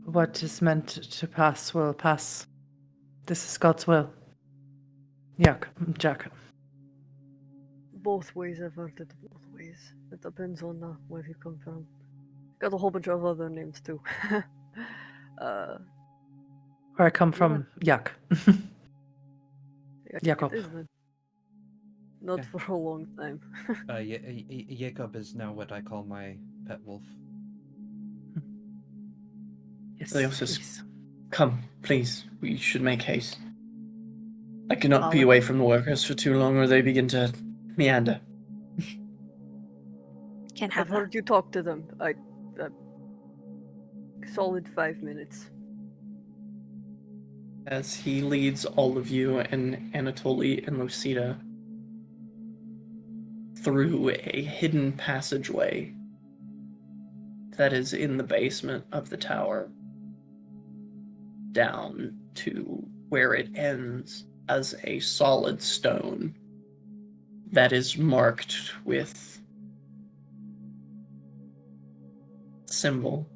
what is meant to pass will pass. This is God's will. Jack. Both ways, I've heard it both ways. It depends on where you come from. Got a whole bunch of other names too. Where I come from, Jack. Jakob. It is then. Not Yeah. for a long time. Jacob is now what I call my pet wolf. Yes, Zelios says, please. come, please, we should make haste. I cannot be Follow. away from the workers for too long or they begin to meander. Can't I've have that. heard you talk to them. Solid 5 minutes. As he leads all of you and Anatoly and Lucida through a hidden passageway that is in the basement of the tower, down to where it ends as a solid stone that is marked with symbol.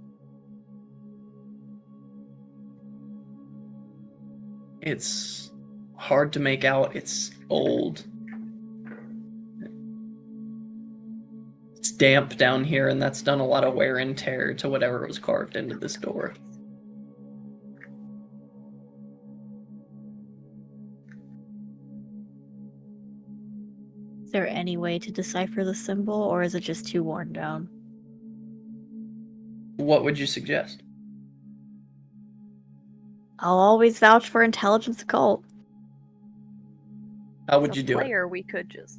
It's hard to make out. It's old. It's damp down here, and that's done a lot of wear and tear to whatever was carved into this door. Is there any way to decipher the symbol, or is it just too worn down? What would you suggest? I'll always vouch for intelligence occult. How would As you a do it? player, we could just.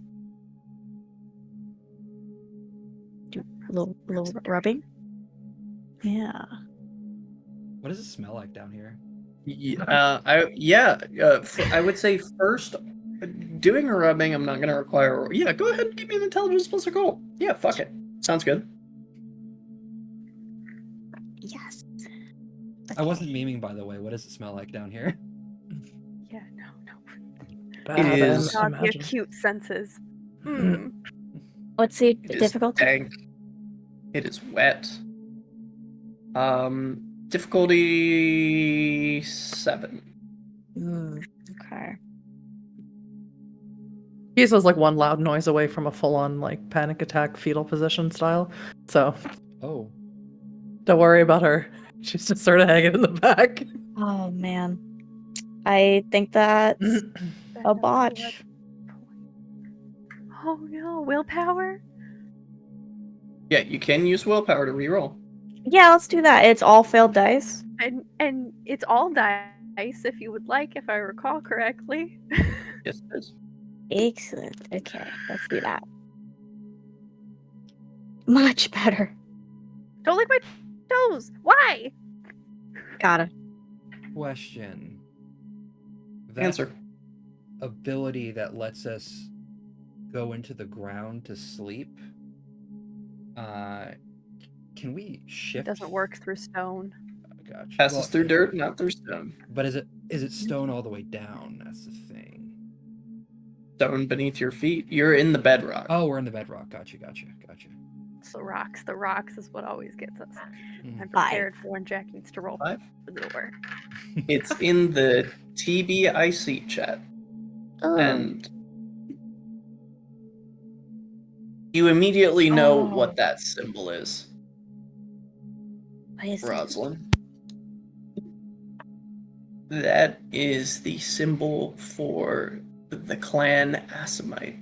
Do do a little rubbing. Yeah. What does it smell like down here? I would say first, doing a rubbing, I'm not going to require. Yeah, go ahead and give me an intelligence plus a goal. Yeah, fuck it. Sounds good. Yes. I wasn't memeing, by the way. What does it smell like down here? Yeah, no. Bad, is- I Not the imagine. acute senses. Hmm. What's the It is difficulty? dank. It is wet. Difficulty 7. Okay. Gisla's like one loud noise away from a full-on like panic attack fetal position style. So Oh. don't worry about her. She's just sort of hanging in the back. Oh man. I think that's a botch. Oh no, willpower? Yeah, you can use willpower to reroll. Yeah, let's do that. It's all failed dice. And it's all dice if you would like, if I recall correctly. Yes, it is. Excellent. Okay, let's do that. Much better. Don't lick my toes! Why? Got it. Question. That Answer. ability that lets us go into the ground to sleep. Can we It shift? doesn't work through stone. Gotcha. Passes Well, through dirt, not through stone. but is it stone all the way down? That's the thing. Stone beneath your feet. You're in the bedrock. Oh, we're in the bedrock. Gotcha. It's the rocks. The rocks is what always gets us. Mm. I'm prepared for when Jack needs to roll 5. for the door. It's in the TBIC chat. And you immediately know what that symbol is, What is it? Rosalind. That is the symbol for the clan Asimite.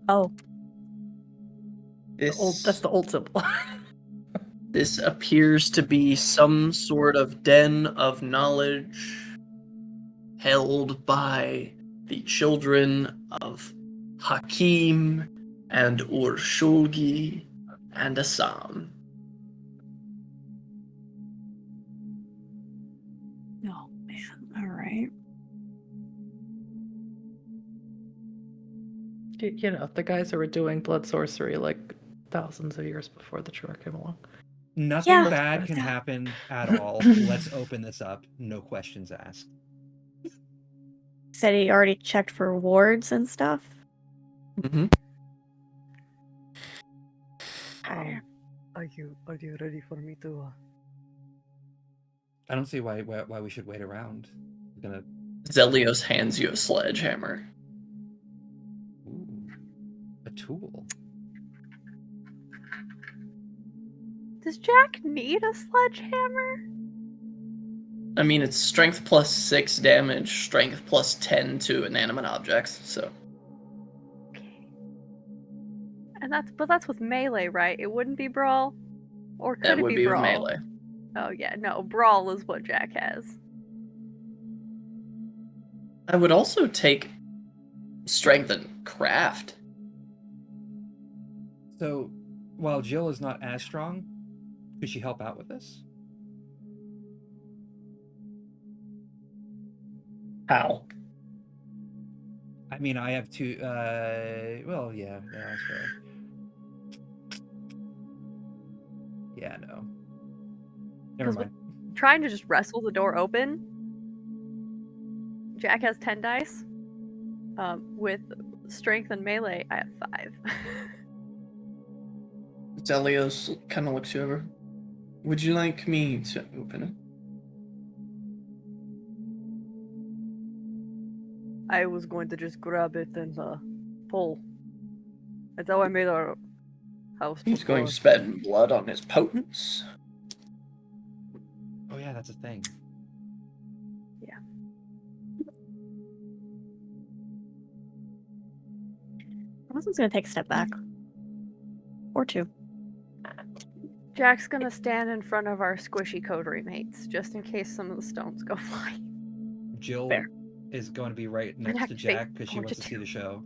Oh, That's the old symbol. This appears to be some sort of den of knowledge held by the children of Hakim and Urshulgi and Assam. oh man. All right. You know, the guys who were doing blood sorcery like thousands of years before the True came along. Nothing Yeah. bad can happen at all. Let's open this up. No questions asked. Said he already checked for wards and stuff. Mm-hmm. Okay. Are you ready for me to? I don't see why we should wait around. We're gonna. Zelios hands you a sledgehammer. Ooh, a tool. Does Jack need a sledgehammer? I mean, it's strength plus 6 damage, strength plus 10 to inanimate objects, so. Okay. And that's with melee, right? It wouldn't be brawl? Or could That it would be be with brawl? melee. Oh yeah, no, brawl is what Jack has. I would also take strength and craft. So, while Jill is not as strong, could she help out with this? How? I mean, I have two. Well, yeah, that's fair. Yeah, no. Never 'Cause mind. Trying to just wrestle the door open. Jack has 10 dice. With strength and melee, I have 5. Zelios kind of looks you over. Would you like me to open it? I was going to just grab it and pull. That's how I made our house. He's going before. to spend blood on his potence. Oh yeah, that's a thing. Rosalind's gonna take a step back. Or two. Jack's gonna stand in front of our squishy coterie mates, just in case some of the stones go flying. Jill Fair. is going to be right next to activate Jack because she one wants to to see two. the show.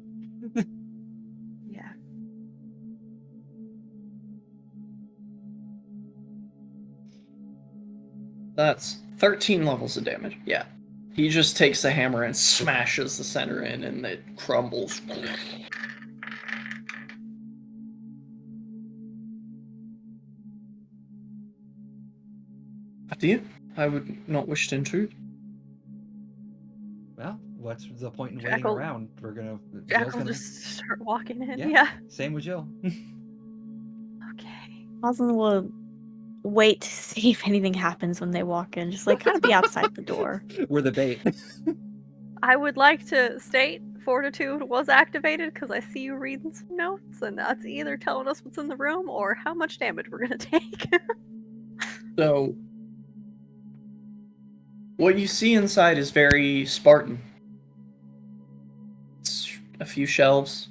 That's 13 levels of damage. Yeah. He just takes the hammer and smashes the center in, and it crumbles. After you. I would not wish to intrude. Well, what's the point in Jack waiting will- around? Jill's Jack will gonna. just start walking in. Yeah. Yeah. Same with Jill. Okay. Rosalind will wait to see if anything happens when they walk in. Just like kind of be outside the door. We're the bait. I would like to state Fortitude was activated because I see you reading some notes, and that's either telling us what's in the room or how much damage we're gonna take. So, what you see inside is very Spartan. It's a few shelves.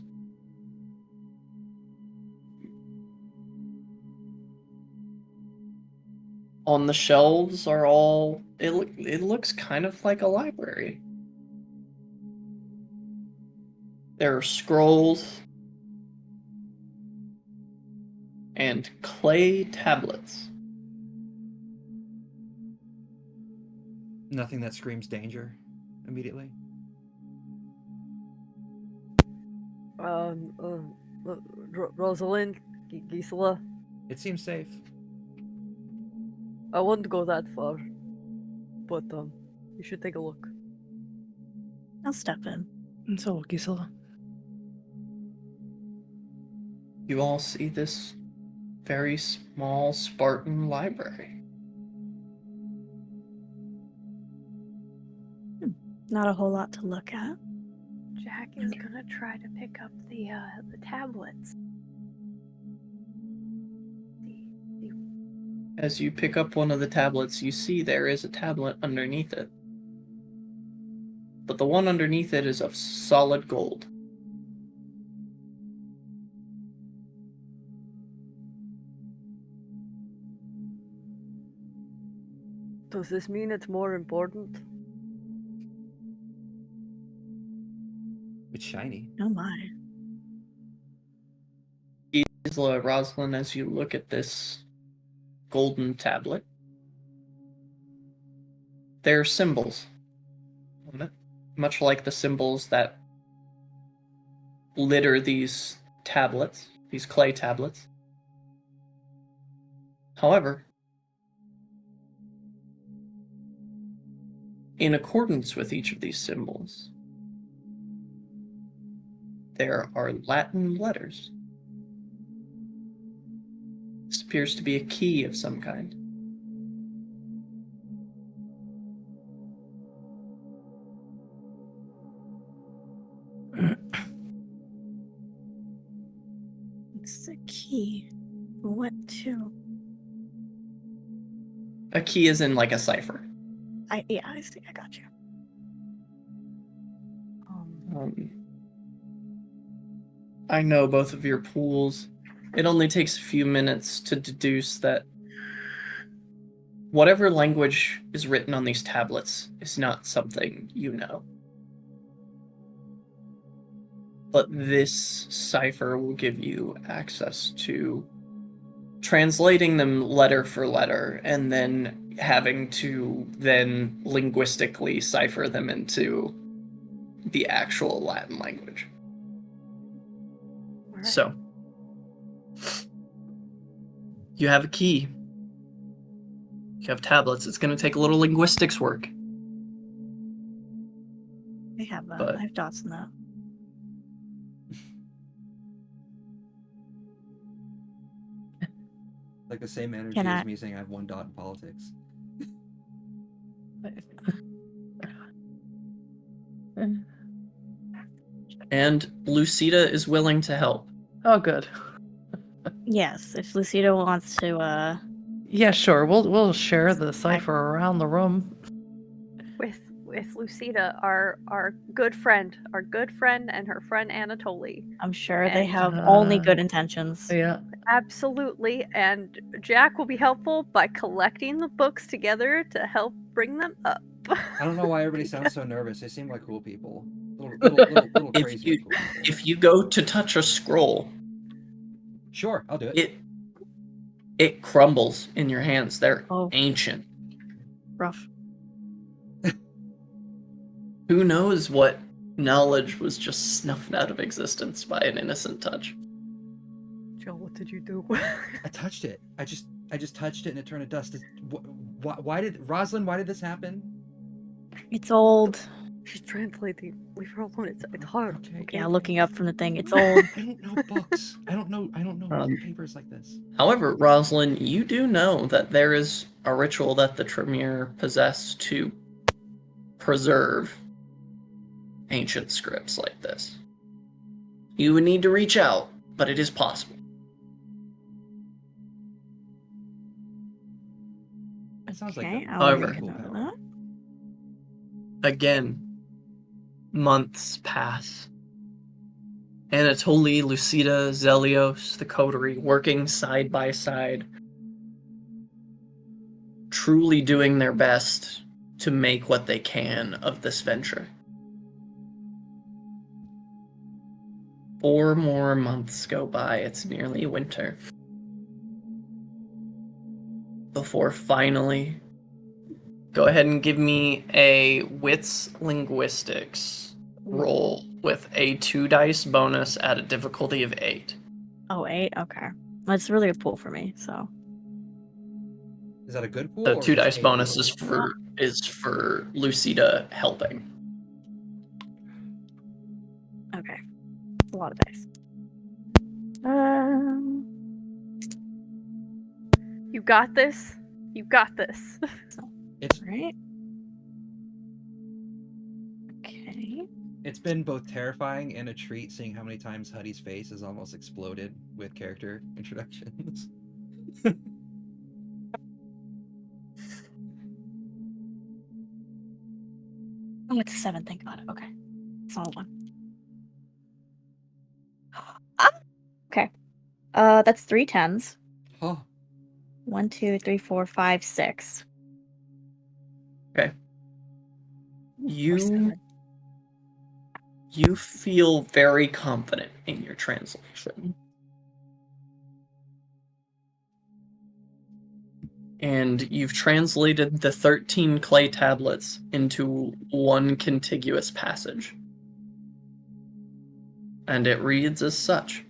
On the shelves are all... It looks kind of like a library. There are scrolls and clay tablets. Nothing that screams danger immediately. Rosalind, Gisela, It seems safe. I wouldn't go that far, but you should take a look. I'll step in. And so, Gisela. You all see this very small Spartan library. Not a whole lot to look at. Jack is gonna try to pick up the tablets. As you pick up one of the tablets, you see there is a tablet underneath it. But the one underneath it is of solid gold. Does this mean it's more important? It's shiny. Oh my. Isla, Rosalind, as you look at this golden tablet, there are symbols on it, much like the symbols that litter these tablets, these clay tablets. However, in accordance with each of these symbols, there are Latin letters. This appears to be a key of some kind. It's the key. What to? A key is in like a cipher. I see. I got you. I know both of your pools. It only takes a few minutes to deduce that whatever language is written on these tablets is not something you know. But this cipher will give you access to translating them letter for letter and then having to then linguistically cipher them into the actual Latin language. Alright. So, you have a key. You have tablets. It's going to take a little linguistics work. I have But- I have dots in that. Like the same energy Can as I- me saying I have 1 dot in politics. And Lucida is willing to help. Oh, good. Yes, if Lucida wants to Yeah, sure. We'll share the cipher around the room. With Lucida, our good friend and her friend Anatoly. I'm sure they And, have only uh, good intentions. Yeah. Absolutely, and Jack will be helpful by collecting the books together to help bring them up. I don't know why everybody sounds so nervous. They seem like cool people. Little If crazy you- cool people. If you go to touch a scroll, Sure, I'll do it. it crumbles in your hands. They're Oh. ancient. Rough. Who knows what knowledge was just snuffed out of existence by an innocent touch? Jill, what did you do? I touched it. I just touched it and it turned to dust. Why did Rosalind? Why did this happen? It's old. She's translating. Leave her alone. It's hard. Okay. Yeah, looking up from the thing. It's old. I don't know books. I don't know papers like this. However, Rosalind, you do know that there is a ritual that the Tremere possess to preserve ancient scripts like this. You would need to reach out, but it is possible. It sounds Okay, like I'll However- make a note of that. Again, months pass. Anatoly, Lucida, Zelios, the Coterie, working side by side, truly doing their best to make what they can of this venture. 4 more months go by, it's nearly winter. Before finally, go ahead and give me a Wits Linguistics roll with a 2 dice bonus at a difficulty of 8. Oh, 8? Okay. That's really a pool for me, so. Is that a good pool? The or 2 just dice a bonus pool? is for Lucida helping. Okay. It's a lot of dice. Um, You got this. You got this. It's right. Okay. it's been both terrifying and a treat seeing how many times Huddy's face has almost exploded with character introductions. Oh, it's a 7, thank God. Okay. Solid one. Ah! Okay. That's 3 10s. Oh, 1, 2, 3, 4, 5, 6. Or You 7. you feel very confident in your translation. And you've translated the 13 clay tablets into one contiguous passage. And it reads as such.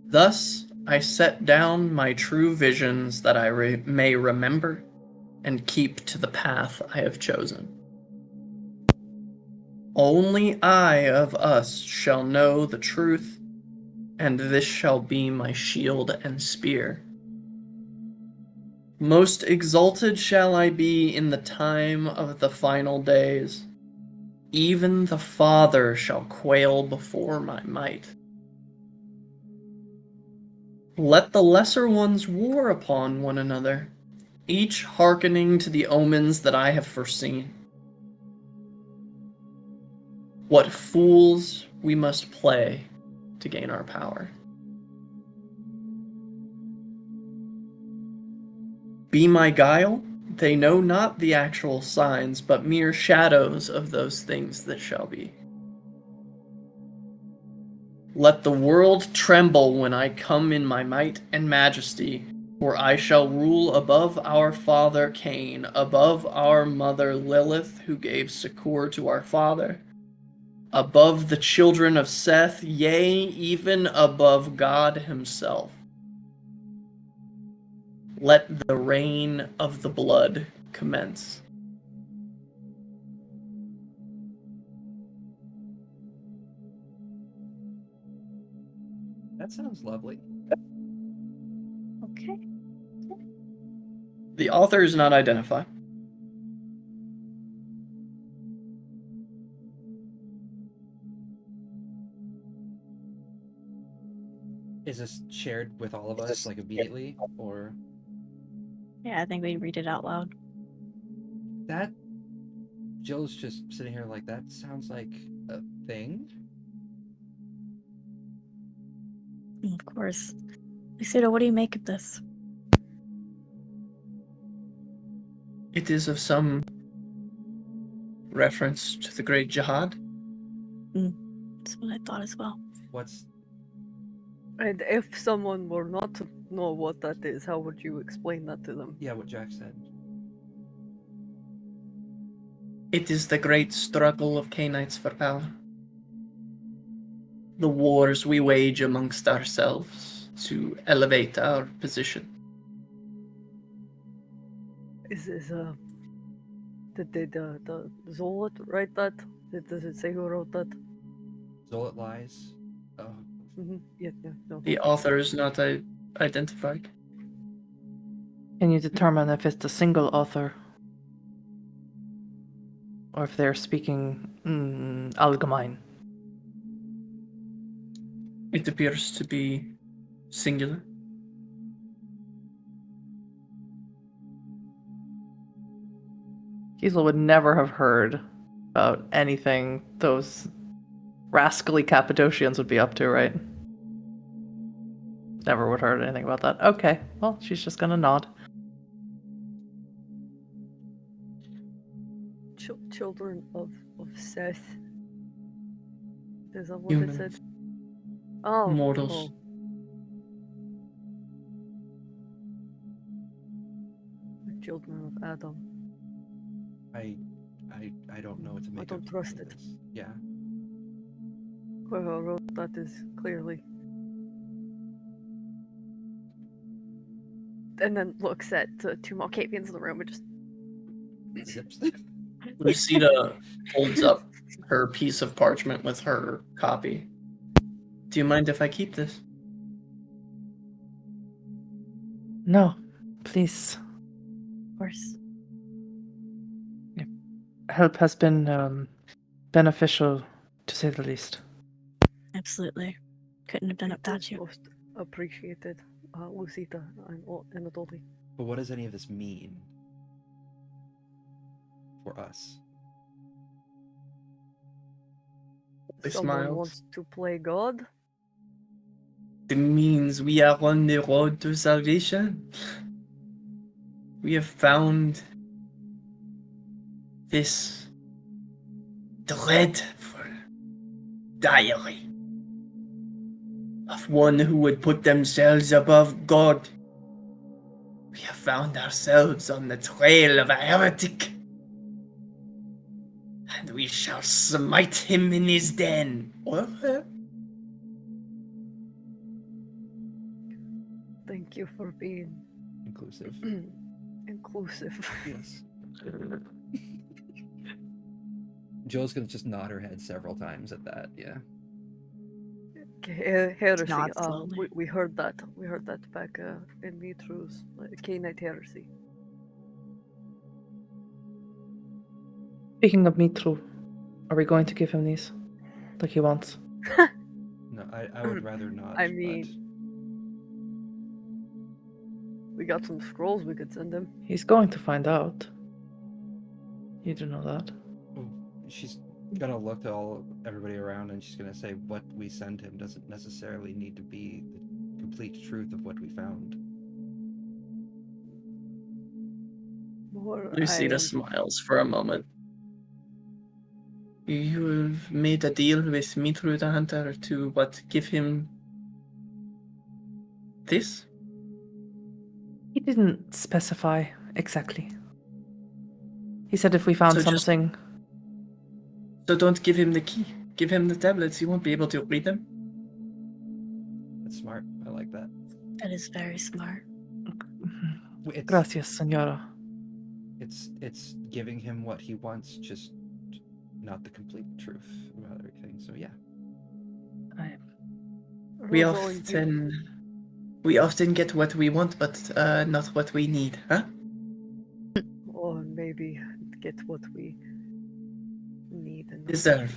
Thus I set down my true visions that I may remember and keep to the path I have chosen. Only I of us shall know the truth, and this shall be my shield and spear. Most exalted shall I be in the time of the final days. Even the Father shall quail before my might. Let the lesser ones war upon one another, each hearkening to the omens that I have foreseen. What fools we must play to gain our power. Be my guile, they know not the actual signs, but mere shadows of those things that shall be. Let the world tremble when I come in my might and majesty, for I shall rule above our father Cain, above our mother Lilith, who gave succor to our father, above the children of Seth, yea, even above God himself. Let the reign of the blood commence. that sounds lovely. Okay. The author is not identified. Is this shared with all of us like immediately, or Yeah, I think we read it out loud. that? Jill's just sitting here like that sounds like a thing. Of course. Lucida, what do you make of this? It is of some reference to the Great Jihad. That's what I thought as well. What's And if someone were not to know what that is, how would you explain that to them? Yeah, what Jack said. It is the great struggle of Canaanites for power. The wars we wage amongst ourselves to elevate our position. Did the Zolat write that? Does it say who wrote that? Zolat lies. Oh, Yeah, no. The author is not identified. Can you determine if it's a single author? Or if they're speaking allgemein? It appears to be singular. Gisela would never have heard about anything those rascally Cappadocians would be up to, right? Never would have heard anything about that. Okay, well, she's just gonna nod. Children of Seth. Is that what it said? Humans. Oh, Mortals. The children of Adam. I don't know what to make. I don't of trust it. this. Yeah. Whoever wrote that is clearly. And then looks at two Malkavians in the room and just. Zips. Lucida holds up her piece of parchment with her copy. Do you mind if I keep this? No, please. Of course. Help has been beneficial, to say the least. Absolutely. Couldn't have done it without you. Most appreciated, Lucita and Anatoly. But what does any of this mean for us? They Someone smiled. wants to play God? It means we are on the road to salvation. We have found this dreadful diary of one who would put themselves above God. We have found ourselves on the trail of a heretic, and we shall smite him in his den. Or her. Thank you for being Inclusive. inclusive. Yes. Jill's gonna just nod her head several times at that. Yeah. Heresy. Nod slowly. We heard that. We heard that back in Mitru's Canaanite heresy. Speaking of Mitru, are we going to give him these? Like he wants? No, I would rather not. I mean, we got some scrolls we could send him. He's going to find out. You do know that. Oh, she's gonna look to everybody around, and she's gonna say what we send him doesn't necessarily need to be the complete truth of what we found. Lucida smiles for a moment. You have made a deal with Mitru the Hunter to give him this? He didn't specify exactly. He said if we found something. So don't give him the key. Give him the tablets. He won't be able to read them. That's smart. I like that. That is very smart. Gracias, señora. It's giving him what he wants, just not the complete truth about everything. So yeah. We often get what we want, but not what we need, huh? Or maybe get what we need and deserve.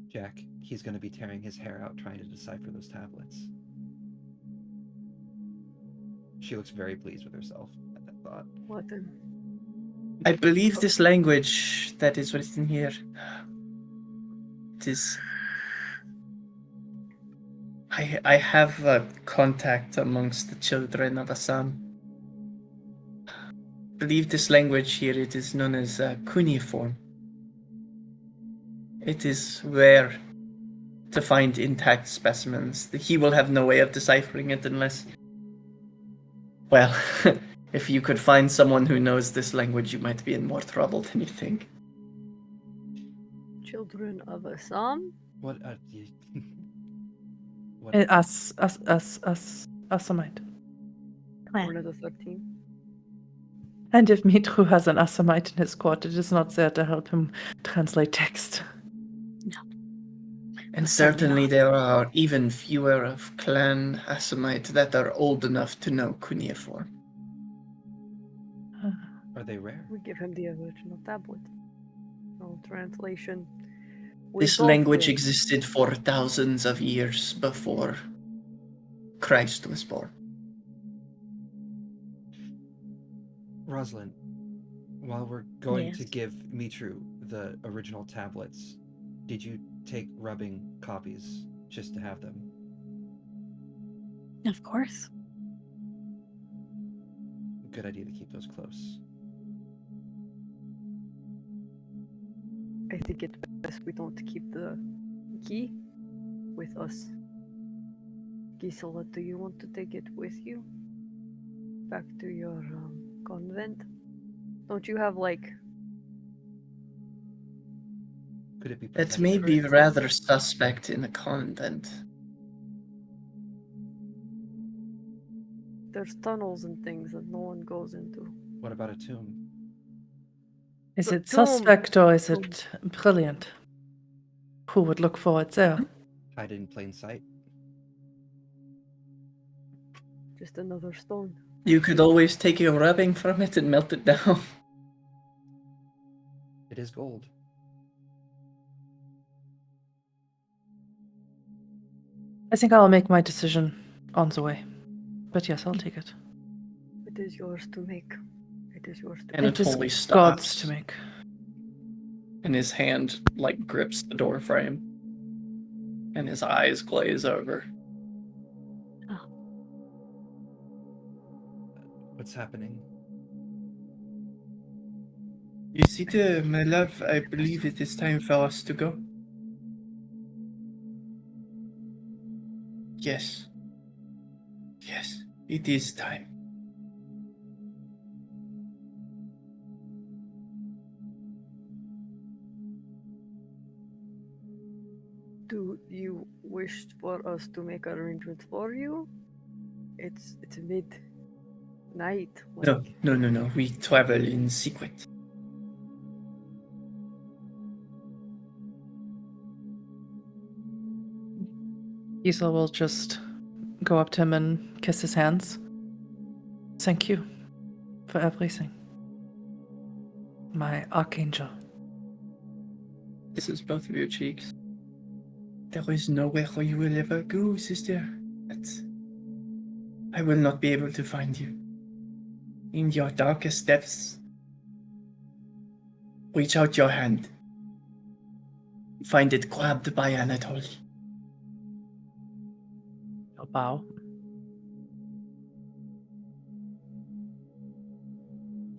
Jack, he's going to be tearing his hair out trying to decipher those tablets. She looks very pleased with herself at that thought. What then? I believe this language that is written here. It is. I have a contact amongst the children of Assam. I believe this language here, it is known as cuneiform. It is rare to find intact specimens. He will have no way of deciphering it unless Well, if you could find someone who knows this language, you might be in more trouble than you think. Children of Assam? What? What? Assamite. Clan. One of the 13? And if Mitru has an Assamite in his court, it is not there to help him translate text. And Certainly certainly not. there are even fewer of Clan Assamite that are old enough to know cuneiform. Are they rare? We give him the original tablet. No translation. We This don't language fear. existed for thousands of years before Christ was born. Rosalind, while we're going to Yes. give Mitru the original tablets, did you take rubbing copies just to have them? Of course. Good idea to keep those close. I think it's best we don't keep the key with us. Gisela, do you want to take it with you? Back to your convent? Don't you have, like... Could it be That may protected? be rather suspect in a convent. There's tunnels and things that no one goes into. What about a tomb? Is The it tomb- suspect or is tomb. it brilliant? Who would look for it there? Hide in plain sight? Just another stone. You could always take a rubbing from it and melt it down. It is gold. I think I'll make my decision on the way. But yes, I'll take it. It is yours to make. It is yours to And make. It is Anatoly God's stops. to make. And his hand, grips the door frame. And his eyes glaze over. What's happening? Yusita, my love, I believe it is time for us to go. Yes. Yes, it is time. Do you wish for us to make arrangements for you? It's midnight. No. We travel in secret. Gisela will just go up to him and kiss his hands. Thank you for everything. My archangel. Kisses both of your cheeks. There is nowhere you will ever go, sister. I will not be able to find you. In your darkest depths, reach out your hand. Find it grabbed by Anatoly. I'll bow.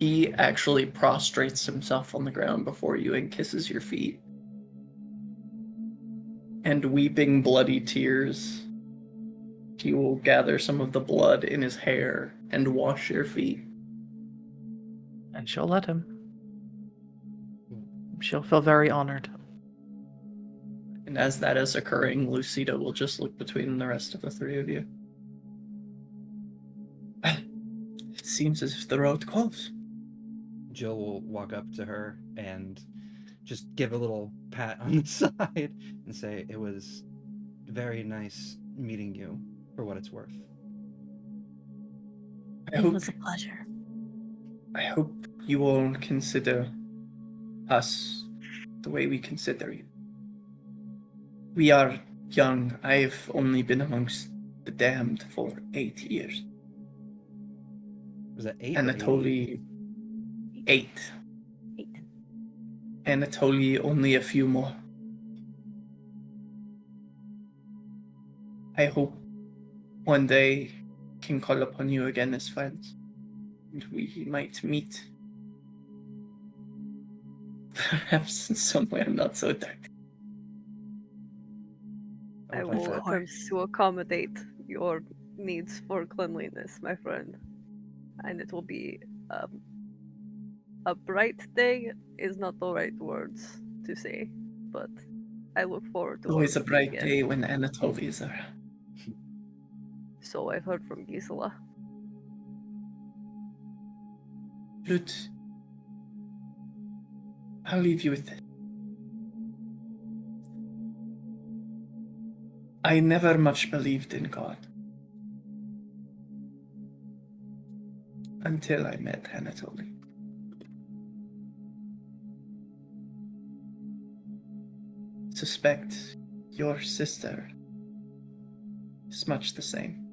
He actually prostrates himself on the ground before you and kisses your feet. And weeping bloody tears, he will gather some of the blood in his hair and wash your feet. And she'll let him. She'll feel very honored. And as that is occurring, Lucida will just look between the rest of the three of you. It seems as if the road calls. Jill will walk up to her and just give a little pat on the side and say, it was very nice meeting you, for what it's worth. It was a pleasure. I hope you all consider us the way we consider you. We are young. I've only been amongst the damned for 8 years. Was that 8 or 80? Anatoly, 8. 8. Anatoly, only a few more. I hope one day can call upon you again as friends, and we might meet. Perhaps somewhere not so dark. I would like will that. attempt to accommodate your needs for cleanliness, my friend. and it will be a bright day is not the right words to say, but I look forward to Always a working bright again. day when Anatoly is around. So I've heard from Gisela. Good. I'll leave you with it. I never much believed in God. Until I met Anatoly. Suspect your sister is much the same.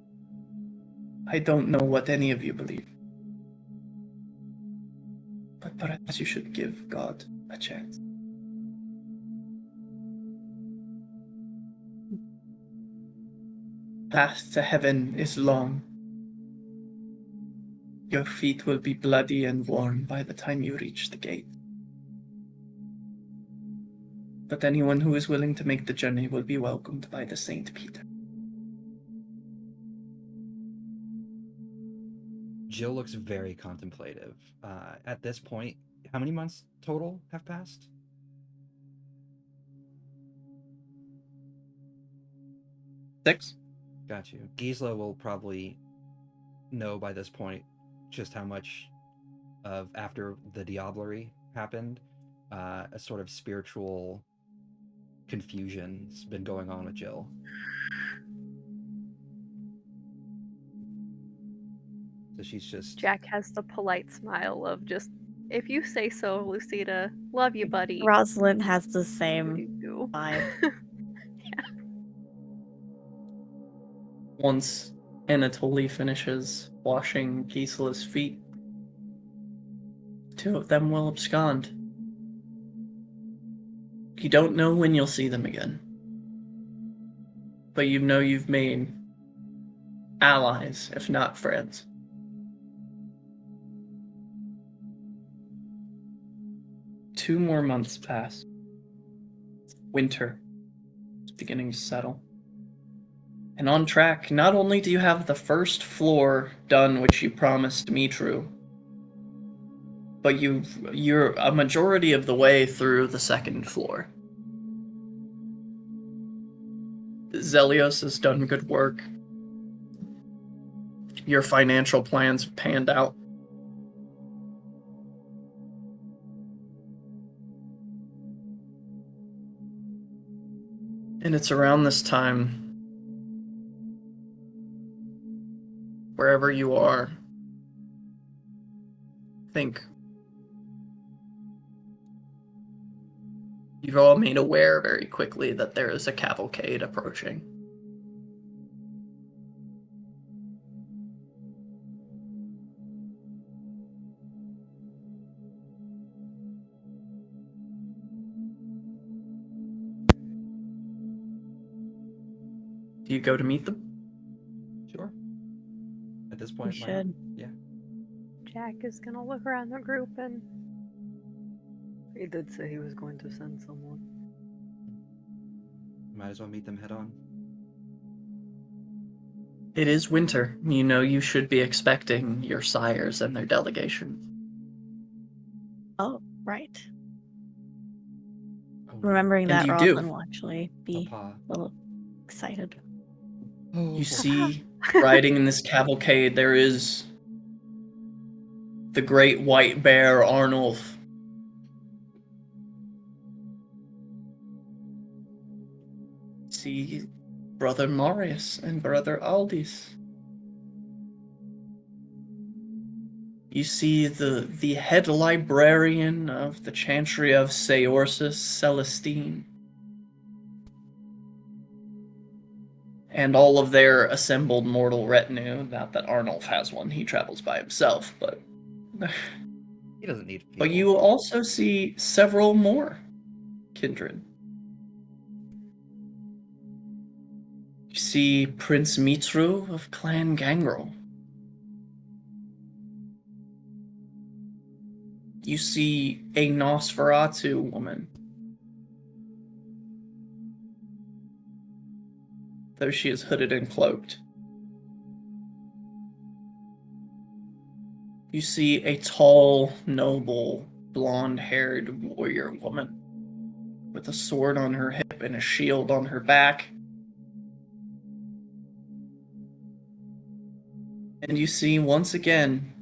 I don't know what any of you believe. But perhaps you should give God a chance. Path to heaven is long. Your feet will be bloody and worn by the time you reach the gate. But anyone who is willing to make the journey will be welcomed by the Saint Peter. Jill looks very contemplative. At this point, how many months total have passed? 6? Got you. Gisela will probably know by this point just how much of after the diablerie happened, a sort of spiritual confusion's been going on with Jill. So she's just Jack has the polite smile of just, if you say so, Lucida. Love you, buddy. Rosalind has the What do same you do? vibe. Once Anatoly finishes washing Gisela's feet, two of them will abscond. You don't know when you'll see them again. But you know you've made allies, if not friends. Two more months pass. Winter is beginning to settle. And on track, not only do you have the first floor done, which you promised me, True, but you're a majority of the way through the second floor. Zelios has done good work. Your financial plans have panned out. And it's around this time, wherever you are, think you've all made aware very quickly that there is a cavalcade approaching. Do you go to meet them? sure. At this We point, why not? should. Yeah. Jack is gonna look around the group and He did say he was going to send someone. Might as well meet them head on. It is winter. You know you should be expecting your sires and their delegation. Oh, right. Oh, Remembering And that, you do. Rosalind will actually be Papa. a little excited. Oh, You see, riding in this cavalcade, there is the great white bear Arnulf. See Brother Marius and Brother Aldis. You see the head librarian of the Chantry of Seorsus, Celestine. And all of their assembled mortal retinue. Not that Arnulf has one, he travels by himself, but... he doesn't need people. But you will also see several more kindred. You see Prince Mitru of Clan Gangrel. You see a Nosferatu woman. Though she is hooded and cloaked. you see a tall, noble, blonde-haired warrior woman with a sword on her hip and a shield on her back. And you see once again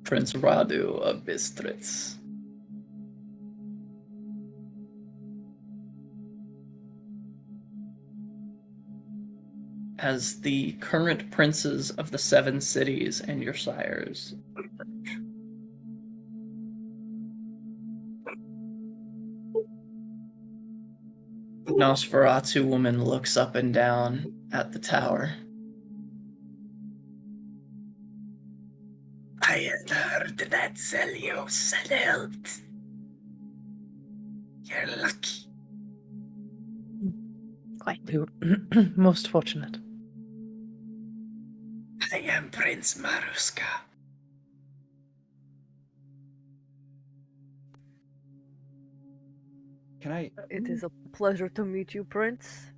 Prince Radu of Bistritz. As the current princes of the 7 cities and your sires emerge. The Nosferatu woman looks up and down at the tower. I had heard that Zelios had helped. You're lucky. Quite. We were most fortunate. I am Prince Maruska. Can I? It is a pleasure to meet you, Prince.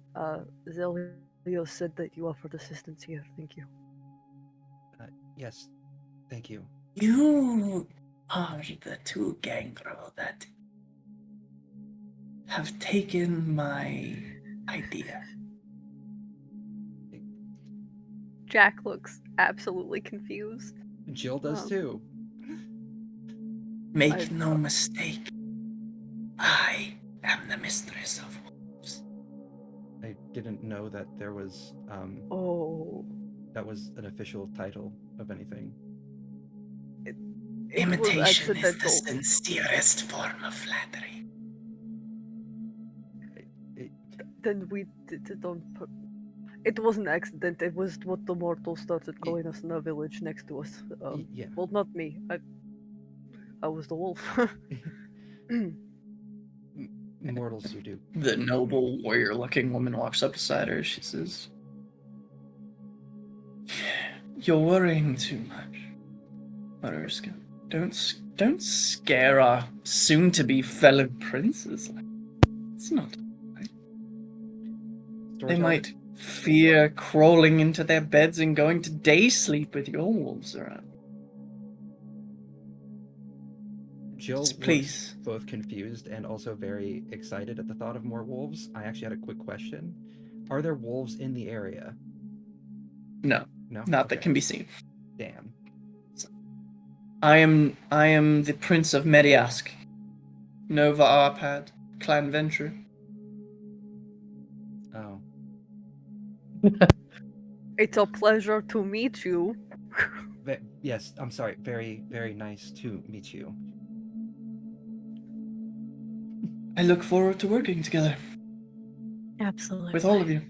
Zelio said that you offered assistance here. Thank you. Yes, thank you. You are the 2 gangrel that have taken my idea. Jack looks absolutely confused. Jill does Oh. too. Make no mistake. I am the mistress of wolves. I didn't know that there was Oh. that was an official title of anything. It Imitation was is the accidental. sincerest form of flattery. Then we don't put. It was an accident. It was what the mortals started calling us in a village next to us. Yeah. Well, not me. I was the wolf. Mortals, you do. The noble warrior-looking woman walks up beside her. She says, "You're worrying too much, Maruska. Don't scare our soon-to-be fellow princes. It's not. They might fear crawling into their beds and going to day sleep with your wolves around. Jill Just looks please." both confused and also very excited at the thought of more wolves. I actually had a quick question. Are there wolves in the area? No, No? not that Okay. can be seen. Damn. I am the Prince of Mediask, Nova Arpad, Clan Venture. Oh. It's a pleasure to meet you. Yes, I'm sorry. Very, very nice to meet you. I look forward to working together Absolutely. with all of you.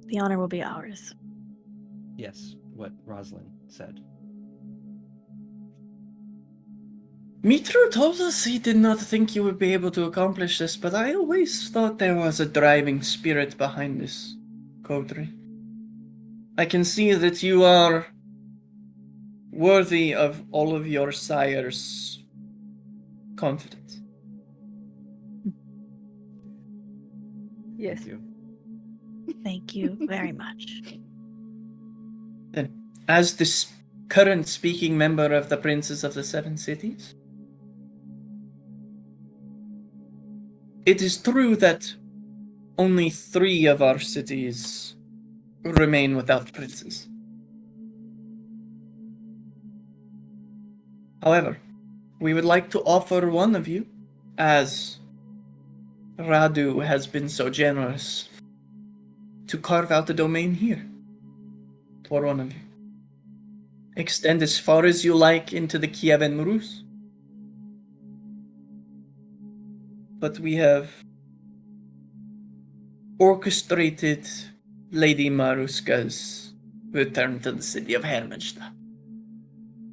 The honor will be ours. Yes, what Rosalind said. Mitru told us he did not think you would be able to accomplish this, but I always thought there was a driving spirit behind this, Coterie. I can see that you are worthy of all of your sire's confidence. Yes. Thank you. Thank you very much. Then, as the current speaking member of the Princes of the 7 Cities, it is true that only 3 of our cities remain without princes. However, we would like to offer one of you, as Radu has been so generous, to carve out a domain here for one of you. Extend as far as you like into the Kievan Rus. But we have orchestrated Lady Maruska's return to the city of Hermannstadt.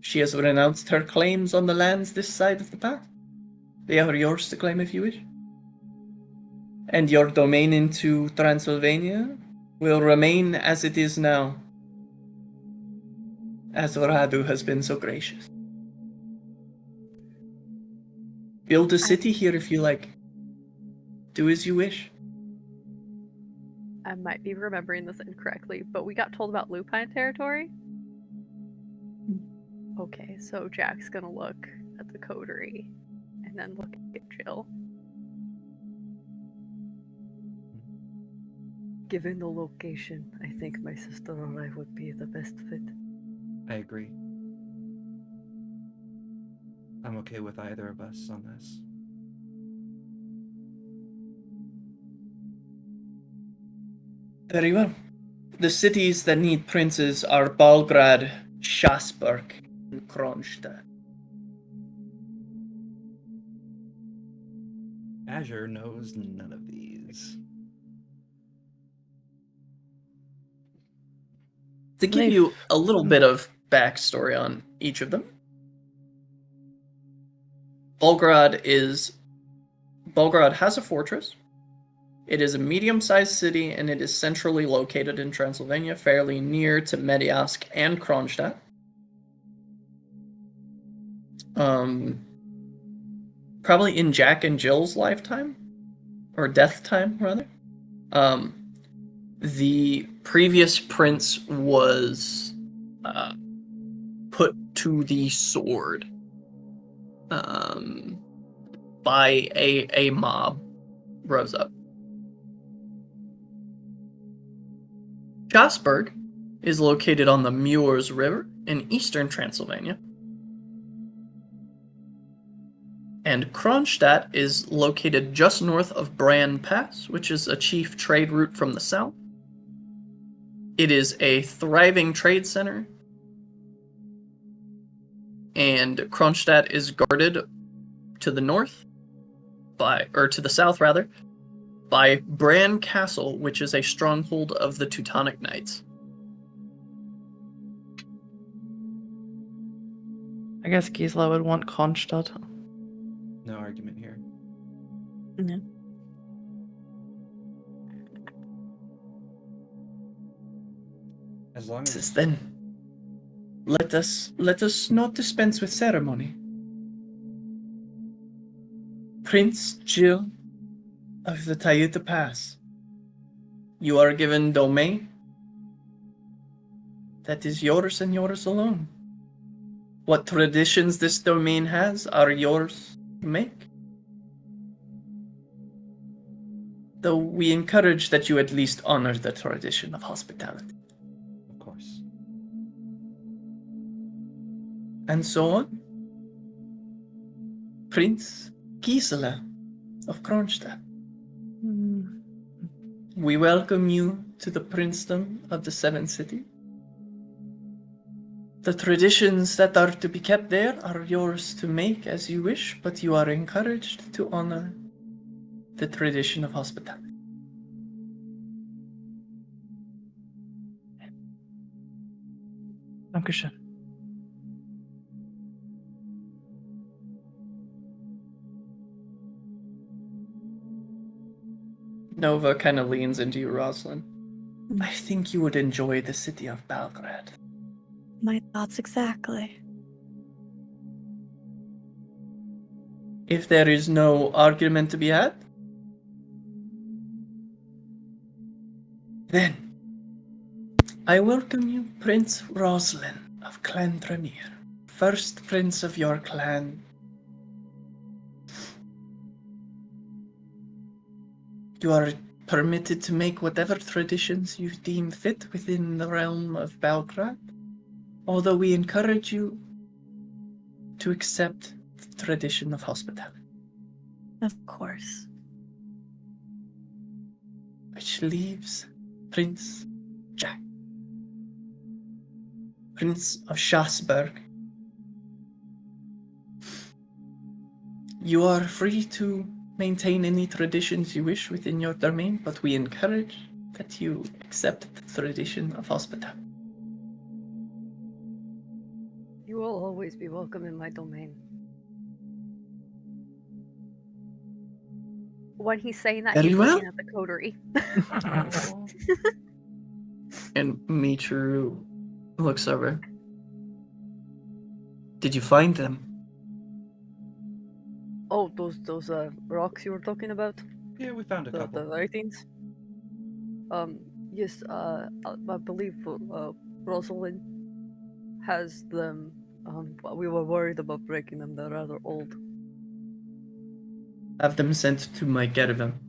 She has renounced her claims on the lands this side of the path. They are yours to claim if you wish. And your domain into Transylvania will remain as it is now, as Radu has been so gracious. Build a city here if you like. Do as you wish. I might be remembering this incorrectly, but we got told about Lupine territory. Okay, so Jack's gonna look at the coterie and then look at Jill. Given the location, I think my sister or I would be the best fit. I agree. I'm okay with either of us on this. Very well. The cities that need princes are Belgrade, Schasberg, and Kronstadt. Azure knows none of these. To give you a little bit of backstory on each of them, Belgrade has a fortress. It is a medium-sized city, and it is centrally located in Transylvania, fairly near to Mediask and Kronstadt. Probably in Jack and Jill's lifetime, or death time, rather. The previous prince was put to the sword by a mob rose up. Schasberg is located on the Muurs River in eastern Transylvania. And Kronstadt is located just north of Bran Pass, which is a chief trade route from the south. It is a thriving trade center, and Kronstadt is guarded to the north to the south rather, by Bran Castle, which is a stronghold of the Teutonic Knights. I guess Gisela would want Kronstadt. No argument here. No. As long as Then, let us not dispense with ceremony. Prince Jill of the Tayuta Pass, you are given domain that is yours and yours alone. What traditions this domain has are yours to make. Though we encourage that you at least honor the tradition of hospitality. of course. And so on. Prince Gisela of Kronstadt, we welcome you to the princedom of the Seven Cities. The traditions that are to be kept there are yours to make as you wish, but you are encouraged to honor the tradition of hospitality. Dankeschön. Nova kind of leans into you, Rosalind. I think you would enjoy the city of Belgrade. My thoughts exactly. If there is no argument to be had, then I welcome you, Prince Roslin of Clan Tremere, first prince of your clan. You are permitted to make whatever traditions you deem fit within the realm of Belgrade, although we encourage you to accept the tradition of hospitality. Of course. Which leaves Prince Jack, Prince of Schasberg. You are free to maintain any traditions you wish within your domain, but we encourage that you accept the tradition of hospitality. You will always be welcome in my domain. When he's saying that, Very he's well. looking at the coterie. And Michiru looks over. Did you find them? Oh, those rocks you were talking about? Yeah, we found a The couple. writings? Yes, I believe Rosalind has them. But we were worried about breaking them. They're rather old. Have them sent to my caravan.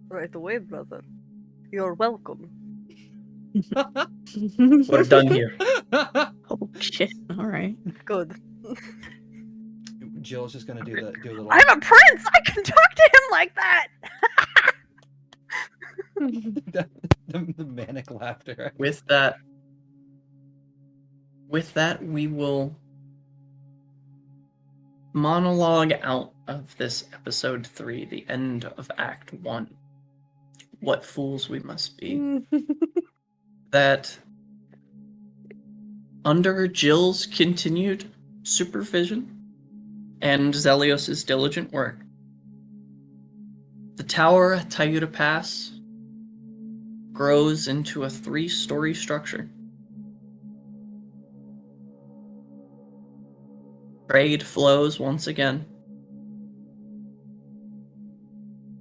Right away, brother. You're welcome. We're done here. Oh shit! All right. Good. Jill's just gonna do a little. I'm a prince! I can talk to him like that! the manic laughter. With that, we will monologue out of this episode 3, the end of Act 1. What fools we must be. That under Jill's continued supervision and Zelios' diligent work, the tower at Tayuta Pass grows into a 3-story structure. Trade flows once again.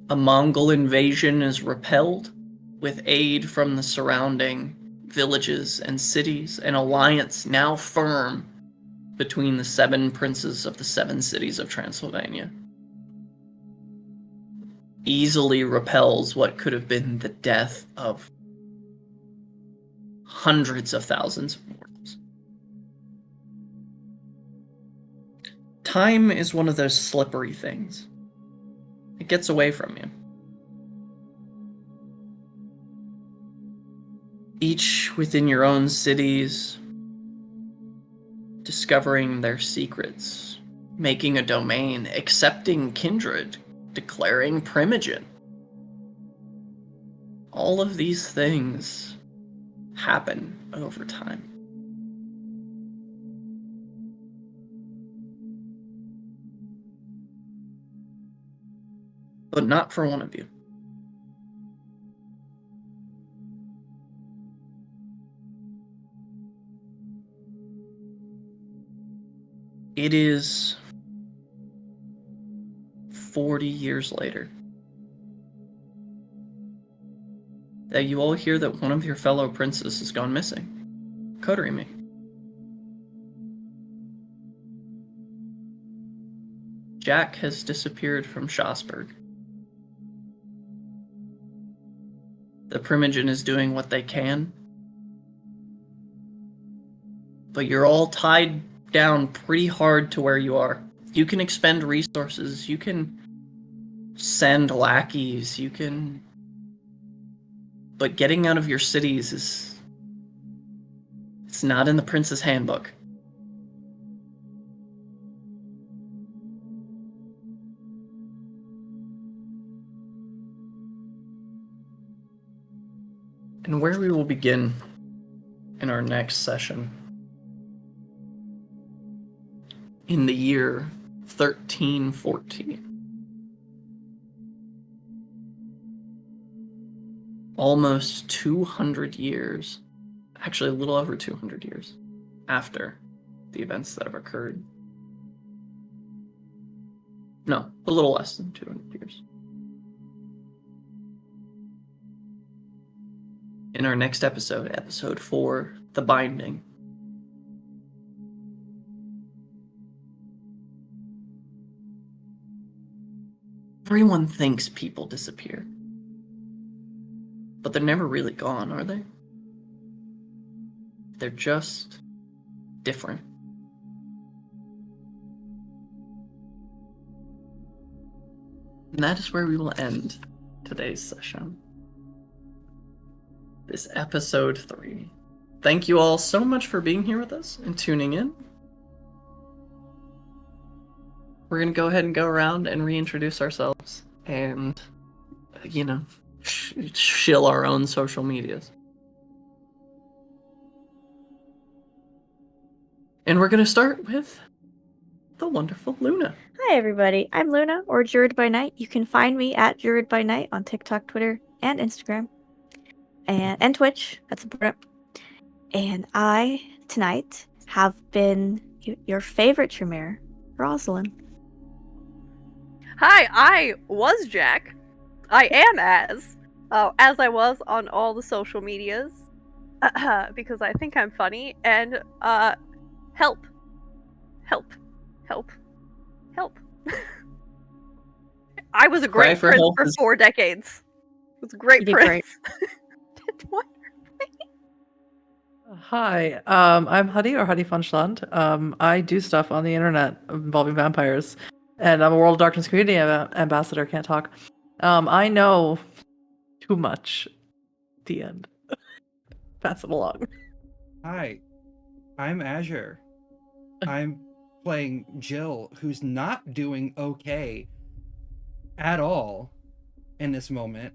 A Mongol invasion is repelled with aid from the surrounding villages and cities, an alliance now firm between the 7 princes of the 7 cities of Transylvania. Easily repels what could have been the death of hundreds of thousands of mortals. Time is one of those slippery things. It gets away from you. Each within your own cities, discovering their secrets, making a domain, accepting kindred, declaring primogen. All of these things happen over time. But not for one of you. It is 40 years later that you all hear that one of your fellow princes has gone missing. Coterie. Jack has disappeared from Schasberg. The Primogen is doing what they can, but you're all tied down pretty hard to where you are. You can expend resources, you can send lackeys, you can... But getting out of your cities is... It's not in the Prince's Handbook. And where we will begin in our next session, in the year 1314, almost 200 years, actually a little over 200 years after the events that have occurred. No, a little less than 200 years. In our next episode, episode 4, The Binding. Everyone thinks people disappear. But they're never really gone, are they? They're just different. And that is where we will end today's session. This episode 3. Thank you all so much for being here with us and tuning in. We're going to go ahead and go around and reintroduce ourselves and, shill our own social medias. And we're going to start with the wonderful Luna. Hi, everybody. I'm Luna, or Druid by Night. You can find me at Druid by Night on TikTok, Twitter, and Instagram. And Twitch. That's important. And I, tonight, have been your favorite Tremere, Rosalind. Hi, I was Jack. I am Az. as I was on all the social medias, because I think I'm funny, and help, help, help, help. I was a Cry great for prince help for is- 4 decades. I was a great You did prince. great. What? Hi, I'm Huddy or Huddy Funchland. I do stuff on the internet involving vampires, and I'm a World of Darkness community ambassador. Can't talk. I know too much. The end. Pass it along. Hi, I'm Azure. I'm playing Jill, who's not doing okay at all in this moment.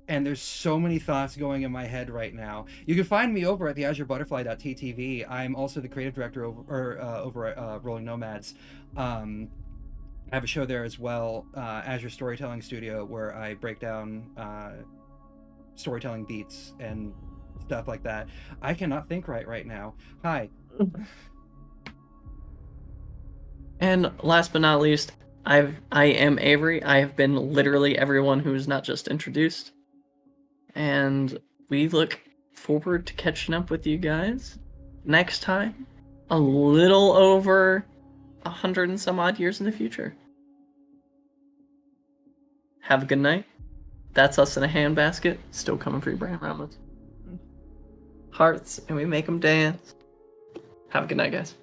And there's so many thoughts going in my head right now. You can find me over at the azurebutterfly.ttv. I'm also the creative director over at Rolling Nomads. I have a show there as well, Azure Storytelling Studio, where I break down storytelling beats and stuff like that. I cannot think right now. Hi. And last but not least, I am Avery. I have been literally everyone who is not just introduced. And we look forward to catching up with you guys next time, a little over 100 and some odd years in the future. Have a good night. That's us in a handbasket. Still coming for your brand ramen. Hearts, and we make them dance. Have a good night, guys.